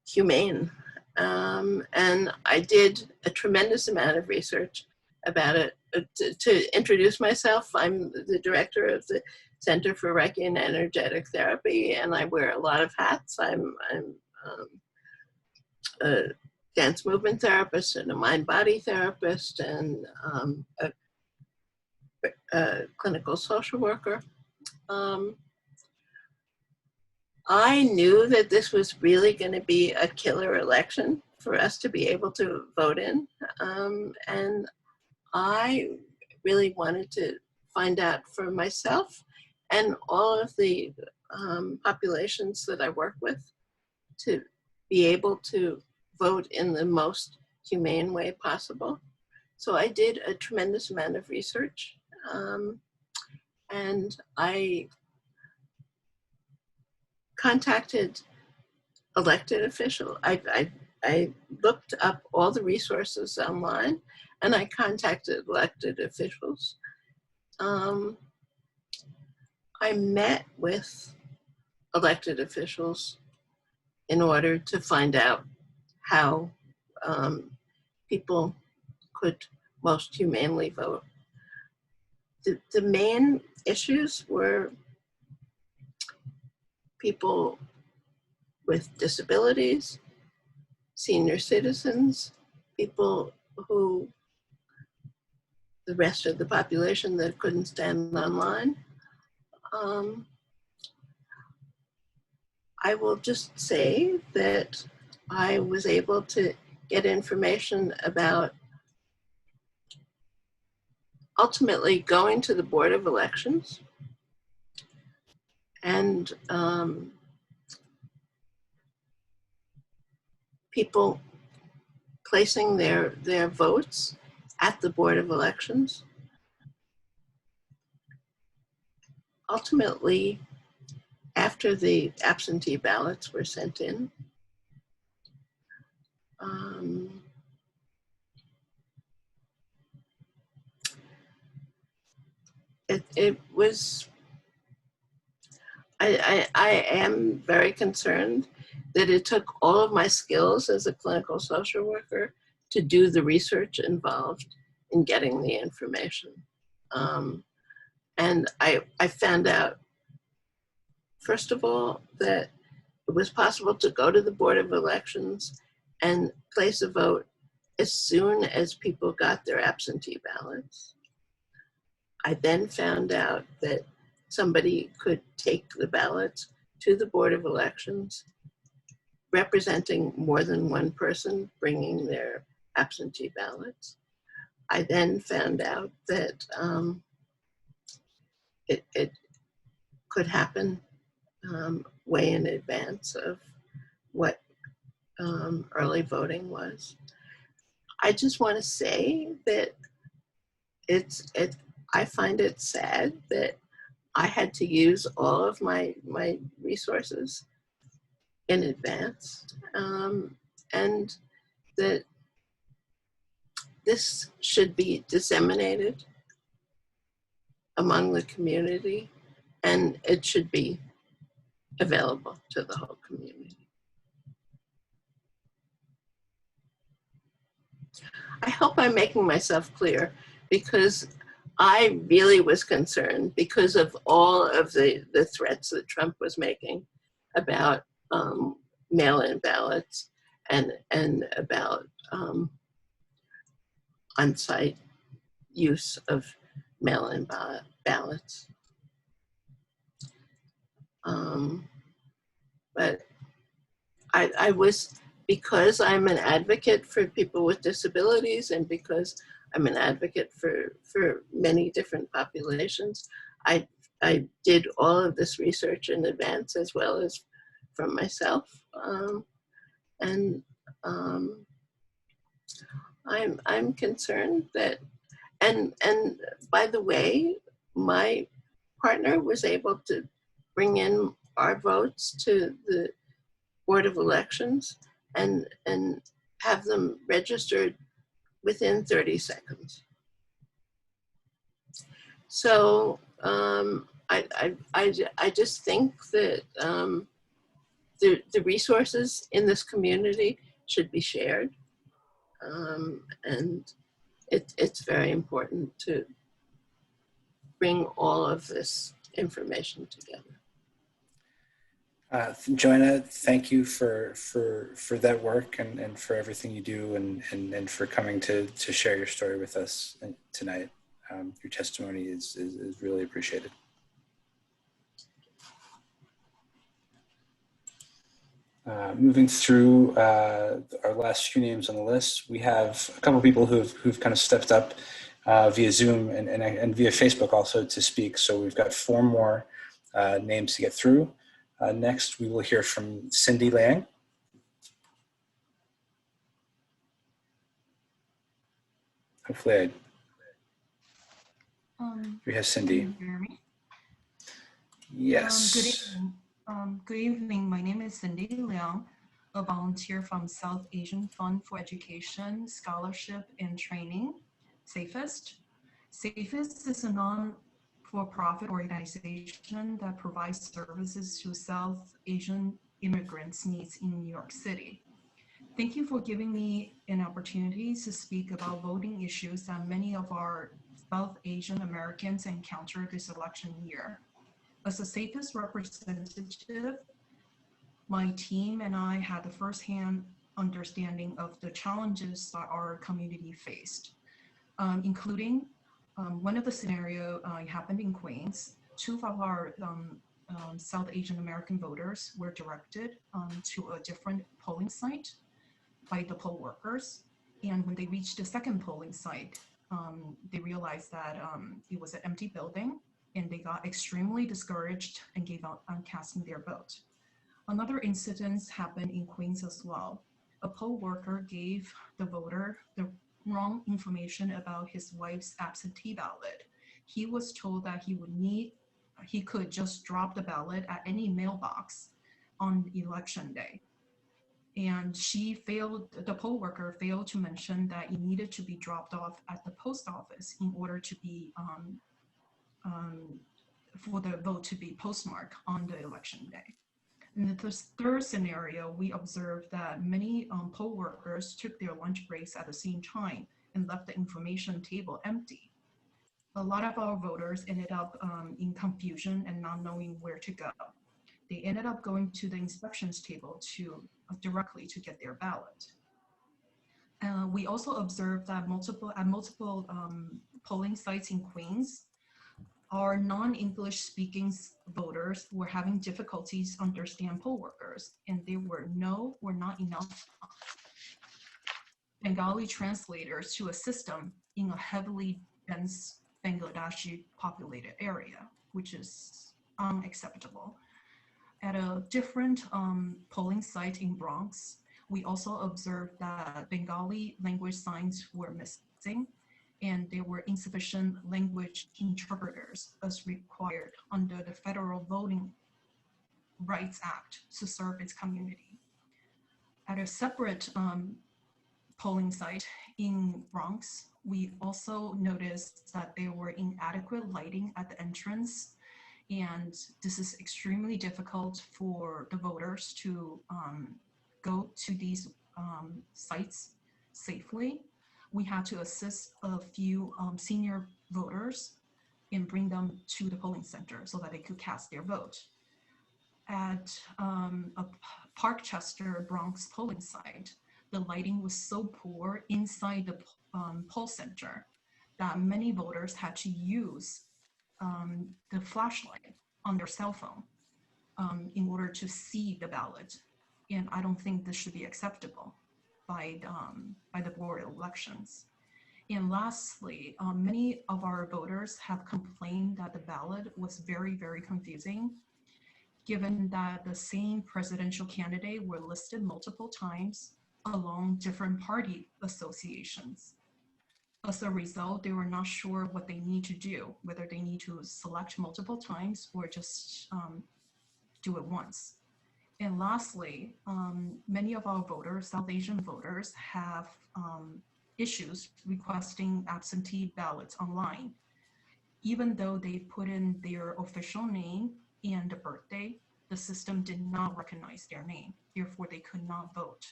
humane. And I did a tremendous amount of research about it. To introduce myself, I'm the director of the Center for Reiki and Energetic Therapy, and I wear a lot of hats. I'm a dance movement therapist and a mind-body therapist and a clinical social worker. I knew that this was really going to be a killer election for us to be able to vote in. And I really wanted to find out for myself and all of the populations that I work with to be able to vote in the most humane way possible. So I did a tremendous amount of research, and I contacted elected officials. I looked up all the resources online, and I contacted elected officials. I met with elected officials in order to find out how people could most humanely vote. The main issues were people with disabilities, senior citizens, people who, the rest of the population that couldn't stand online. I will just say that I was able to get information about ultimately going to the Board of Elections and people placing their votes at the Board of Elections. ultimately, after the absentee ballots were sent in, it was, I am very concerned that it took all of my skills as a clinical social worker to do the research involved in getting the information. And I found out, first of all, that it was possible to go to the Board of Elections and place a vote as soon as people got their absentee ballots. I then found out that somebody could take the ballots to the Board of Elections, representing more than one person bringing their absentee ballots. I then found out that it could happen way in advance of what early voting was. I just want to say that I find it sad that I had to use all of my resources in advance, and that this should be disseminated among the community, and it should be available to the whole community. I hope I'm making myself clear, because I really was concerned because of all of the threats that Trump was making about mail-in ballots and about on-site use of mail-in ballots. But I was, because I'm an advocate for people with disabilities and because I'm an advocate for many different populations, I did all of this research in advance as well as from myself. I'm concerned that, and by the way, my partner was able to bring in our votes to the Board of Elections and have them registered within 30 seconds. So I just think that the resources in this community should be shared, and it's very important to bring all of this information together. Joanna, thank you for that work and for everything you do and for coming to share your story with us tonight. Your testimony is really appreciated. Moving through our last few names on the list, we have a couple of people who've kind of stepped up via Zoom and via Facebook also to speak. So we've got 4 more names to get through. Next, we will hear from Cindy Lang. Hopefully we have Cindy. Can you hear me? Yes. Good evening. Good evening. My name is Cindy Liang, a volunteer from South Asian Fund for Education, Scholarship, and Training, SAFEST. SAFEST is a non-for-profit organization that provides services to South Asian immigrants' needs in New York City. Thank you for giving me an opportunity to speak about voting issues that many of our South Asian Americans encounter this election year. As a SAFEST representative, my team and I had the firsthand understanding of the challenges that our community faced, including one of the scenarios happened in Queens. 2 of our South Asian American voters were directed to a different polling site by the poll workers. And when they reached the second polling site, they realized that it was an empty building, and they got extremely discouraged and gave up on casting their vote. Another incident happened in Queens as well. A poll worker gave the voter the wrong information about his wife's absentee ballot. He was told that he would need he could just drop the ballot at any mailbox on election day. And the poll worker failed to mention that it needed to be dropped off at the post office in order to be, for the vote to be postmarked on the election day. In the third scenario, we observed that many poll workers took their lunch breaks at the same time and left the information table empty. A lot of our voters ended up in confusion and not knowing where to go. They ended up going to the inspections table directly to get their ballot. We also observed that at multiple polling sites in Queens, our non-English speaking voters were having difficulties understand poll workers, and there were not enough Bengali translators to assist them in a heavily dense Bangladeshi populated area, which is unacceptable. At a different polling site in Bronx, we also observed that Bengali language signs were missing, and there were insufficient language interpreters as required under the Federal Voting Rights Act to serve its community. At a separate polling site in Bronx, we also noticed that there were inadequate lighting at the entrance, and this is extremely difficult for the voters to go to these sites safely. We had to assist a few senior voters and bring them to the polling center so that they could cast their vote. At a Parkchester, Bronx polling site, the lighting was so poor inside the poll center that many voters had to use the flashlight on their cell phone in order to see the ballot. And I don't think this should be acceptable by the Board of Elections. And lastly, many of our voters have complained that the ballot was very, very confusing, given that the same presidential candidate were listed multiple times along different party associations. As a result, they were not sure what they need to do, whether they need to select multiple times or just do it once. And lastly, many of our voters, South Asian voters, have issues requesting absentee ballots online. Even though they put in their official name and the birthday, the system did not recognize their name. Therefore, they could not vote.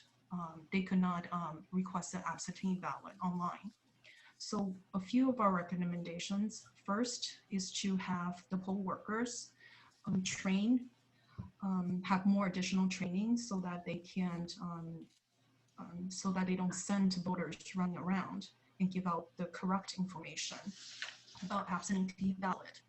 They could not request an absentee ballot online. So a few of our recommendations, first is to have the poll workers trained, have more additional training so that they can, so that they don't send voters running around and give out the correct information about absentee ballot.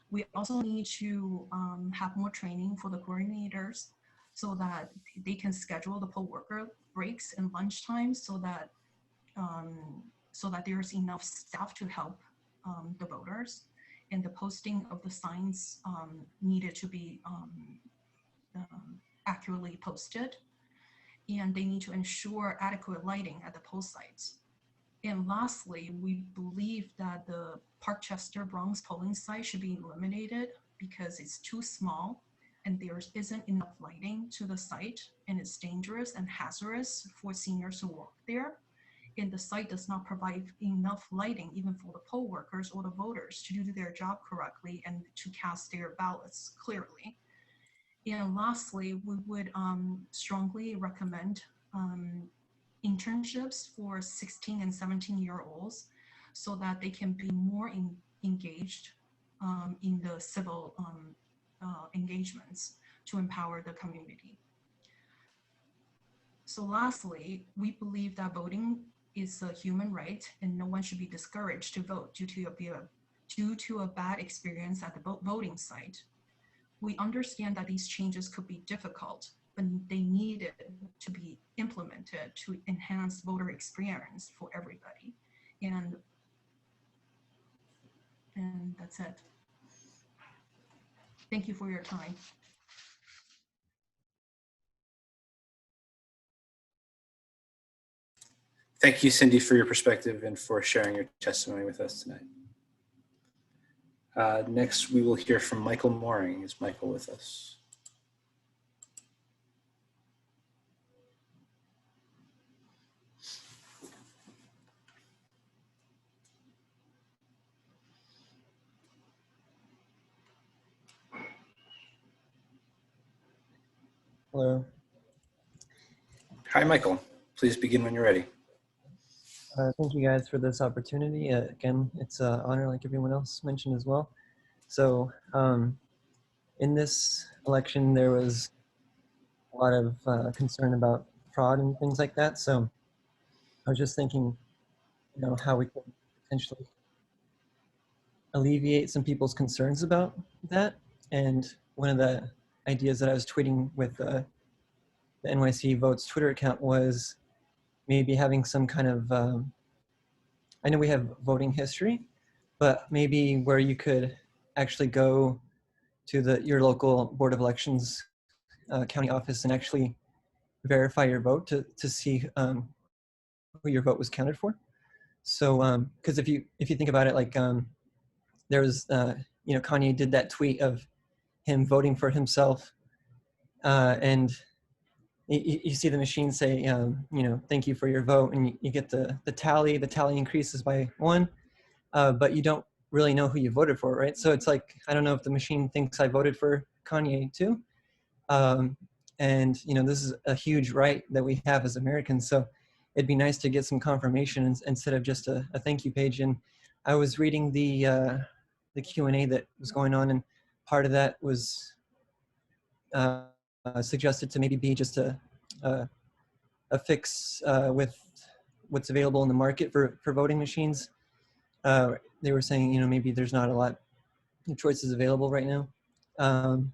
We also need to have more training for the coordinators so that they can schedule the poll worker breaks and lunch times so that there's enough staff to help the voters, and the posting of the signs needed to be accurately posted, and they need to ensure adequate lighting at the poll sites. And lastly, we believe that the Parkchester Bronx polling site should be eliminated because it's too small and there isn't enough lighting to the site, and it's dangerous and hazardous for seniors to walk there. And the site does not provide enough lighting even for the poll workers or the voters to do their job correctly and to cast their ballots clearly. And lastly, we would strongly recommend internships for 16 and 17-year-olds so that they can be more engaged in the civil engagements to empower the community. So lastly, we believe that voting is a human right and no one should be discouraged to vote due to a bad experience at the voting site. We understand that these changes could be difficult, but they needed to be implemented to enhance voter experience for everybody. And that's it. Thank you for your time. Thank you, Cindy, for your perspective and for sharing your testimony with us tonight. Next, we will hear from Michael Mooring. Is Michael with us? Hello. Hi, Michael. Please begin when you're ready. Thank you guys for this opportunity. Again, it's an honor like everyone else mentioned as well. So in this election, there was a lot of concern about fraud and things like that. So I was just thinking, how we could potentially alleviate some people's concerns about that. And one of the ideas that I was tweeting with the NYC Votes Twitter account was maybe having some kind of, I know we have voting history, but maybe where you could actually go to your local Board of Elections county office and actually verify your vote to see who your vote was counted for. So, because if you think about it, like there was, Kanye did that tweet of him voting for himself, and you see the machine say, thank you for your vote, and you get the tally. The tally increases by 1, but you don't really know who you voted for, right? So it's like, I don't know if the machine thinks I voted for Kanye too. And this is a huge right that we have as Americans. So it'd be nice to get some confirmation instead of just a thank you page. And I was reading the Q&A that was going on, and part of that was suggested to maybe be just a fix with what's available in the market for voting machines. They were saying, maybe there's not a lot of choices available right now. And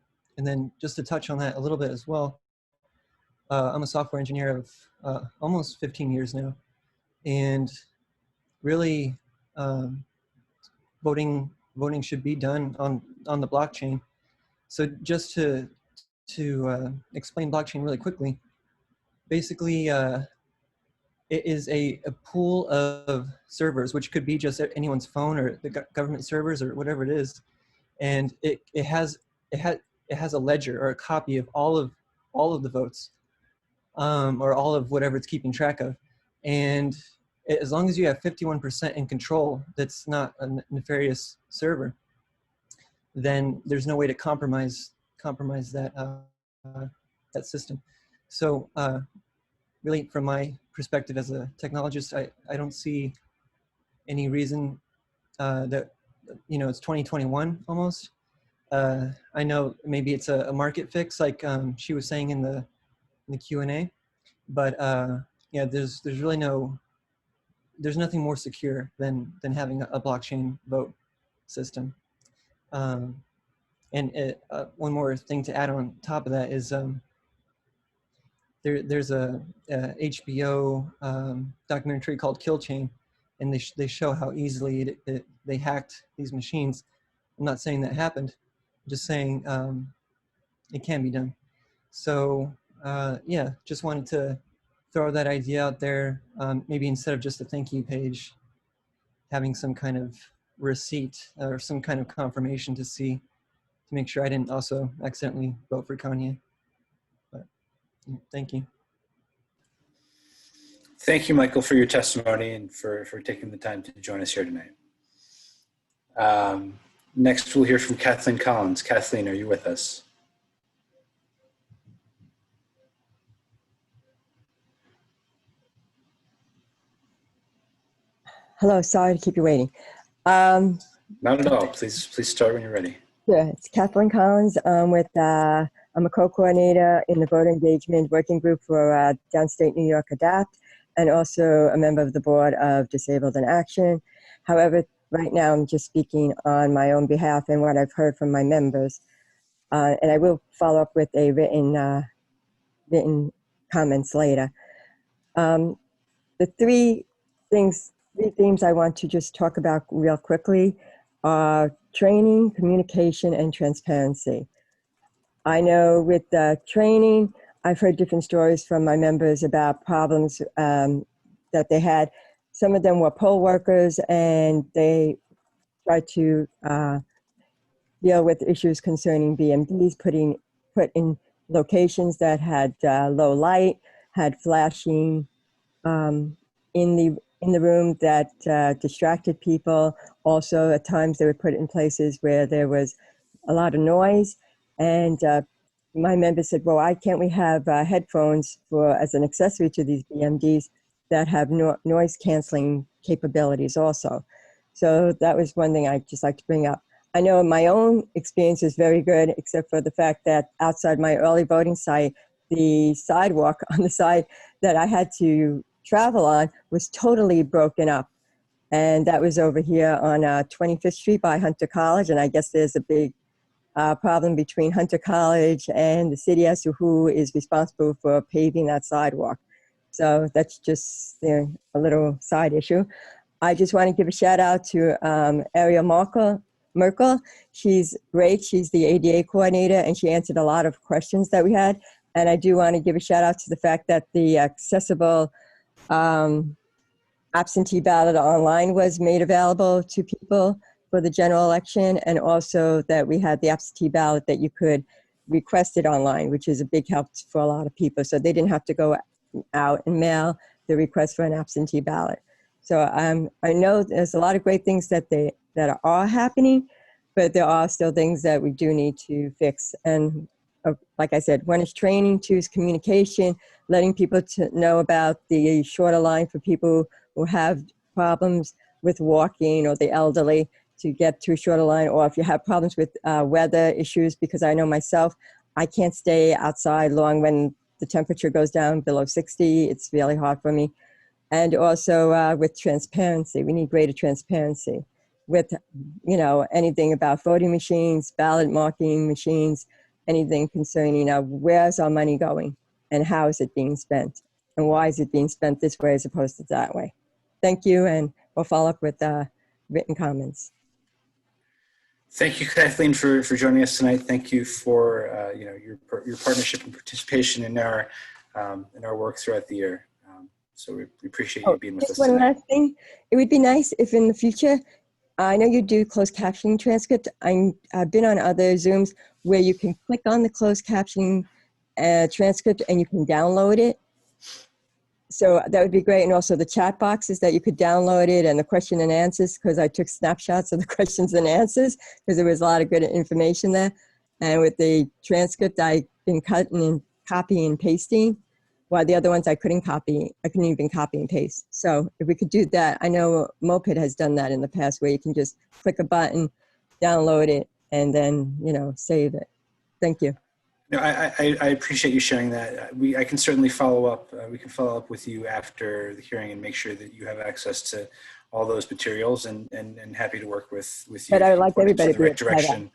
then just to touch on that a little bit as well, I'm a software engineer of almost 15 years now. And really, voting should be done on the blockchain. So just to explain blockchain really quickly, basically, it is a pool of servers, which could be just anyone's phone or the government servers or whatever it is, and it has a ledger or a copy of all of the votes, or all of whatever it's keeping track of, and as long as you have 51% in control, that's not a nefarious server, then there's no way to compromise that that system. So really, from my perspective as a technologist, I don't see any reason that, it's 2021 almost. I know maybe it's a market fix, like she was saying in the Q&A, but yeah, there's really there's nothing more secure than having a blockchain vote system. And one more thing to add on top of that is there's a HBO documentary called Kill Chain, and they show how easily they hacked these machines. I'm not saying that happened, I'm just saying it can be done. So yeah, just wanted to throw that idea out there. Maybe instead of just a thank you page, having some kind of receipt or some kind of confirmation to make sure I didn't also accidentally vote for Kanye. But thank you. Thank you, Michael, for your testimony and for taking the time to join us here tonight. Next, we'll hear from Kathleen Collins. Kathleen, are you with us? Hello, sorry to keep you waiting. Not at all. Please start when you're ready. Yeah, it's Kathleen Collins. I'm a co-coordinator in the voter engagement working group for Downstate New York Adapt, and also a member of the board of Disabled in Action. However, right now I'm just speaking on my own behalf and what I've heard from my members. And I will follow up with a written comments later. The three themes I want to just talk about real quickly are training, communication, and transparency. I know with training, I've heard different stories from my members about problems that they had. Some of them were poll workers, and they tried to deal with issues concerning BMDs, put in locations that had low light, had flashing in the room that distracted people. Also, at times they were put in places where there was a lot of noise. And my member said, well, why can't we have headphones as an accessory to these BMDs that have noise canceling capabilities also? So that was one thing I'd just like to bring up. I know my own experience is very good, except for the fact that outside my early voting site, the sidewalk on the side that I had to travel on was totally broken up. And that was over here on 25th Street by Hunter College. And I guess there's a big problem between Hunter College and the city as to who is responsible for paving that sidewalk. So that's just a little side issue. I just want to give a shout out to Ariel Merkel. She's great. She's the ADA coordinator, and she answered a lot of questions that we had. And I do want to give a shout out to the fact that the accessible absentee ballot online was made available to people for the general election, and also that we had the absentee ballot that you could request it online, which is a big help for a lot of people. So they didn't have to go out and mail the request for an absentee ballot. So I know there's a lot of great things that are happening, but there are still things that we do need to fix. And like I said, one is training, two is communication, letting people know about the shorter line for people who have problems with walking or the elderly to get to a shorter line, or if you have problems with weather issues, because I know myself, I can't stay outside long when the temperature goes down below 60. It's really hard for me. And also with transparency, we need greater transparency with, anything about voting machines, ballot marking machines, anything concerning where's our money going and how is it being spent and why is it being spent this way as opposed to that way. Thank you, and we'll follow up with written comments. Thank you, Kathleen, for joining us tonight. Thank you for your partnership and participation in our work throughout the year. So we appreciate you being with us Just one tonight. last thing. It would be nice if in the future, I know you do closed captioning transcript. I've been on other Zooms where you can click on the closed captioning transcript and you can download it. So that would be great. And also the chat boxes that you could download it, and the question and answers, because I took snapshots of the questions and answers because there was a lot of good information there. And with the transcript, I've been cutting and copying and pasting, while the other ones I couldn't even copy and paste. So if we could do that, I know Moped has done that in the past where you can just click a button, download it, and then, save it. Thank you. No, I appreciate you sharing that. I can certainly follow up. We can follow up with you after the hearing and make sure that you have access to all those materials, and happy to work with you. But I would like everybody to the right direction.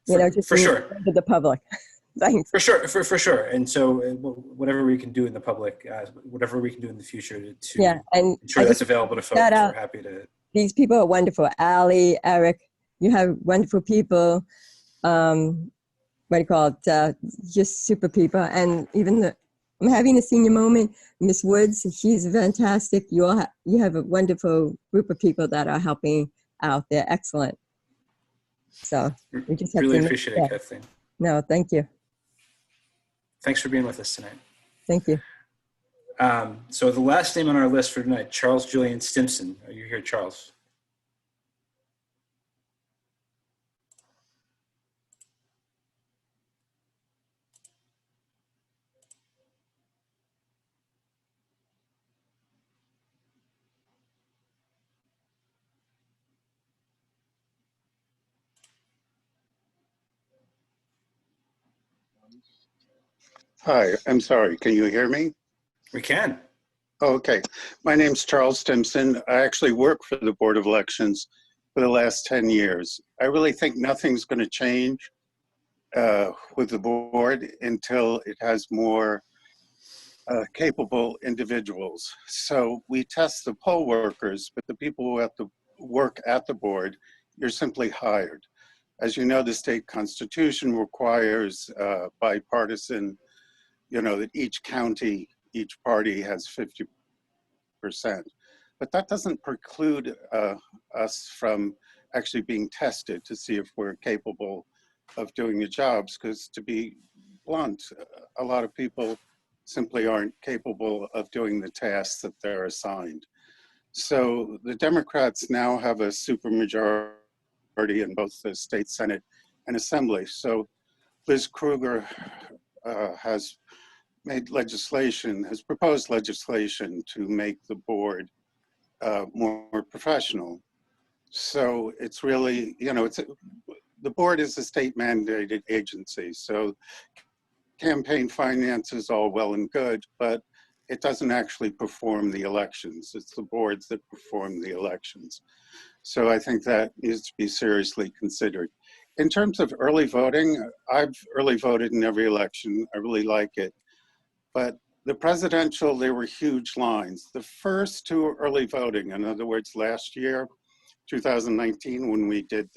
just for sure. To the public. Thanks. For sure, for sure. And so whatever we can do in the public, whatever we can do in the future to and ensure that's available to folks, we're happy to. These people are wonderful. Allie, Eric, you have wonderful people. What do you call it? Just super people. And even I'm having a senior moment. Miss Woods, she's fantastic. You have a wonderful group of people that are helping out. They're excellent. So we just have really to appreciate it, Kathleen. No, thank you. Thanks for being with us tonight. Thank you. So the last name on our list for tonight, Charles Julian Stimson. Are you here, Charles? Hi, I'm sorry. Can you hear me? We can. Okay. My name's Charles Stimson. I actually work for the Board of Elections for the last 10 years. I really think nothing's going to change with the board until it has more capable individuals. So we test the poll workers, but the people who have to work at the board, you're simply hired. As you know, the state constitution requires bipartisan, that each county, each party has 50%. But that doesn't preclude us from actually being tested to see if we're capable of doing the jobs, because to be blunt, a lot of people simply aren't capable of doing the tasks that they're assigned. So the Democrats now have a supermajority in both the state Senate and Assembly. So Liz Kruger has proposed legislation to make the board more professional. So it's really, the board is a state mandated agency. So campaign finance is all well and good, but it doesn't actually perform the elections. It's the boards that perform the elections. So I think that needs to be seriously considered. In terms of early voting, I've early voted in every election. I really like it. But the presidential, there were huge lines. The first two early voting, in other words, last year, 2019, when we did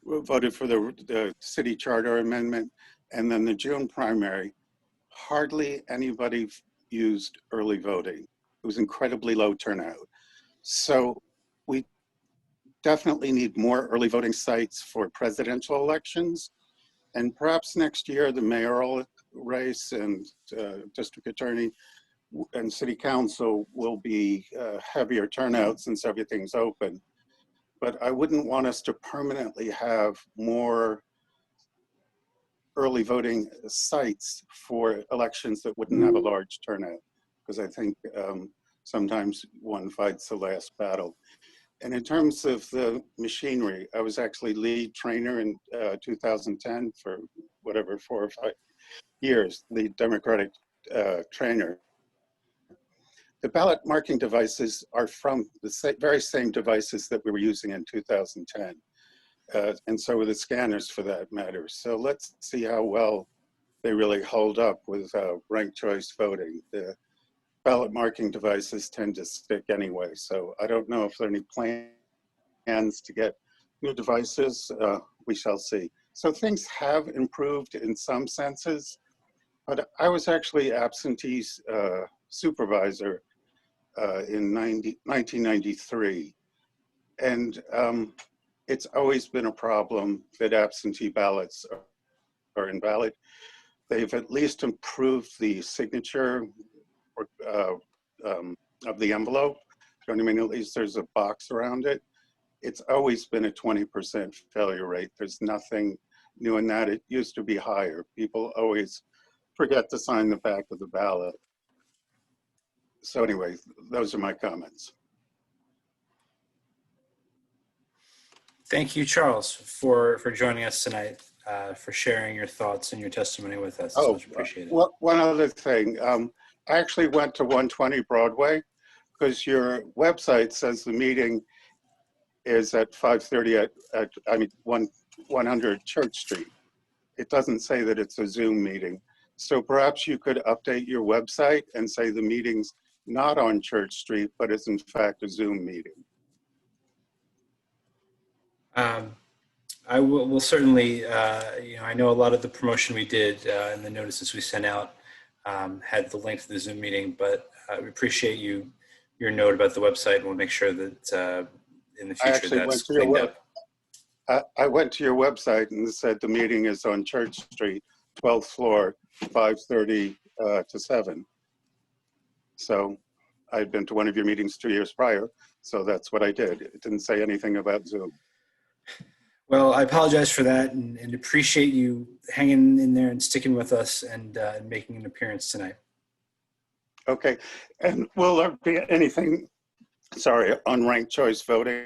voted for the city charter amendment, and then the June primary, hardly anybody used early voting. It was incredibly low turnout. So we definitely need more early voting sites for presidential elections. And perhaps next year, the mayoral race and district attorney and city council will be heavier turnout since everything's open. But I wouldn't want us to permanently have more early voting sites for elections that wouldn't have a large turnout, because I think sometimes one fights the last battle. And in terms of the machinery, I was actually lead trainer in 2010 for whatever, 4 or 5 years, lead Democratic trainer. The ballot marking devices are from the very same devices that we were using in 2010. And so were the scanners for that matter. So let's see how well they really hold up with ranked choice voting. The ballot marking devices tend to stick anyway. So I don't know if there are any plans to get new devices. We shall see. So things have improved in some senses, but I was actually absentee supervisor in 1993. And it's always been a problem that absentee ballots are invalid. They've at least improved the signature of the envelope. You know what I mean? At least there's a box around it. It's always been a 20% failure rate. There's nothing new in that. It used to be higher. People always forget to sign the back of the ballot. So anyway, those are my comments. Thank you, Charles, for joining us tonight, for sharing your thoughts and your testimony with us. It's much appreciated. One other thing. I actually went to 120 Broadway because your website says the meeting is at 5:30 at 100 Church Street. It doesn't say that it's a Zoom meeting. So perhaps you could update your website and say the meeting's not on Church Street, but is in fact a Zoom meeting. I will certainly, I know a lot of the promotion we did and the notices we sent out had the link to the Zoom meeting, but we appreciate your note about the website, and we'll make sure that in the future that's cleaned up. I went to your website and it said the meeting is on Church Street, 12th floor, 5:30 to 7. So I'd been to one of your meetings 2 years prior, so that's what I did. It didn't say anything about Zoom. Well, I apologize for that and appreciate you hanging in there and sticking with us and making an appearance tonight. Okay, and will there be anything, on ranked choice voting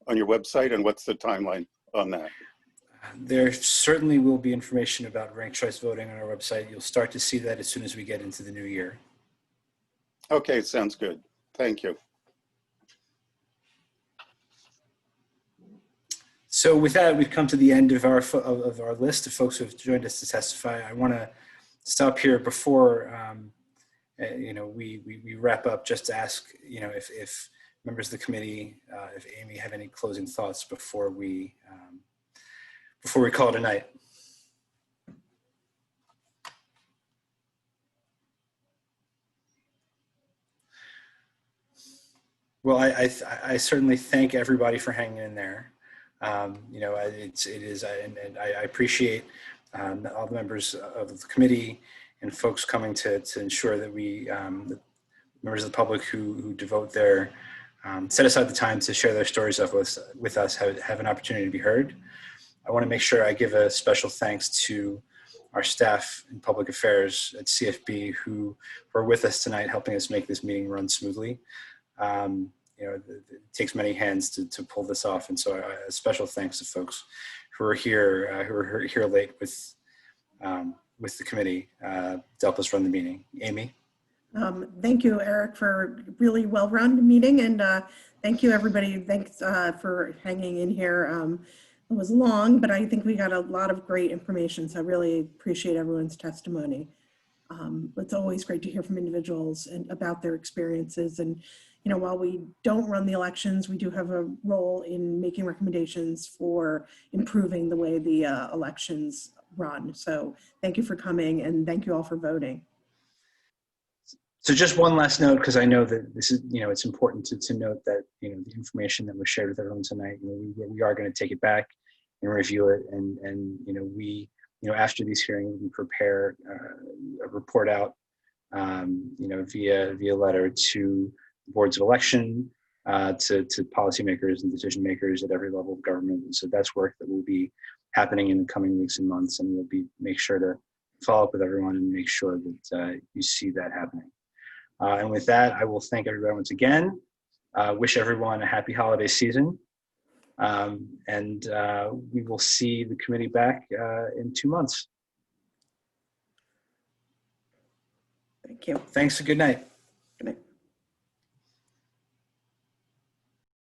on your website, and what's the timeline on that? There certainly will be information about ranked choice voting on our website. You'll start to see that as soon as we get into the new year. Okay, sounds good. Thank you. So with that, we've come to the end of our list of folks who have joined us to testify. I want to stop here before we wrap up, just to ask if members of the committee, if Amy have any closing thoughts before we call it a night. Well, I certainly thank everybody for hanging in there. You know, it is, and I appreciate all the members of the committee and folks coming to ensure that we, the members of the public who devote their, set aside the time to share their stories with us have an opportunity to be heard. I want to make sure I give a special thanks to our staff in public affairs at CFB who were with us tonight, helping us make this meeting run smoothly. You know, it takes many hands to pull this off, and so a special thanks to folks who are here late with the committee to help us run the meeting. Amy. Thank you, Eric, for a really well-run meeting, and thank you, everybody. Thanks for hanging in here. It was long, but I think we got a lot of great information, so I really appreciate everyone's testimony. It's always great to hear from individuals and about their experiences. And, you know, while we don't run the elections, we do have a role in making recommendations for improving the way the elections run. So thank you for coming, and thank you all for voting. So just one last note, because I know that this is, you know, it's important to note that, you know, the information that was shared with everyone tonight, you know, we are going to take it back and review it. And you know, you know, after these hearings, we prepare a report out, you know, via letter to boards of election, to policymakers and decision makers at every level of government. And so that's work that will be happening in the coming weeks and months, and we'll make sure to follow up with everyone and make sure that you see that happening. And with that, I will thank everybody once again. Wish everyone a happy holiday season. And we will see the committee back in 2 months. Thank you. Thanks and good night.